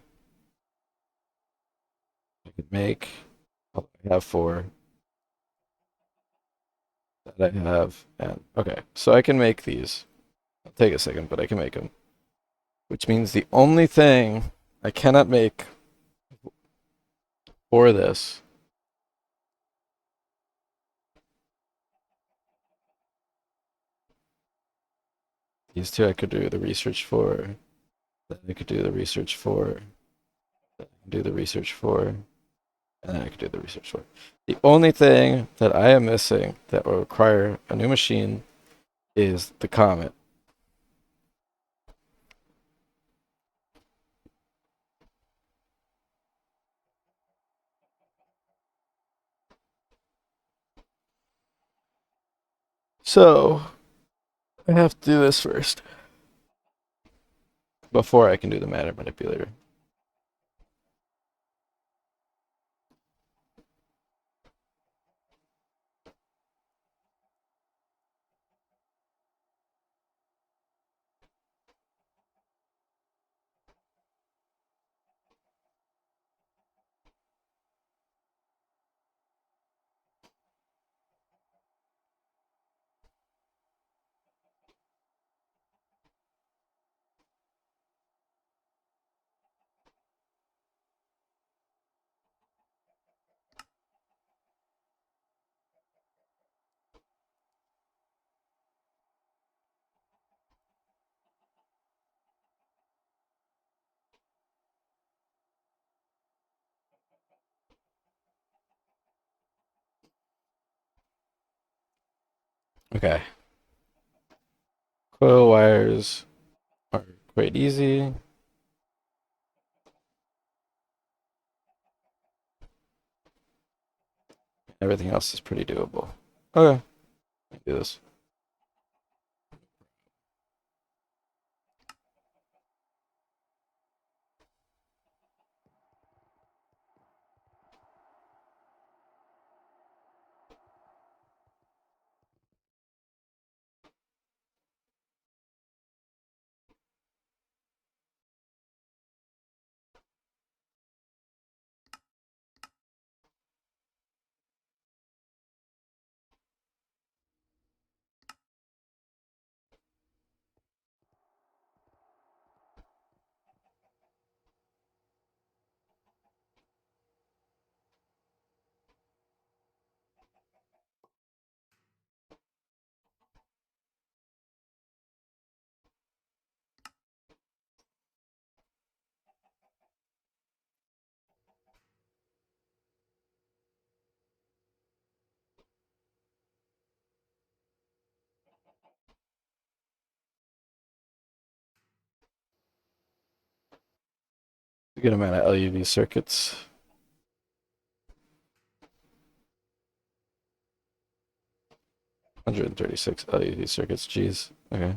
I could make. Oh, I have four that I have, and okay, so I can make these. It'll take a second, but I can make them. Which means the only thing I cannot make for this these two I could do the research for. That I could do the research for. That I can do the research for. and then I could do the research for it. The only thing that I am missing that will require a new machine is the Comet. So I have to do this first before I can do the matter manipulator. Okay. Coil wires are quite easy. Everything else is pretty doable. Okay. I can do this. A good amount of LUV circuits. 136 LUV circuits. Jeez. Okay.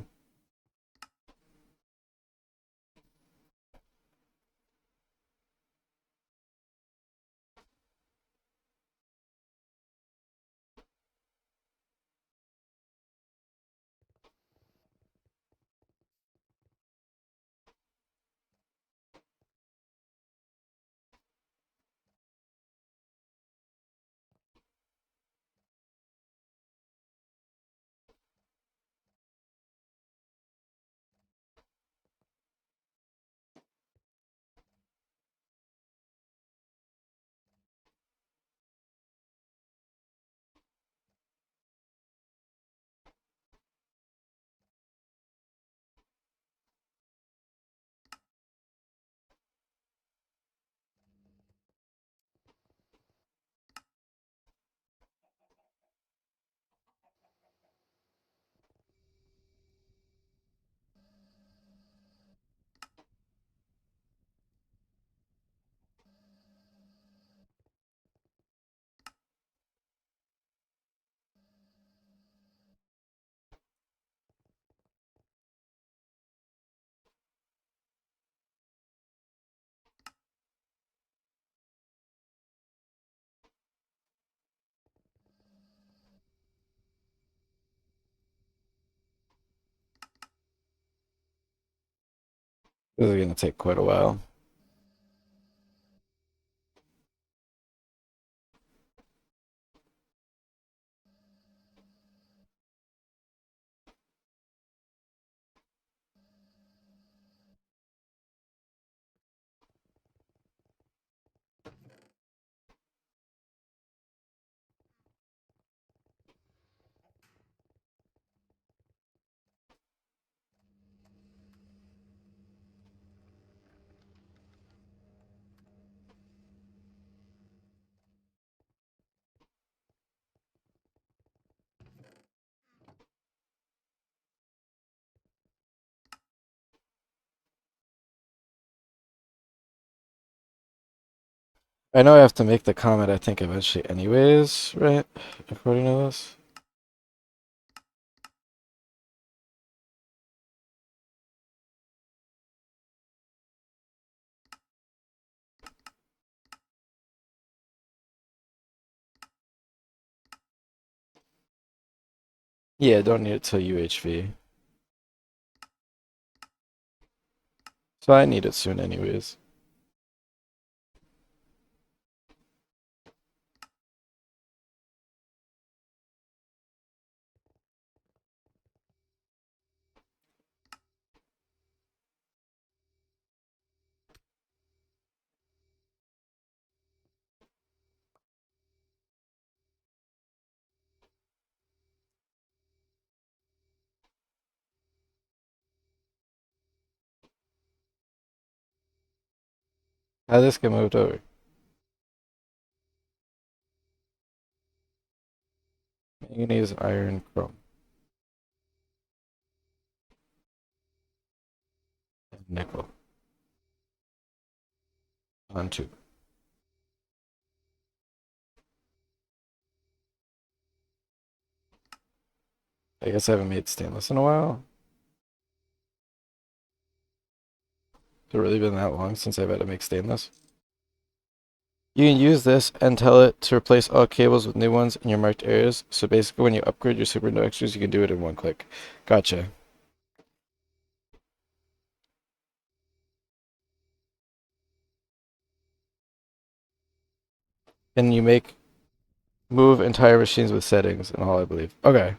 This is going to take quite a while. I know I have to make the comment, I think, eventually anyways, right? According to this. Yeah, don't need it till UHV. So I need it soon anyways. How this get moved over? Manganese, iron, chrome, and nickel on two. I guess I haven't made stainless in a while. Has it really been that long since I've had to make stainless? You can use this and tell it to replace all cables with new ones in your marked areas. So basically, when you upgrade your superconductors, you can do it in one click. Gotcha. And you move entire machines with settings and all, I believe. Okay.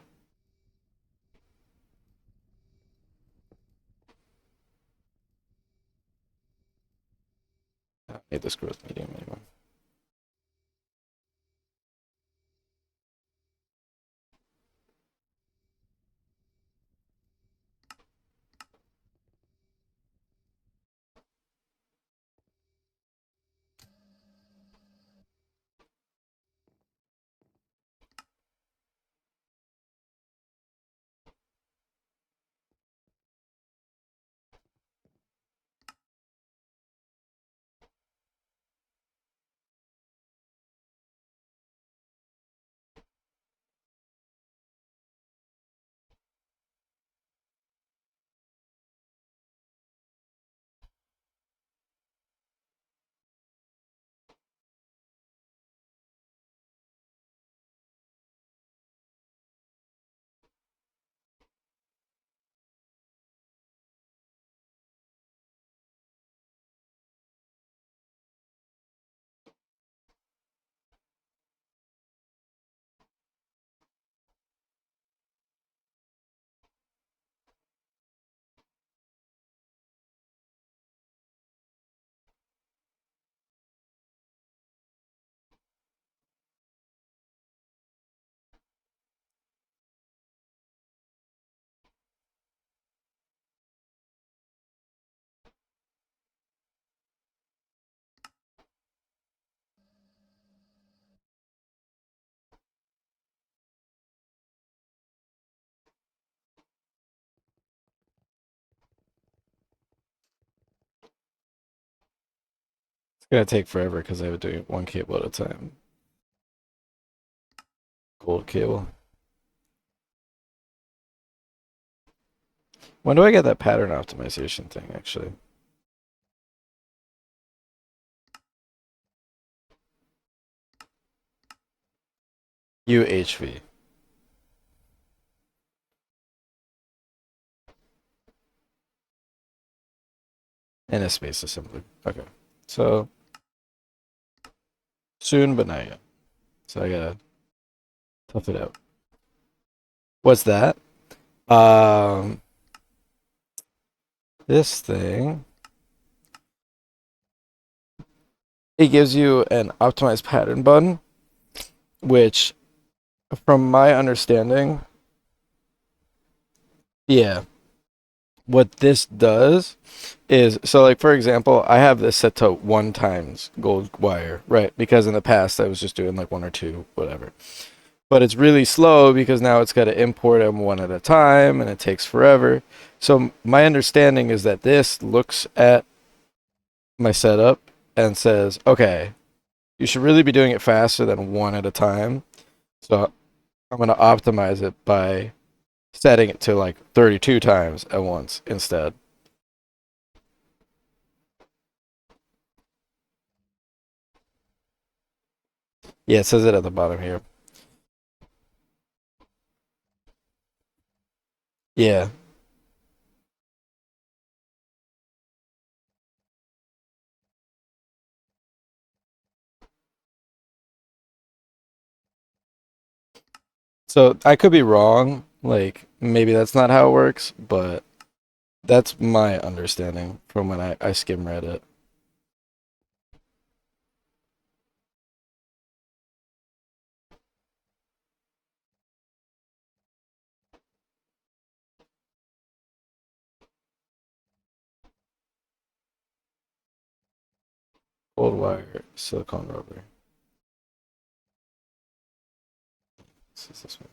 I don't need this growth medium anymore. It's gonna take forever because I have to do one cable at a time. Gold cable. When do I get that pattern optimization thing, actually? UHV. And a space assembly. Okay. So soon, but not yet. So I gotta tough it out. What's that? Um, this thing. It gives you an optimized pattern button, which, from my understanding, yeah, what this does is so like for example, I have this set to 1 times gold wire, right? Because in the past I was just doing like 1 or 2, whatever. But it's really slow because now it's got to import them one at a time and it takes forever. So my understanding is that this looks at my setup and says, okay, You should really be doing it faster than one at a time. So I'm going to optimize it by setting it to like 32 times at once instead. Yeah, it says it at the bottom here. Yeah. So I could be wrong. Like maybe that's not how it works, but that's my understanding from when I skim read it. Gold wire, silicone rubber. This one.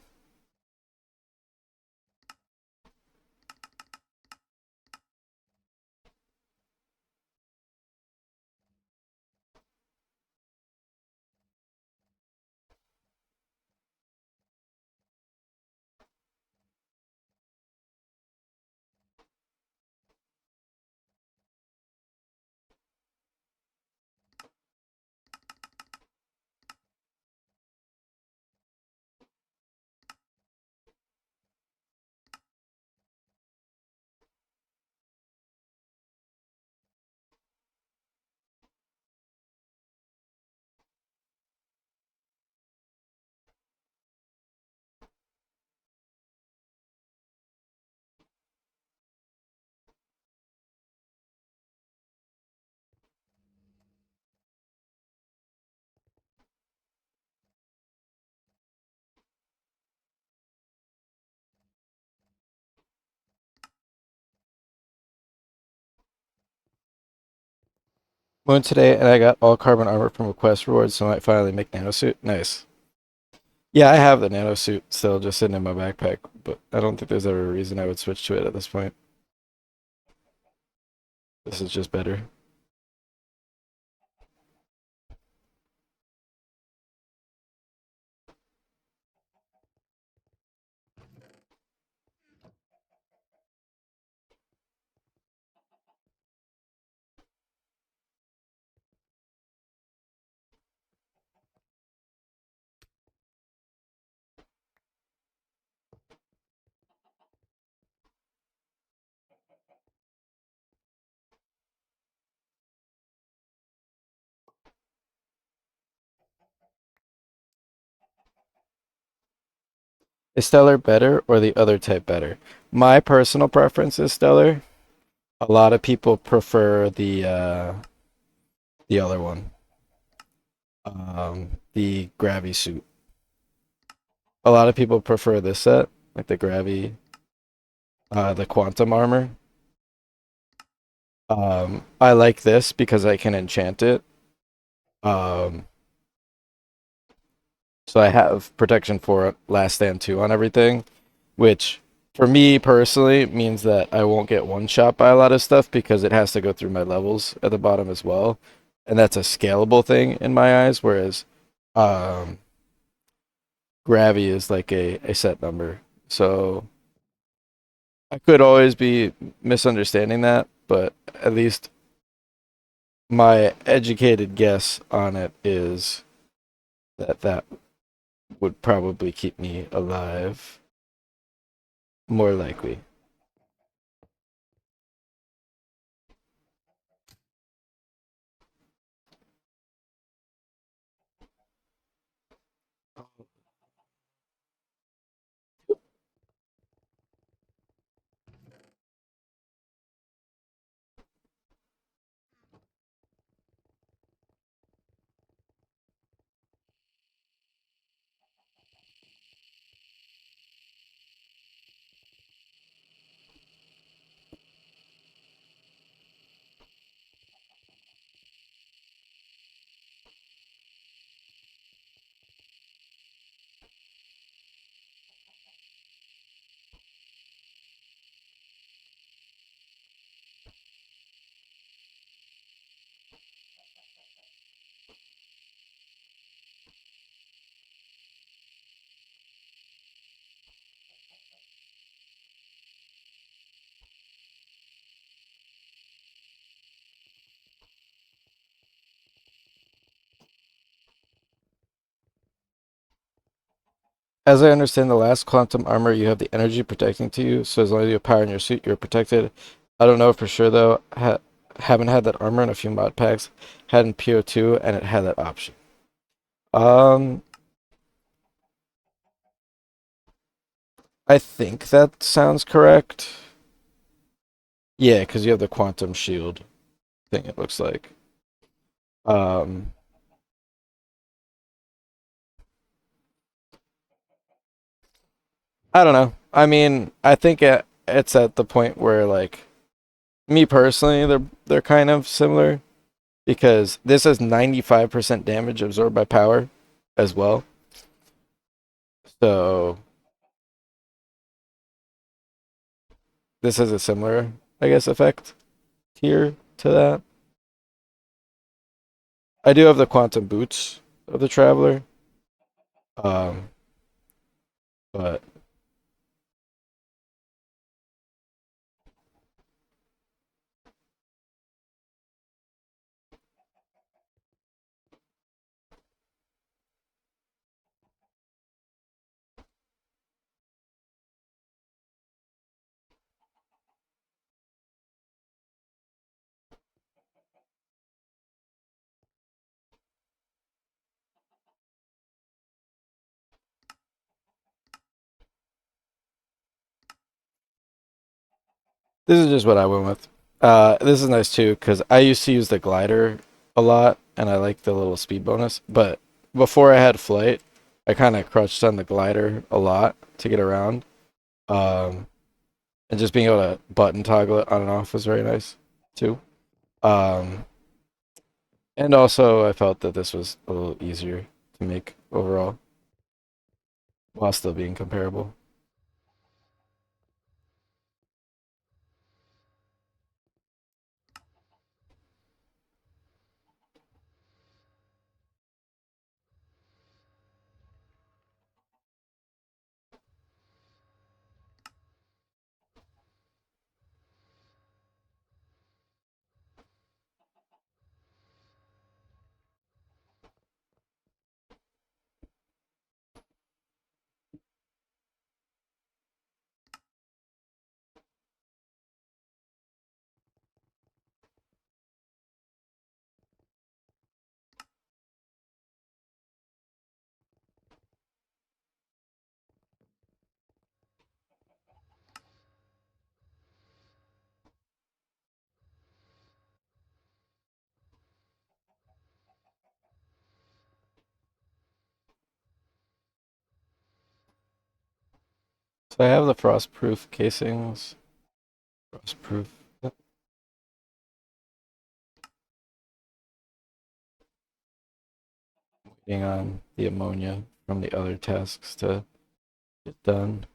Went today and I got all carbon armor from a quest reward, so I might finally make nanosuit. Nice. Yeah, I have the nanosuit still just sitting in my backpack, but I don't think there's ever a reason I would switch to it at this point. This is just better. Is Stellar better or the other type better? My personal preference is Stellar. A lot of people prefer the other one, the Gravy suit. A lot of people prefer this set, like the Gravy, the Quantum armor. I like this because I can enchant it. Um, so I have protection for Last Stand 2 on everything, which for me personally means that I won't get one shot by a lot of stuff because it has to go through my levels at the bottom as well. And that's a scalable thing in my eyes, whereas um, Gravy is like a set number. So I could always be misunderstanding that, but at least my educated guess on it is that that would probably keep me alive more likely. As I understand the last quantum armor, you have the energy protecting to you, so as long as you have power in your suit, you're protected. I don't know for sure though. Haven't had that armor in a few mod packs. Had in PO2, and it had that option. Um, I think that sounds correct. Yeah, because you have the quantum shield thing, it looks like. Um, I don't know. I mean, I think it's at the point where, like, me personally, they're kind of similar because this has 95% damage absorbed by power as well. So this has a similar, I guess, effect here to that. I do have the quantum boots of the Traveler, um, but this is just what I went with. This is nice too because I used to use the glider a lot, and I like the little speed bonus. But before I had flight, I kind of crouched on the glider a lot to get around. Um, and just being able to button toggle it on and off was very nice too. Um, and also I felt that this was a little easier to make overall while still being comparable. So I have the frost-proof casings. Frost-proof. Yep. Waiting on the ammonia from the other tasks to get done.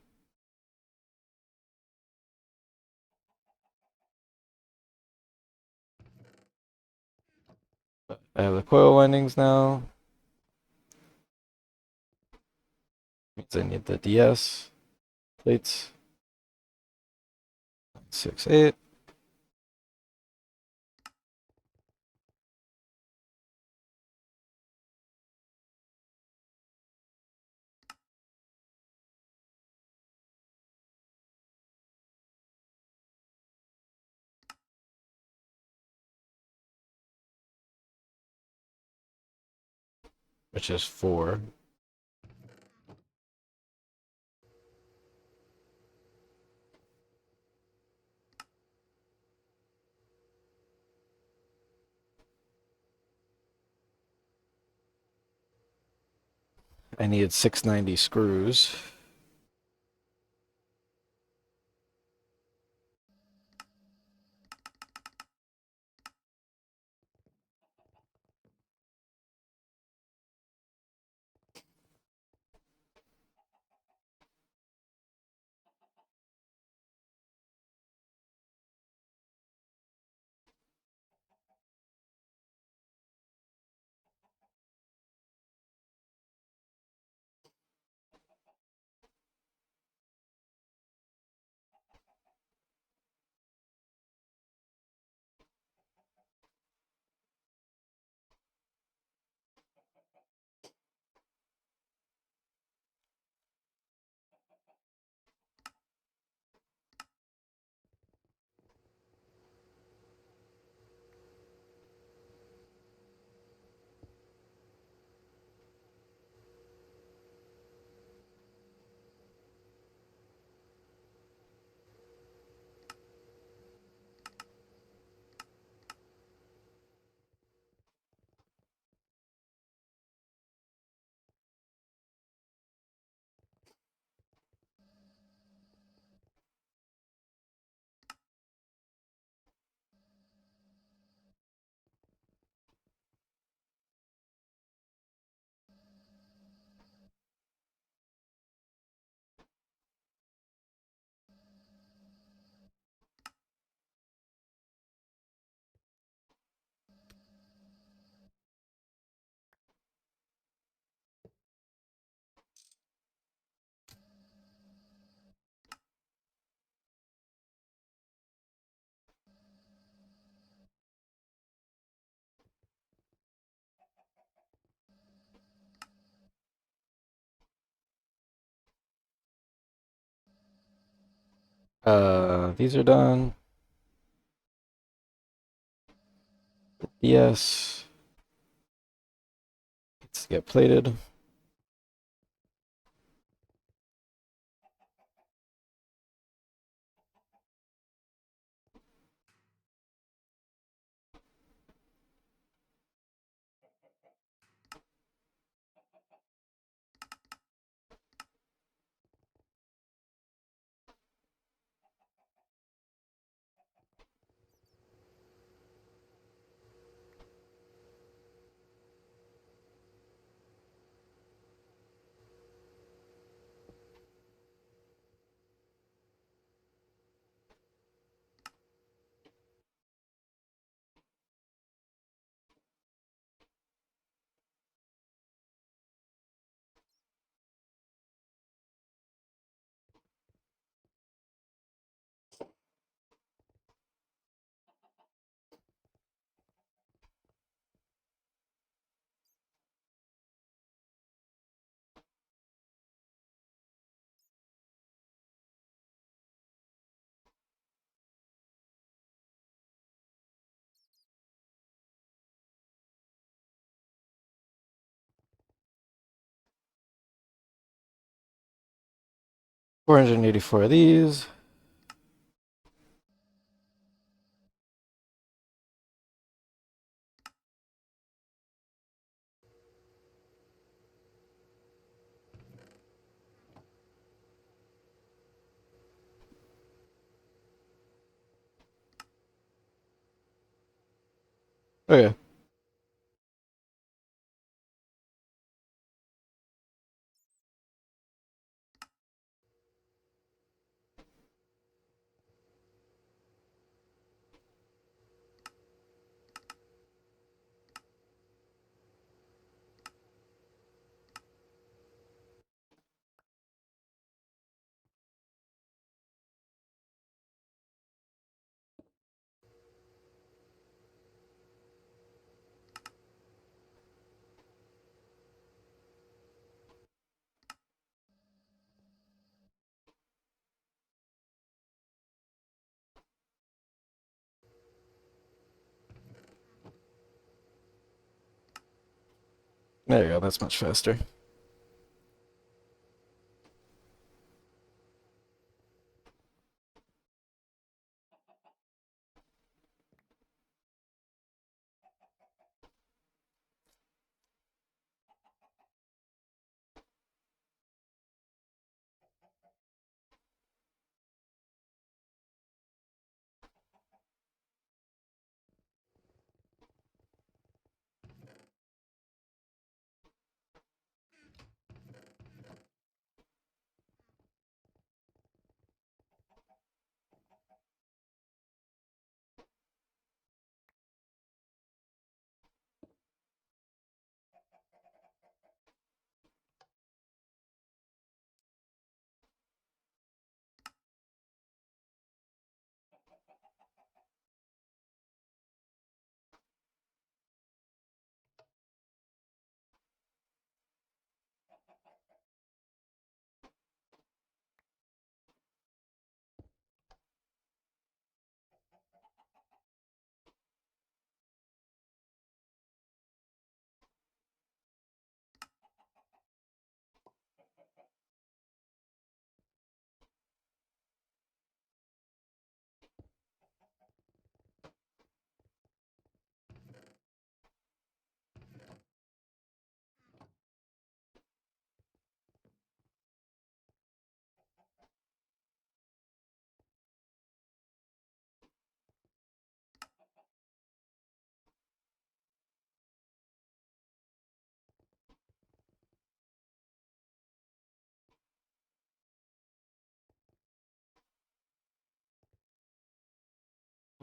But I have the coil windings now. Means I need the DS plates. 6, 8. Which is 4. I needed 690 screws. These are done. Yes. Let's get plated. 484 of these. Okay. There you go. That's much faster.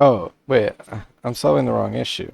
Oh, wait. I'm solving the wrong issue.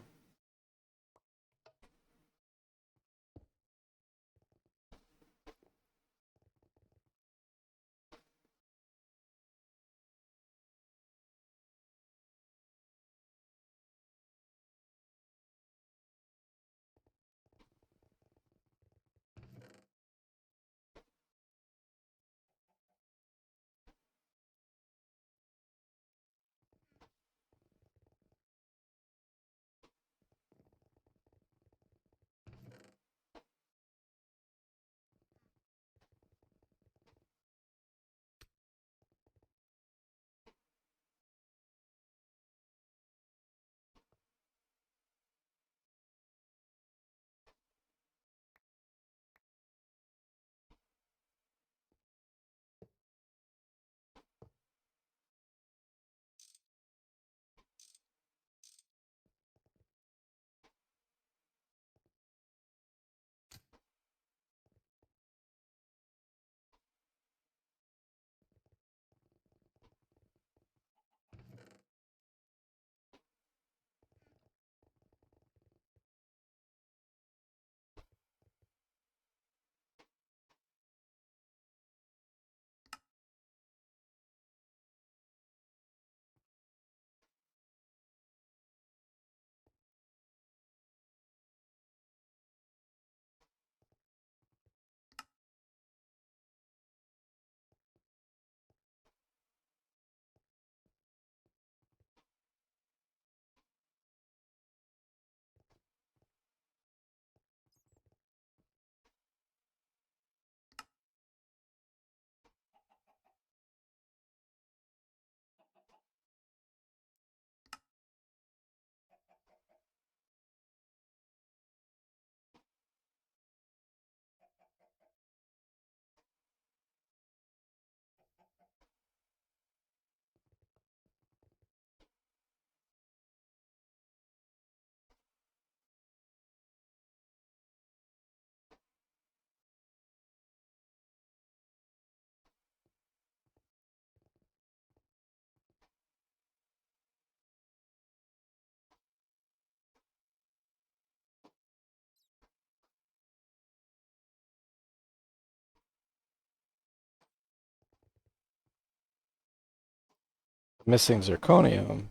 Missing zirconium.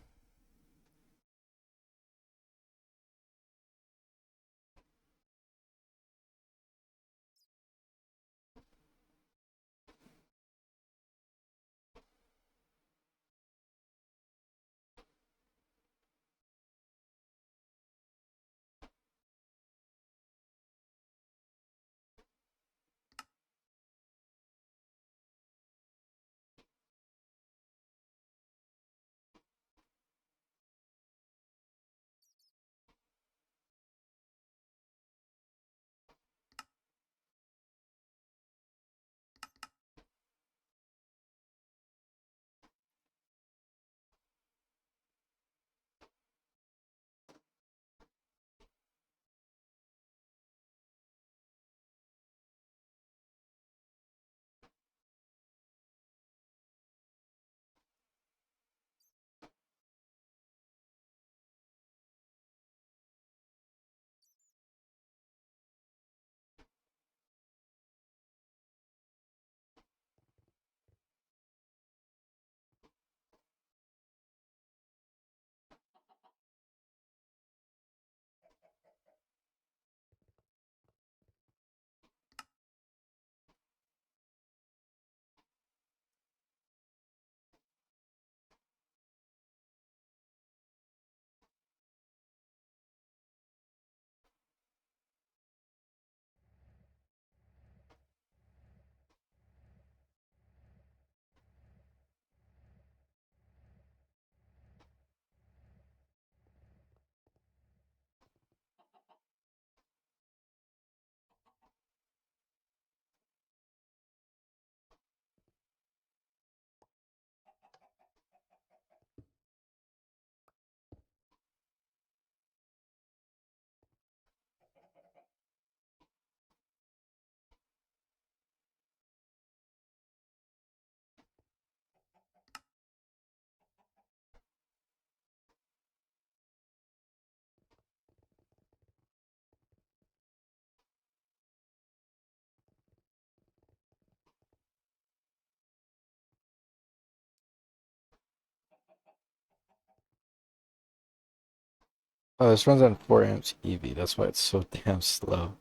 Oh, this runs on 4 amps EV. That's why it's so damn slow.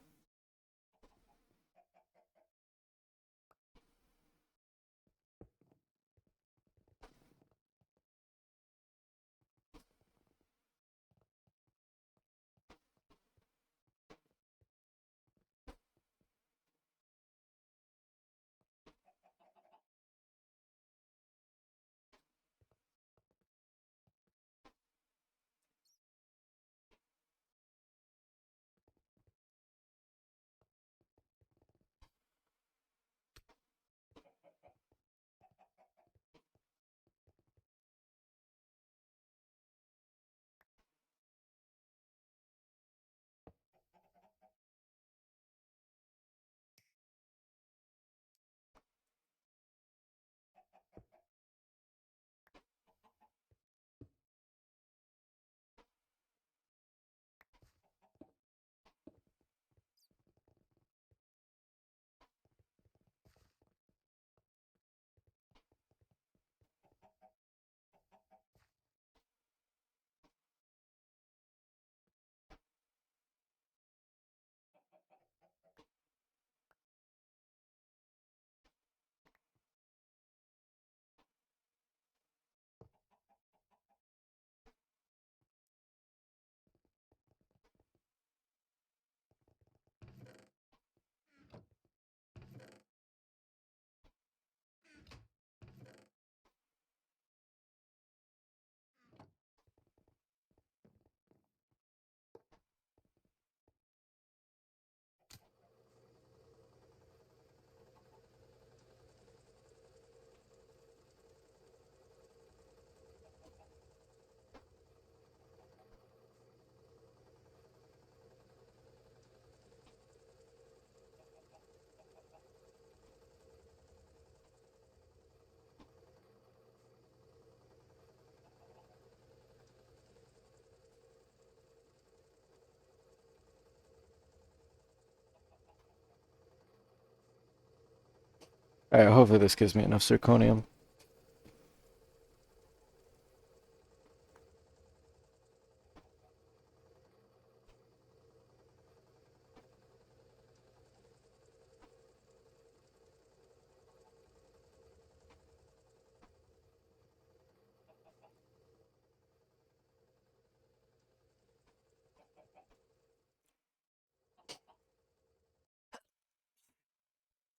Alright, hopefully this gives me enough zirconium.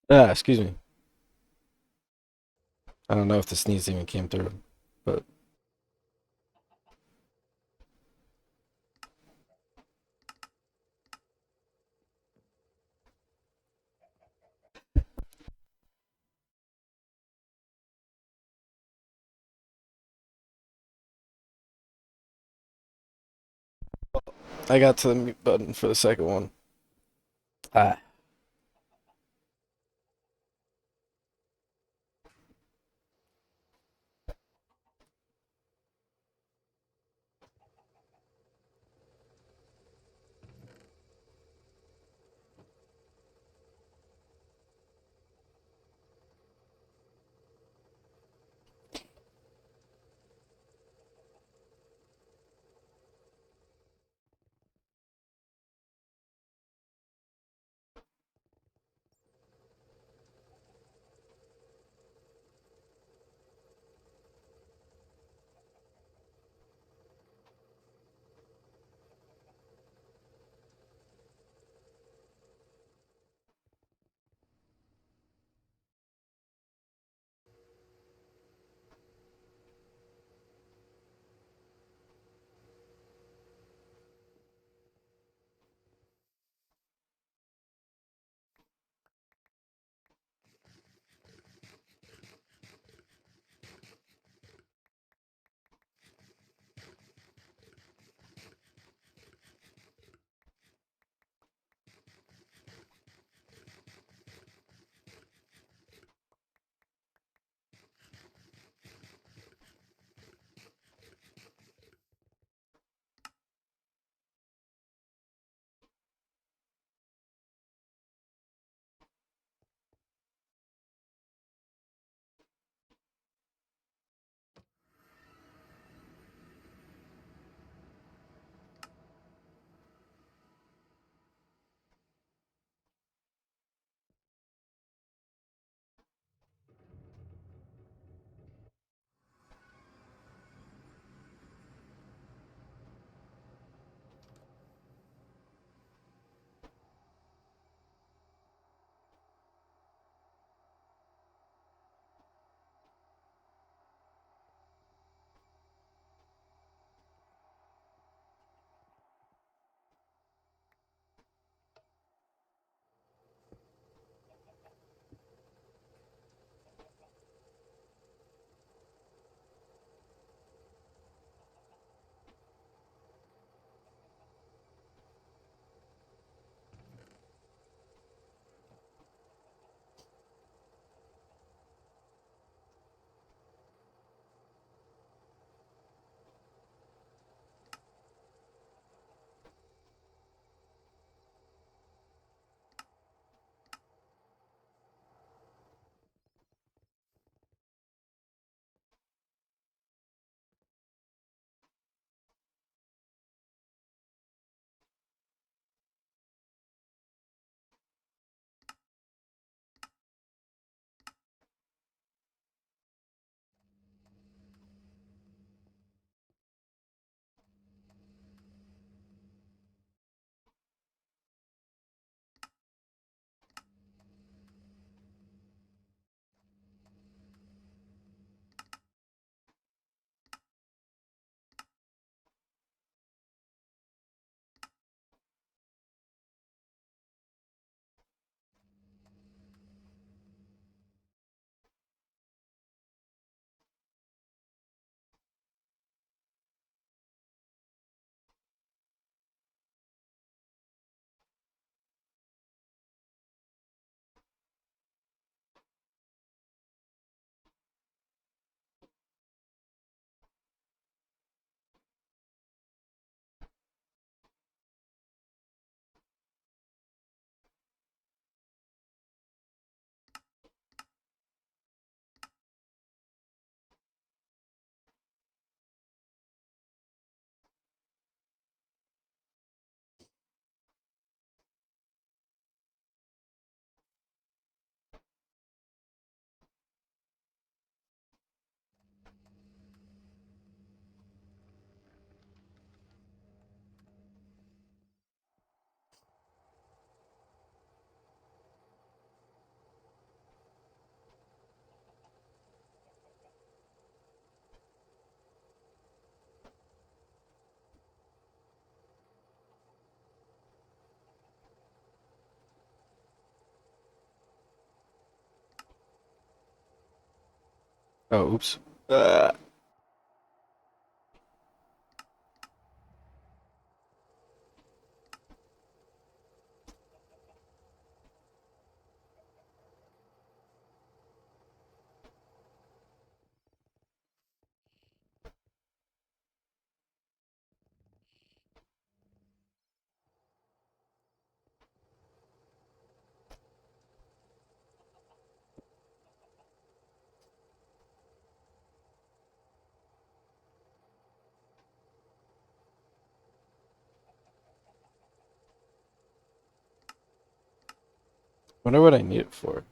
Excuse me. I don't know if the sneeze even came through, but I got to the mute button for the second one. Ah. Oh, oops. Wonder what I need it for.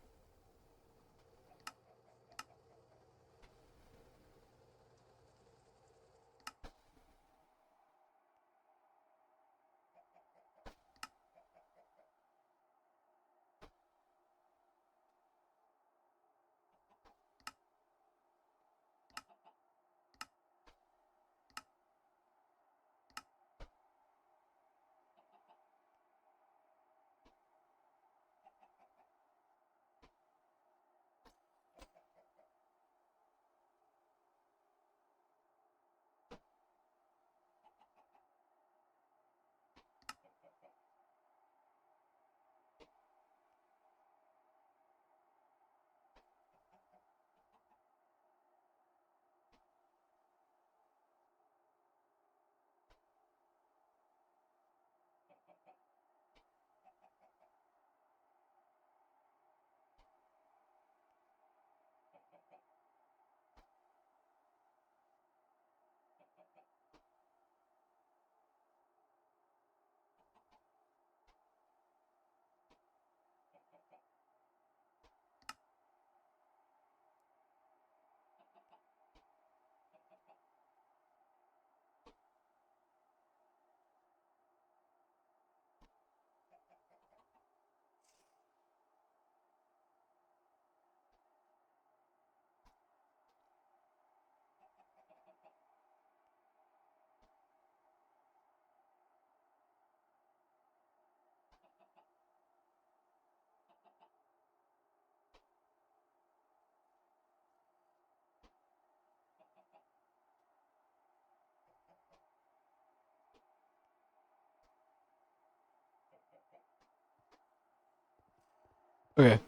Okay.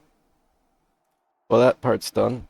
Well, that part's done.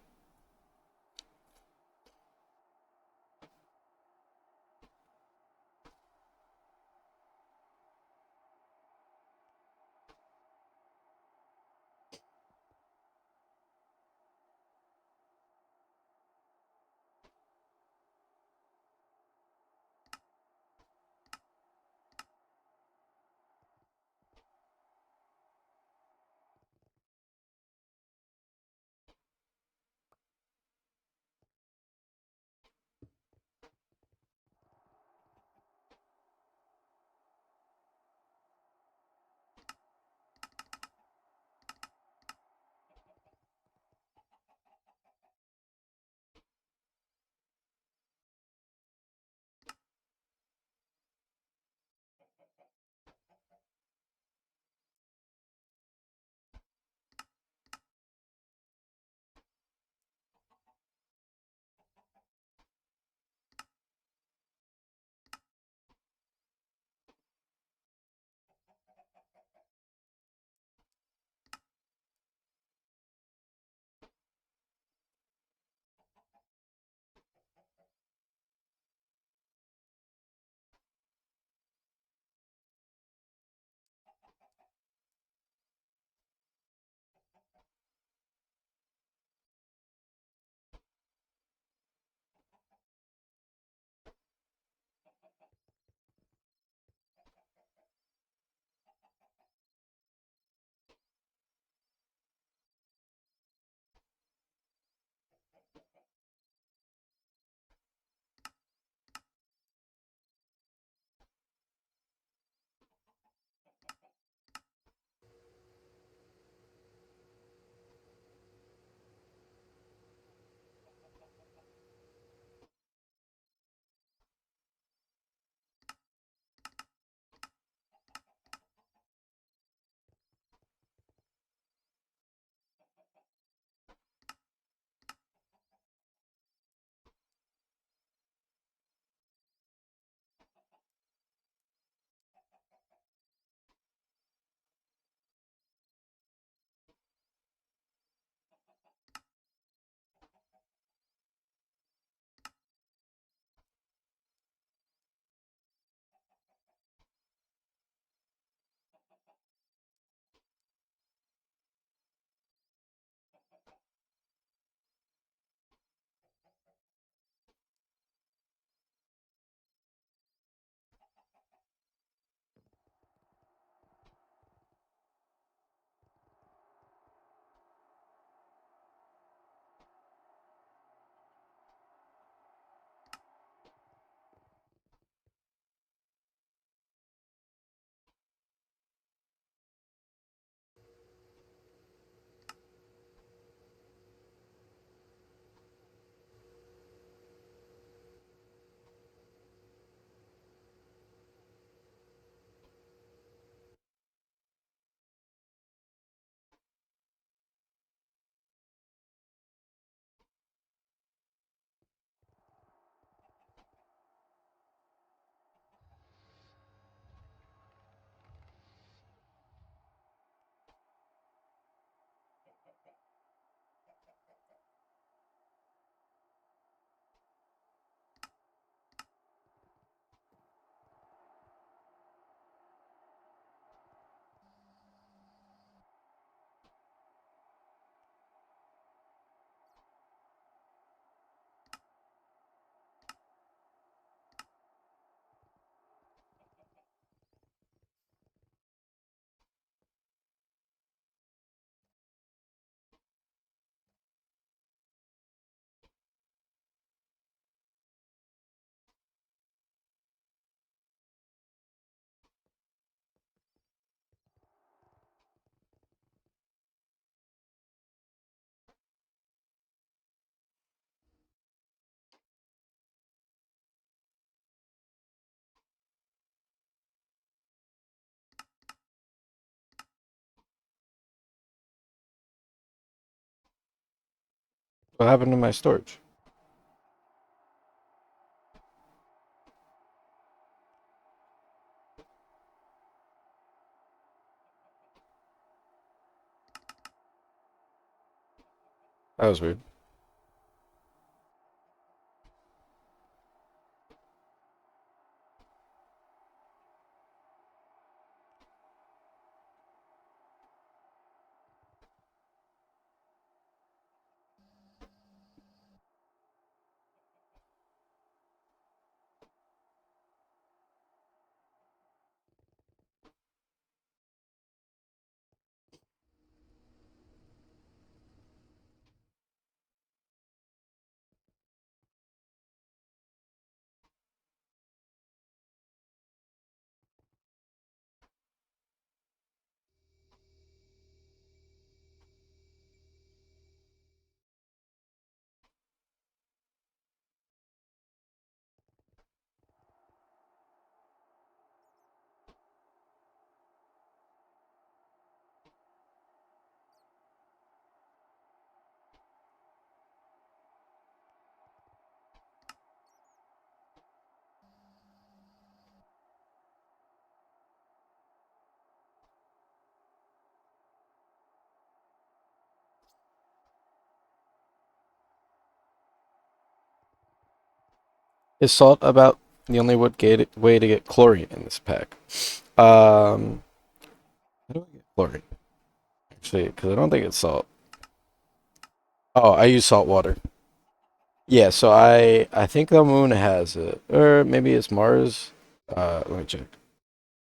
What happened to my storage? That was weird. Is salt about the only way to get chlorine in this pack? How do I get chlorine? Actually, because I don't think it's salt. Oh, I use salt water. Yeah, so I think the moon has it, or maybe it's Mars. Let me check.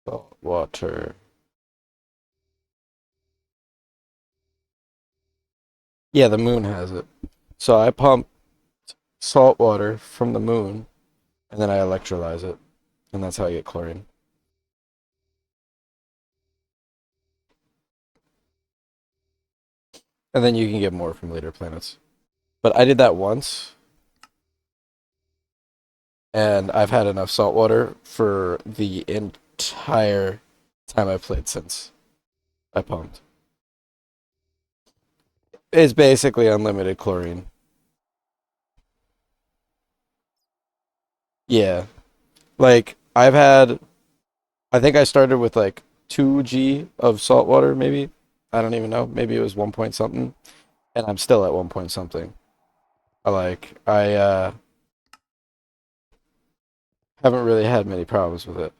Salt water. Yeah, the moon has it. So I pump salt water from the moon, and then I electrolyze it, and that's how I get chlorine. And then you can get more from later planets. But I did that once, and I've had enough salt water for the entire time I played since I pumped. It's basically unlimited chlorine. Yeah. Like I think I started with like 2G of salt water, maybe. I don't even know. Maybe it was 1 point something, and I'm still at 1 point something. I haven't really had many problems with it.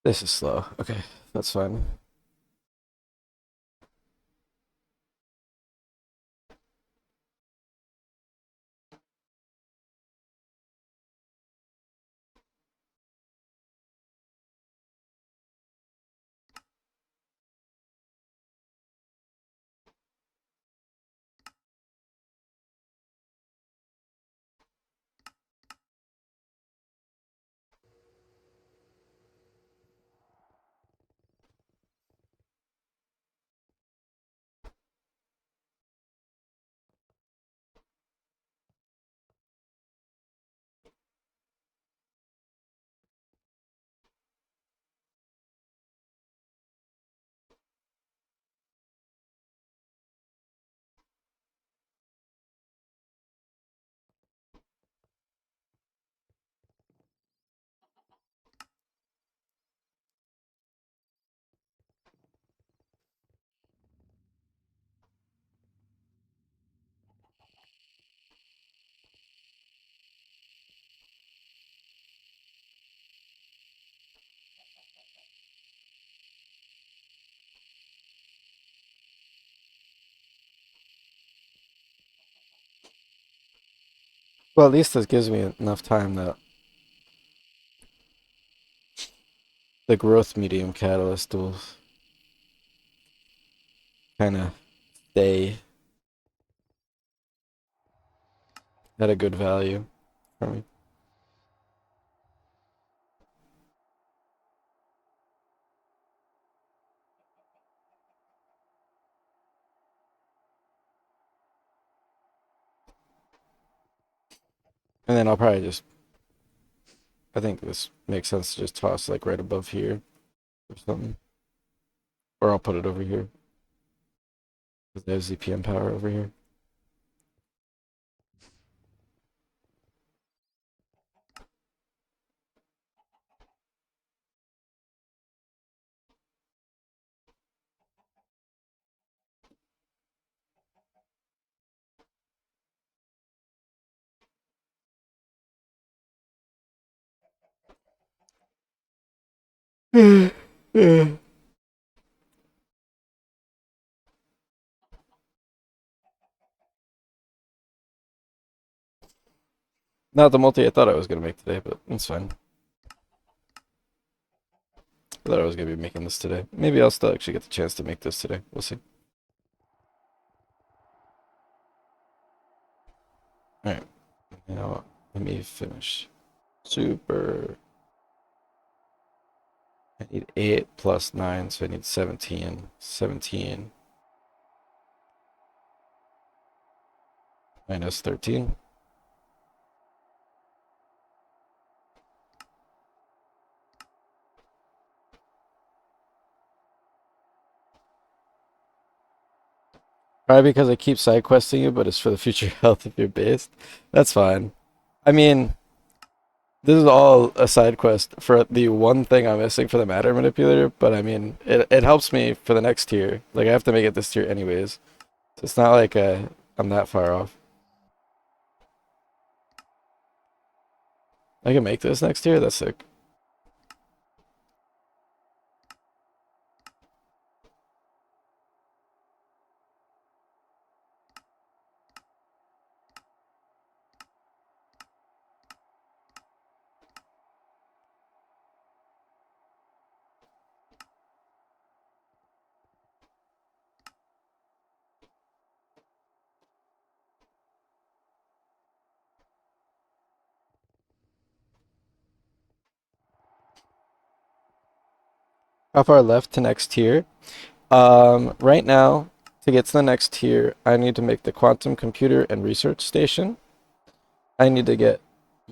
This is slow. Okay, that's fine. Well, at least this gives me enough time that the growth medium catalyst will kind of stay at a good value for me. And then I'll probably just, I think this makes sense to just toss like right above here or something. Or I'll put it over here because there's ZPM power over here. Not the multi I thought I was going to make today, but it's fine. I thought I was going to be making this today. Maybe I'll still actually get the chance to make this today. We'll see. Alright. Now, let me finish. Super. I need 8 plus 9, so I need 17. 17 minus 13. Probably because I keep side questing you, but it's for the future health of your base. That's fine. I mean, this is all a side quest for the one thing I'm missing for the matter manipulator, but I mean, it helps me for the next tier. Like, I have to make it this tier anyways. So it's not like I'm that far off. I can make this next tier? That's sick. How far left to next tier? Right now, to get to the next tier, I need to make the quantum computer and research station. I need to get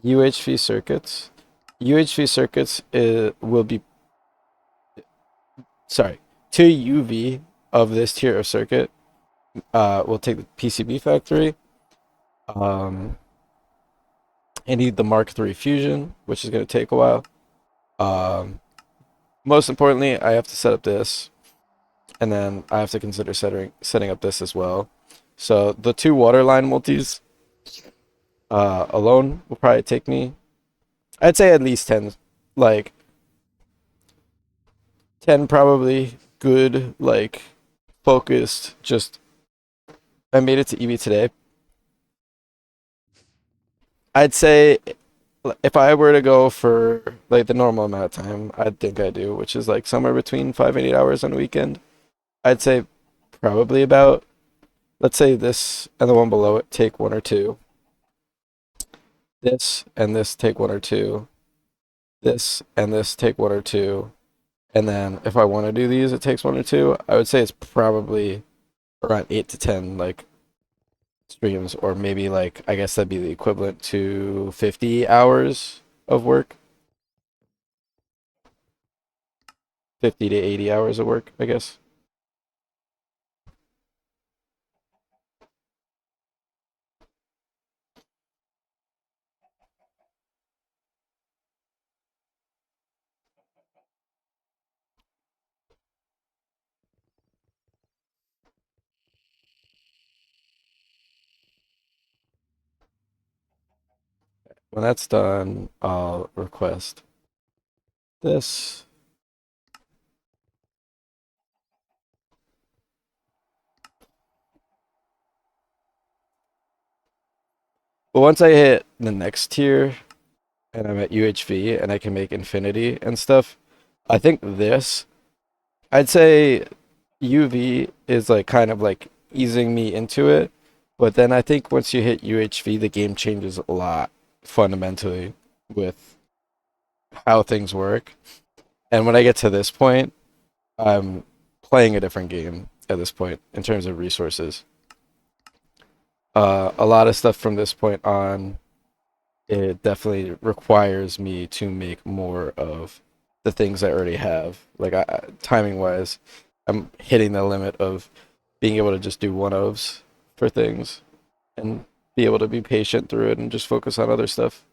UHV circuits. UHV circuits will be, sorry, 2 UV of this tier of circuit will take the PCB factory. I need the Mark III fusion, which is going to take a while. Um, Most importantly, I have to set up this, and then I have to consider setting up this as well. So the 2 waterline multis alone will probably take me, I'd say at least 10. Like, 10 probably good, like focused. Just I made it to EV today. I'd say if I were to go for like the normal amount of time, I'd think I do, which is like somewhere between 5 and 8 hours on a weekend. I'd say probably about, let's say this and the one below it take one or two. This and this take one or two. This and this take one or two. And then if I want to do these, it takes one or two. I would say it's probably around 8 to 10 like streams, or maybe like I guess that'd be the equivalent to 50 hours of work, 50 to 80 hours of work, I guess. When that's done, I'll request this. But once I hit the next tier and I'm at UHV and I can make infinity and stuff, I think this, I'd say UV is like kind of like easing me into it. But then I think once you hit UHV, the game changes a lot fundamentally with how things work. And when I get to this point, I'm playing a different game at this point in terms of resources. A lot of stuff from this point on, it definitely requires me to make more of the things I already have. Like timing wise, I'm hitting the limit of being able to just do one ofs for things and be able to be patient through it and just focus on other stuff.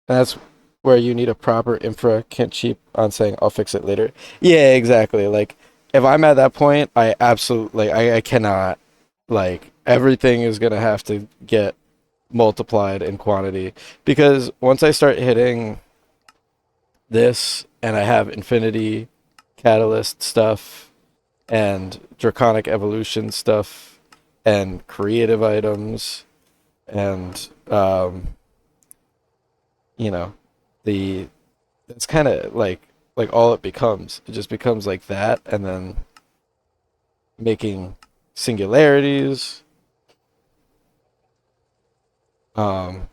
And that's where you need a proper infra. Can't cheap on saying I'll fix it later. Yeah, exactly. Like if I'm at that point, I absolutely I cannot, like everything is gonna have to get multiplied in quantity, because once I start hitting this and I have infinity catalyst stuff and draconic evolution stuff and creative items and you know, the it's kind of like all it becomes. It just becomes like that, and then making singularities, um,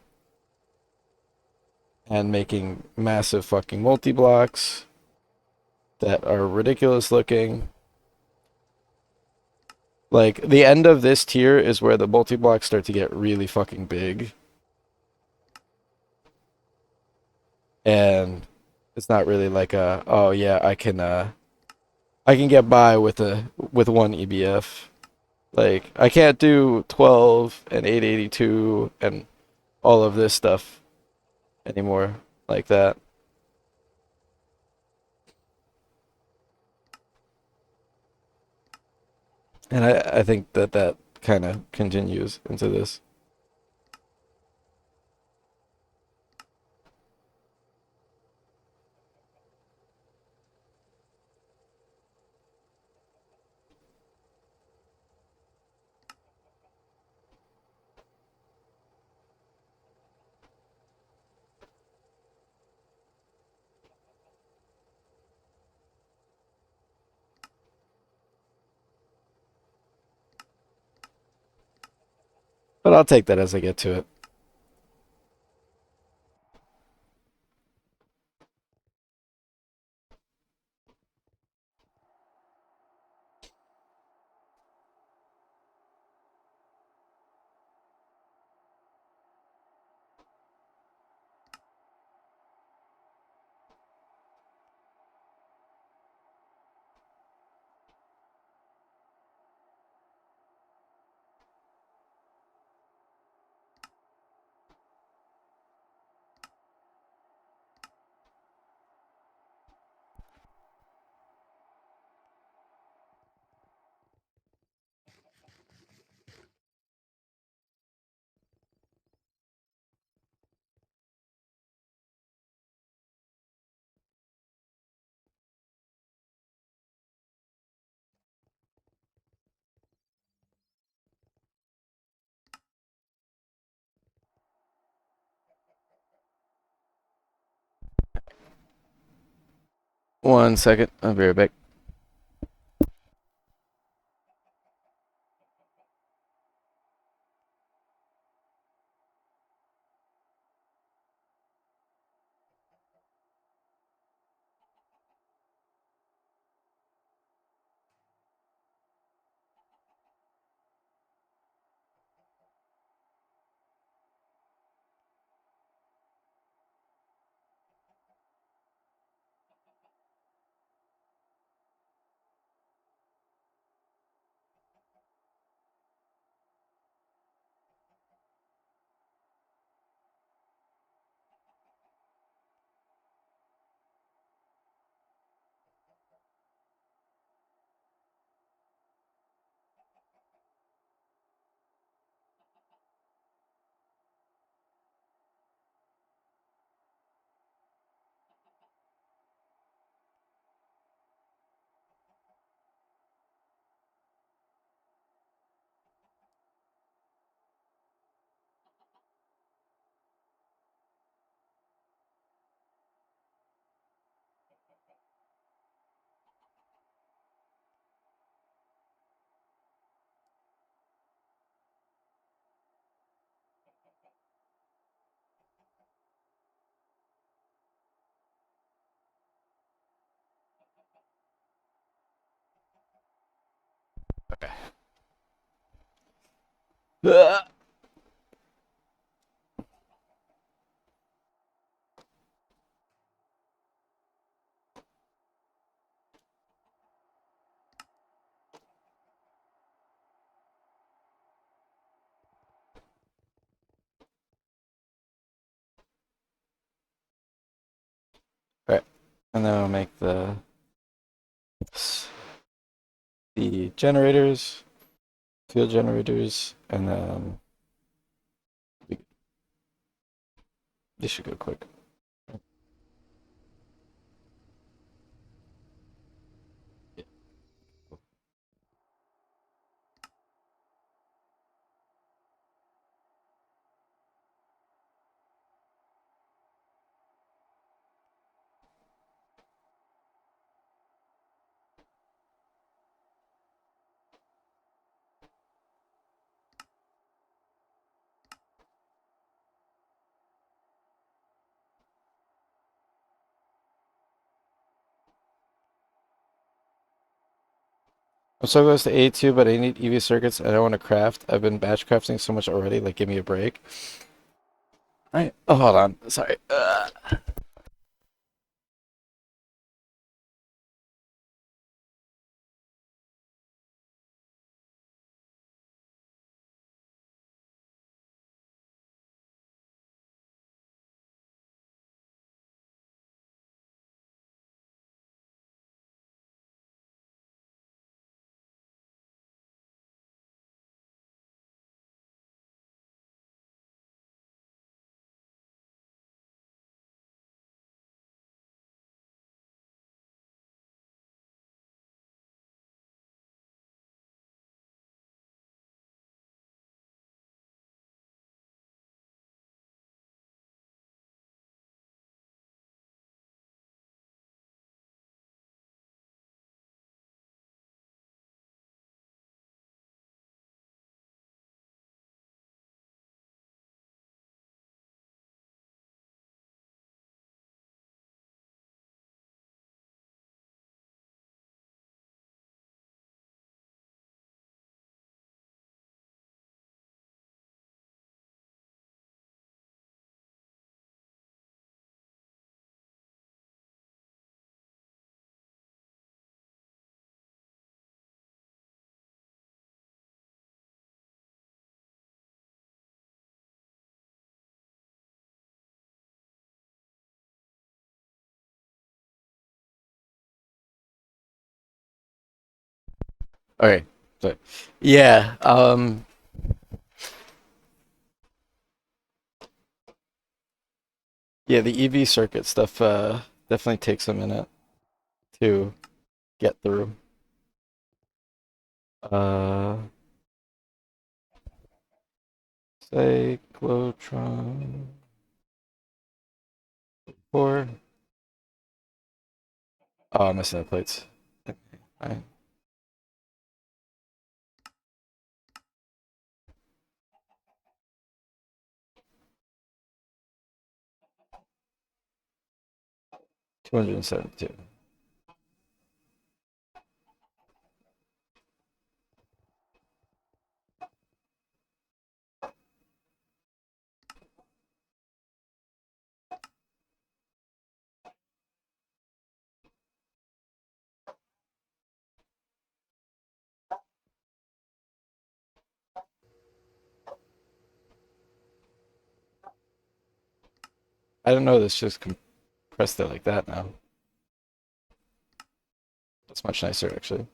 and making massive fucking multi blocks that are ridiculous looking. Like the end of this tier is where the multi blocks start to get really fucking big, and it's not really like a, oh yeah, I can get by with one EBF. Like I can't do 12 and 882 and all of this stuff anymore like that. And I think that that kind of continues into this. But I'll take that as I get to it. 1 second. I'll be right back. Okay. Alright. And then I'll make the generators, field generators, and then this should go quick. I'm so close to A2, but I need EV circuits. I don't want to craft. I've been batch crafting so much already. Like, give me a break. Alright. Oh, hold on. Sorry. Okay. So, yeah. Yeah, the EV circuit stuff definitely takes a minute to get through. Uh, Cyclotron 4. Oh, I'm missing the plates. I 272. I don't know. This just compressed it like that now. That's much nicer, actually.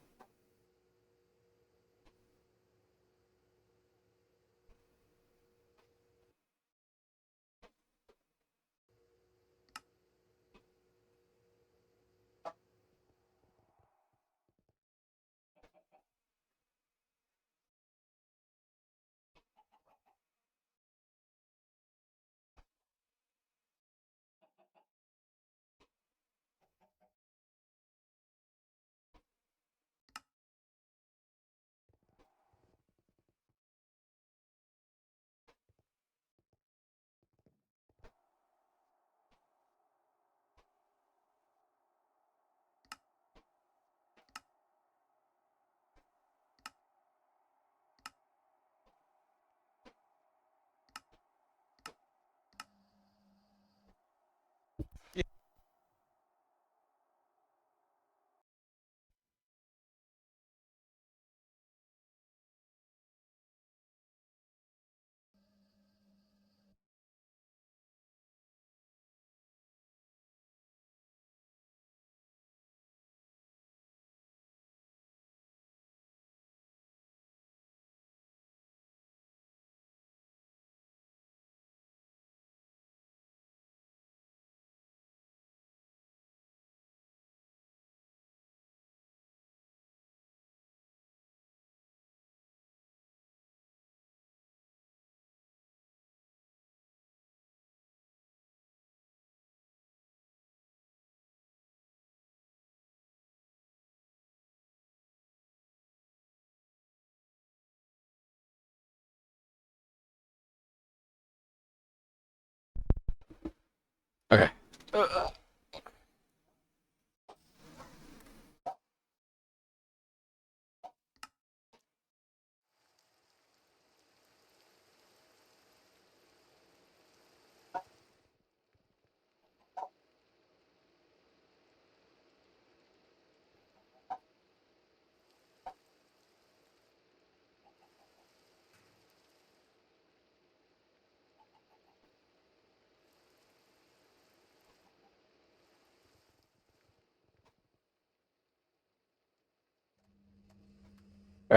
Okay. All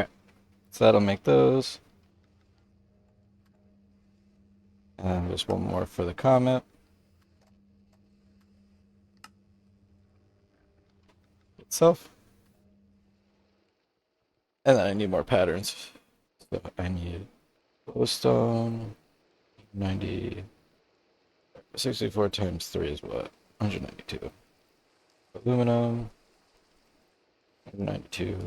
right. So that'll make those. And there's one more for the comment itself. And then I need more patterns. So I need glowstone, 90, 64 times 3 is what? 192. Aluminum, 192.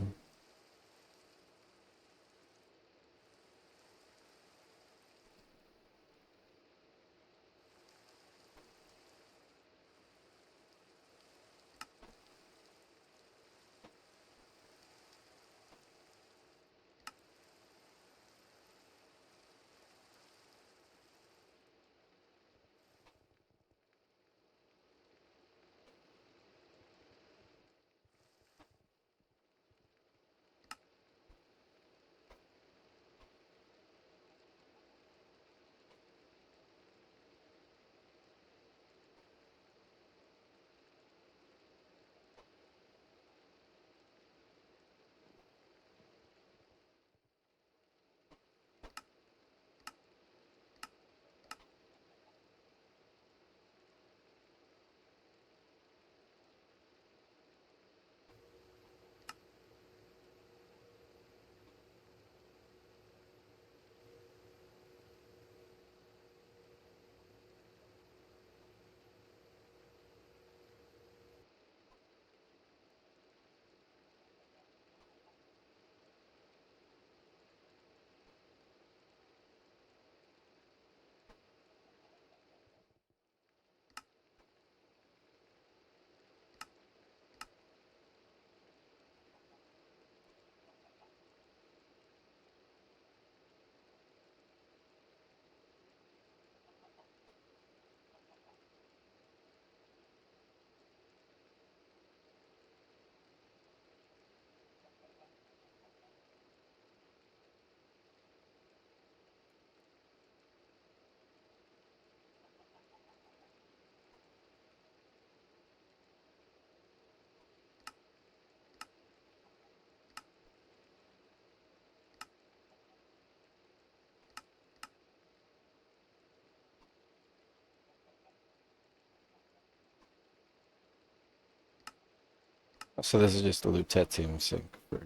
So this is just the Lutet team sync for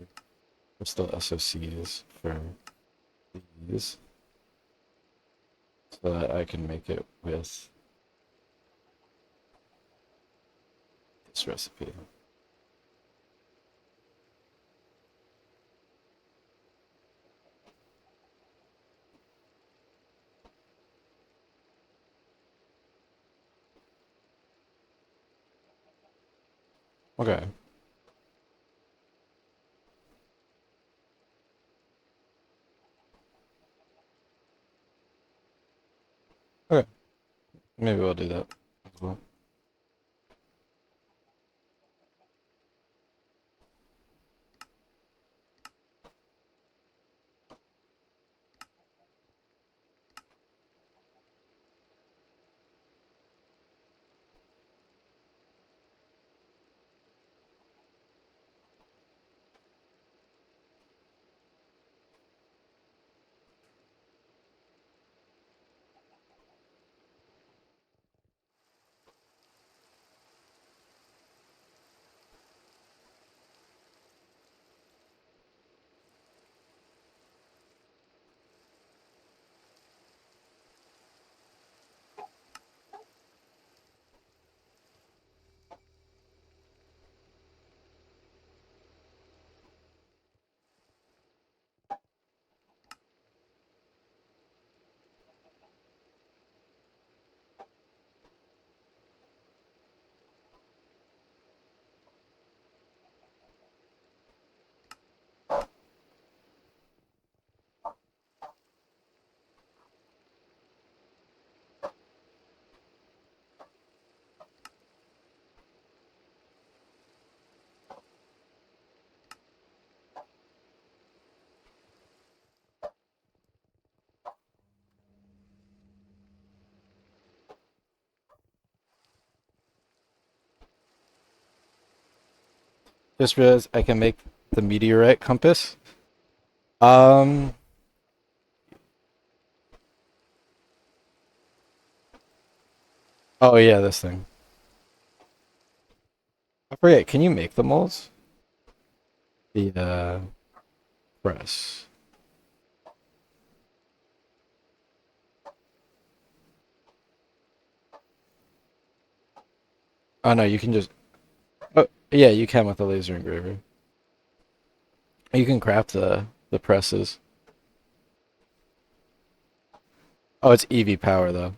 still SOCs for these, so that I can make it with this recipe. Okay. Okay. Maybe we'll do that as well. Just realized I can make the meteorite compass. Um. Oh yeah, this thing. I forget. Can you make the molds? The press. Oh no, you can just. Oh yeah, you can with the laser engraver. You can craft the presses. Oh, it's EV power though,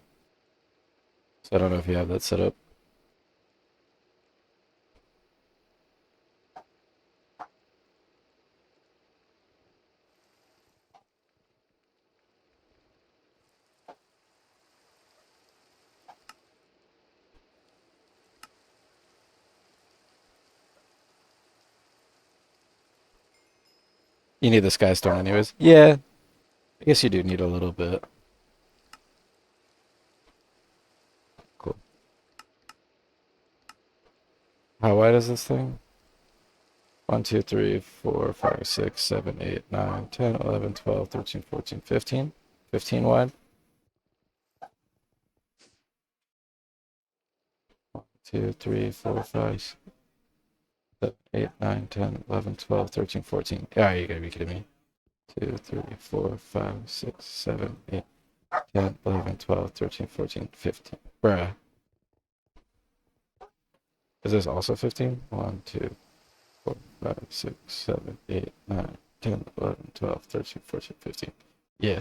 so I don't know if you have that set up. You need the Skystone anyways. Yeah, I guess you do need a little bit. Cool. How wide is this thing? 1, 2, 3, 4, 5, 6, 7, 8, 9, 10, 11, 12, 13, 14, 15. 15 wide. 1, 2, 3, 4, 5, 7, 8, 9, 10, 11, 12, 13, 14. Yeah, you gotta be kidding me. 2, 3, 4, 5, 6, 7, 8, 10, 11, 12, 13, 14, 15. Bruh. Is this also 15? 1, 2, 4, 5, 6, 7, 8, 9, 10, 11, 12, 13, 14, 15. Yeah.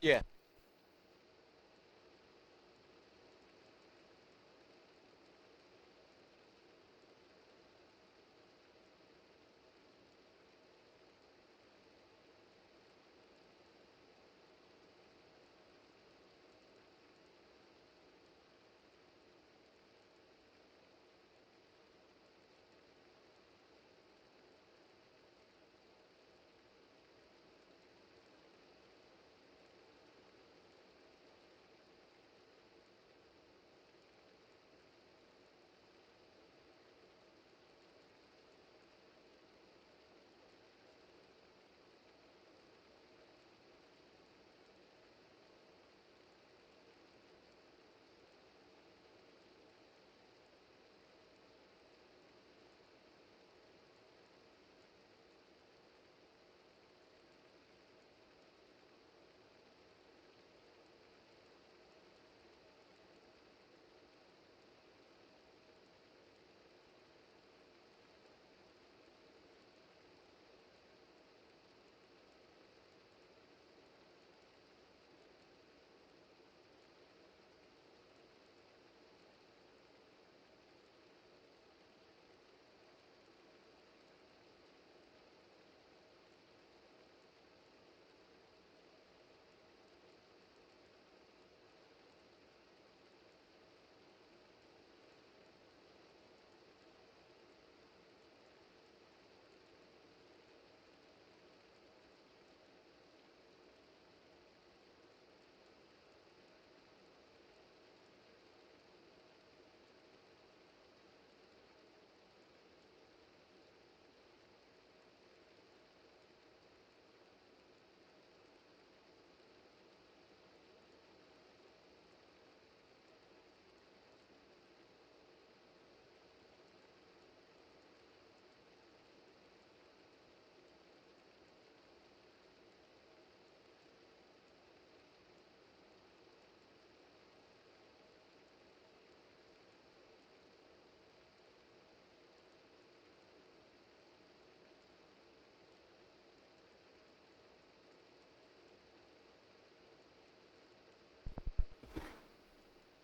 Yeah.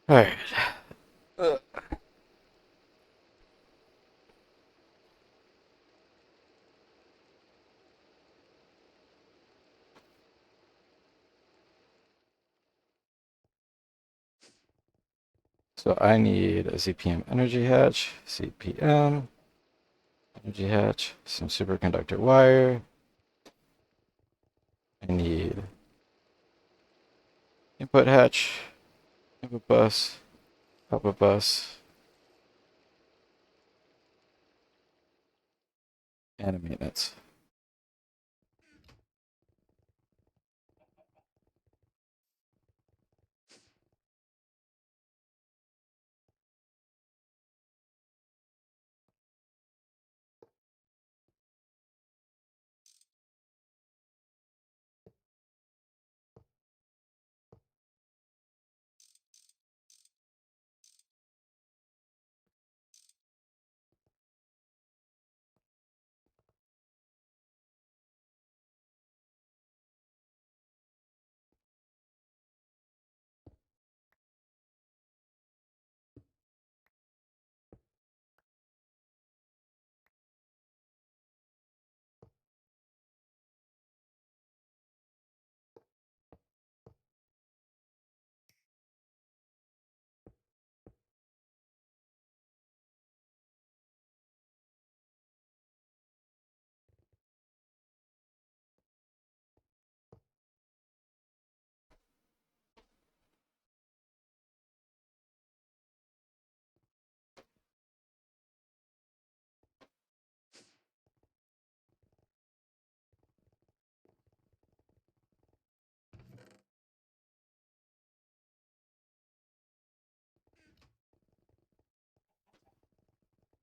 All right. So I need a ZPM energy hatch, CPM energy hatch, some superconductor wire. I need input hatch, input bus, output bus, and a maintenance.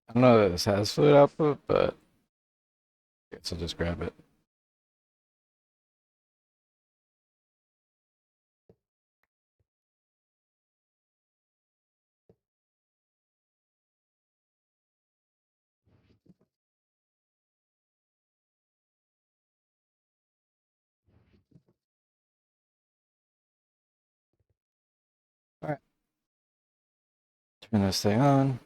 I don't know that this has fluid output, but I guess I'll just grab it. Turn this thing on.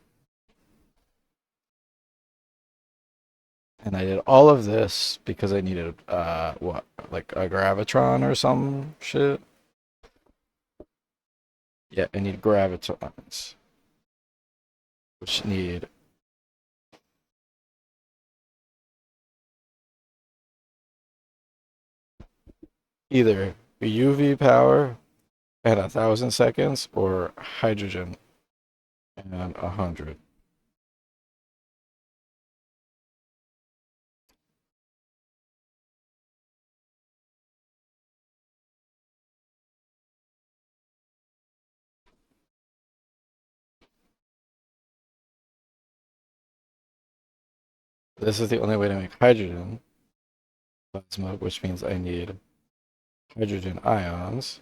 And I did all of this because I needed, what, like a gravitron or some shit? Yeah, I need gravitrons, which need either UV power at 1,000 seconds or hydrogen and 100. This is the only way to make hydrogen plasma, which means I need hydrogen ions.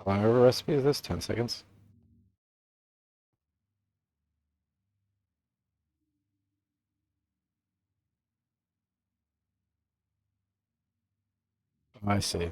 How long of a recipe is this? 10 seconds? I see.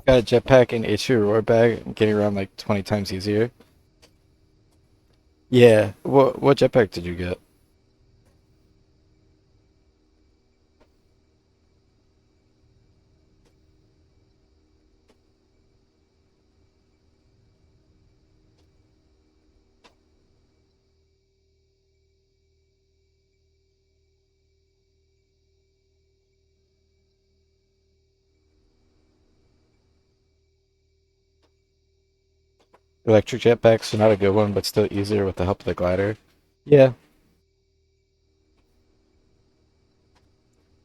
Got a jetpack and HP reward bag, getting around like 20 times easier. Yeah. What jetpack did you get? Electric jetpack, so not a good one, but still easier with the help of the glider. Yeah.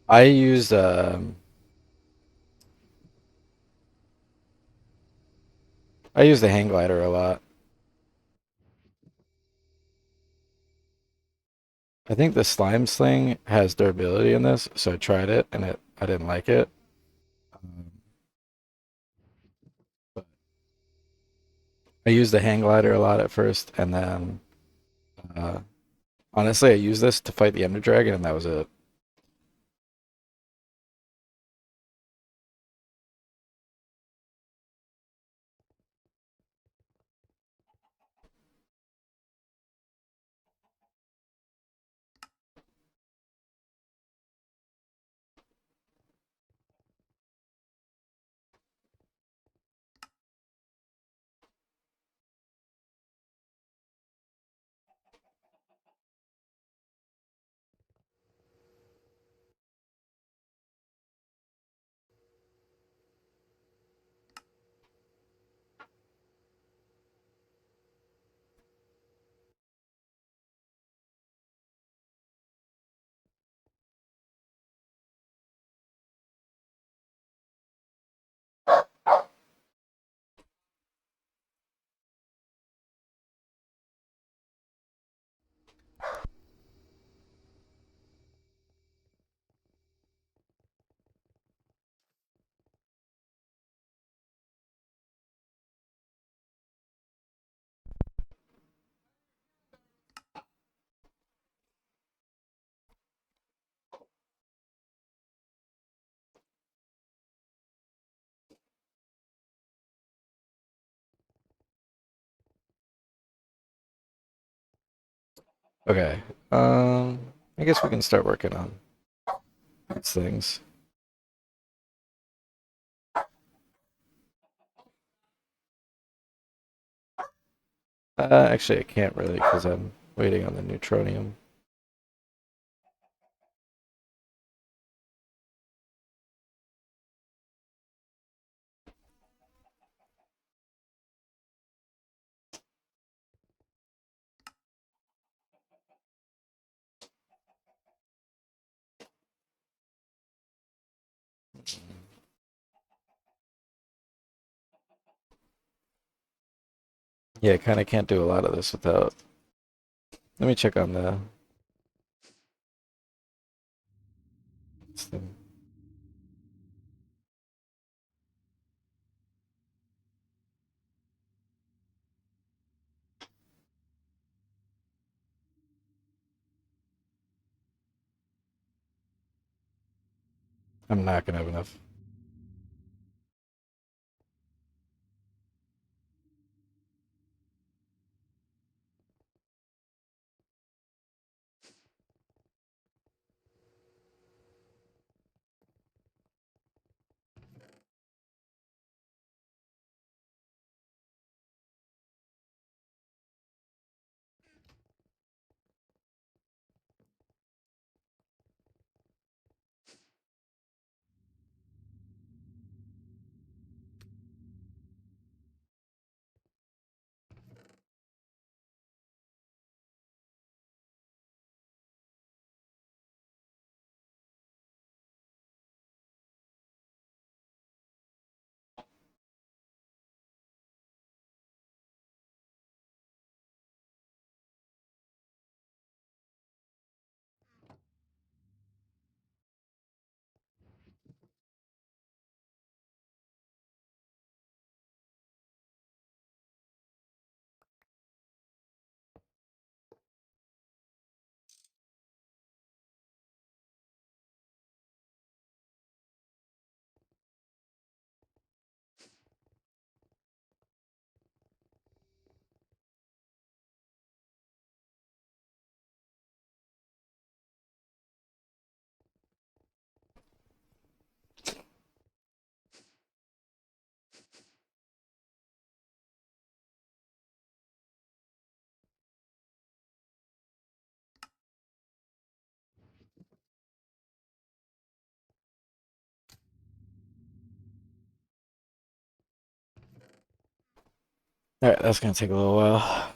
I used I use the hang glider a lot. I think the slime sling has durability in this, so I tried it and I didn't like it. Um, but I used the hang glider a lot at first, and then uh, honestly, I used this to fight the Ender Dragon, and that was it. Okay. I guess we can start working on these things. Actually, I can't really because I'm waiting on the neutronium. Yeah, kind of can't do a lot of this without. Let me check on the this thing. I'm not gonna have enough. Alright, that's gonna take a little while.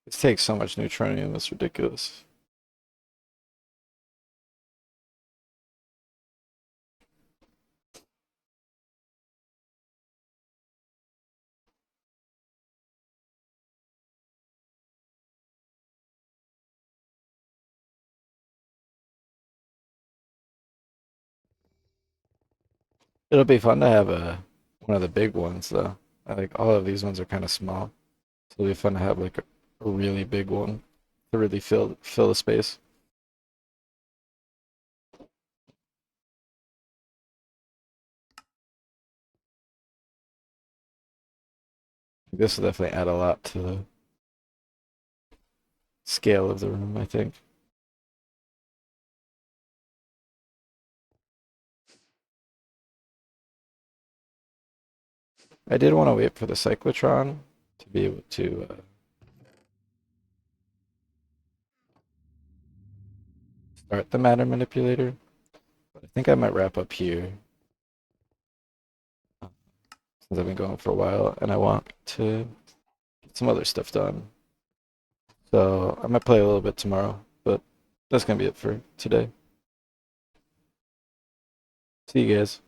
This takes so much neutronium, it's ridiculous. It'll be fun to have one of the big ones though. I think all of these ones are kind of small. So it'll be fun to have like a really big one to really fill the space. This will definitely add a lot to the scale of the room, I think. I did want to wait for the cyclotron to be able to start the matter manipulator, but I think I might wrap up here since I've been going for a while and I want to get some other stuff done. So I might play a little bit tomorrow, but that's gonna be it for today. See you guys.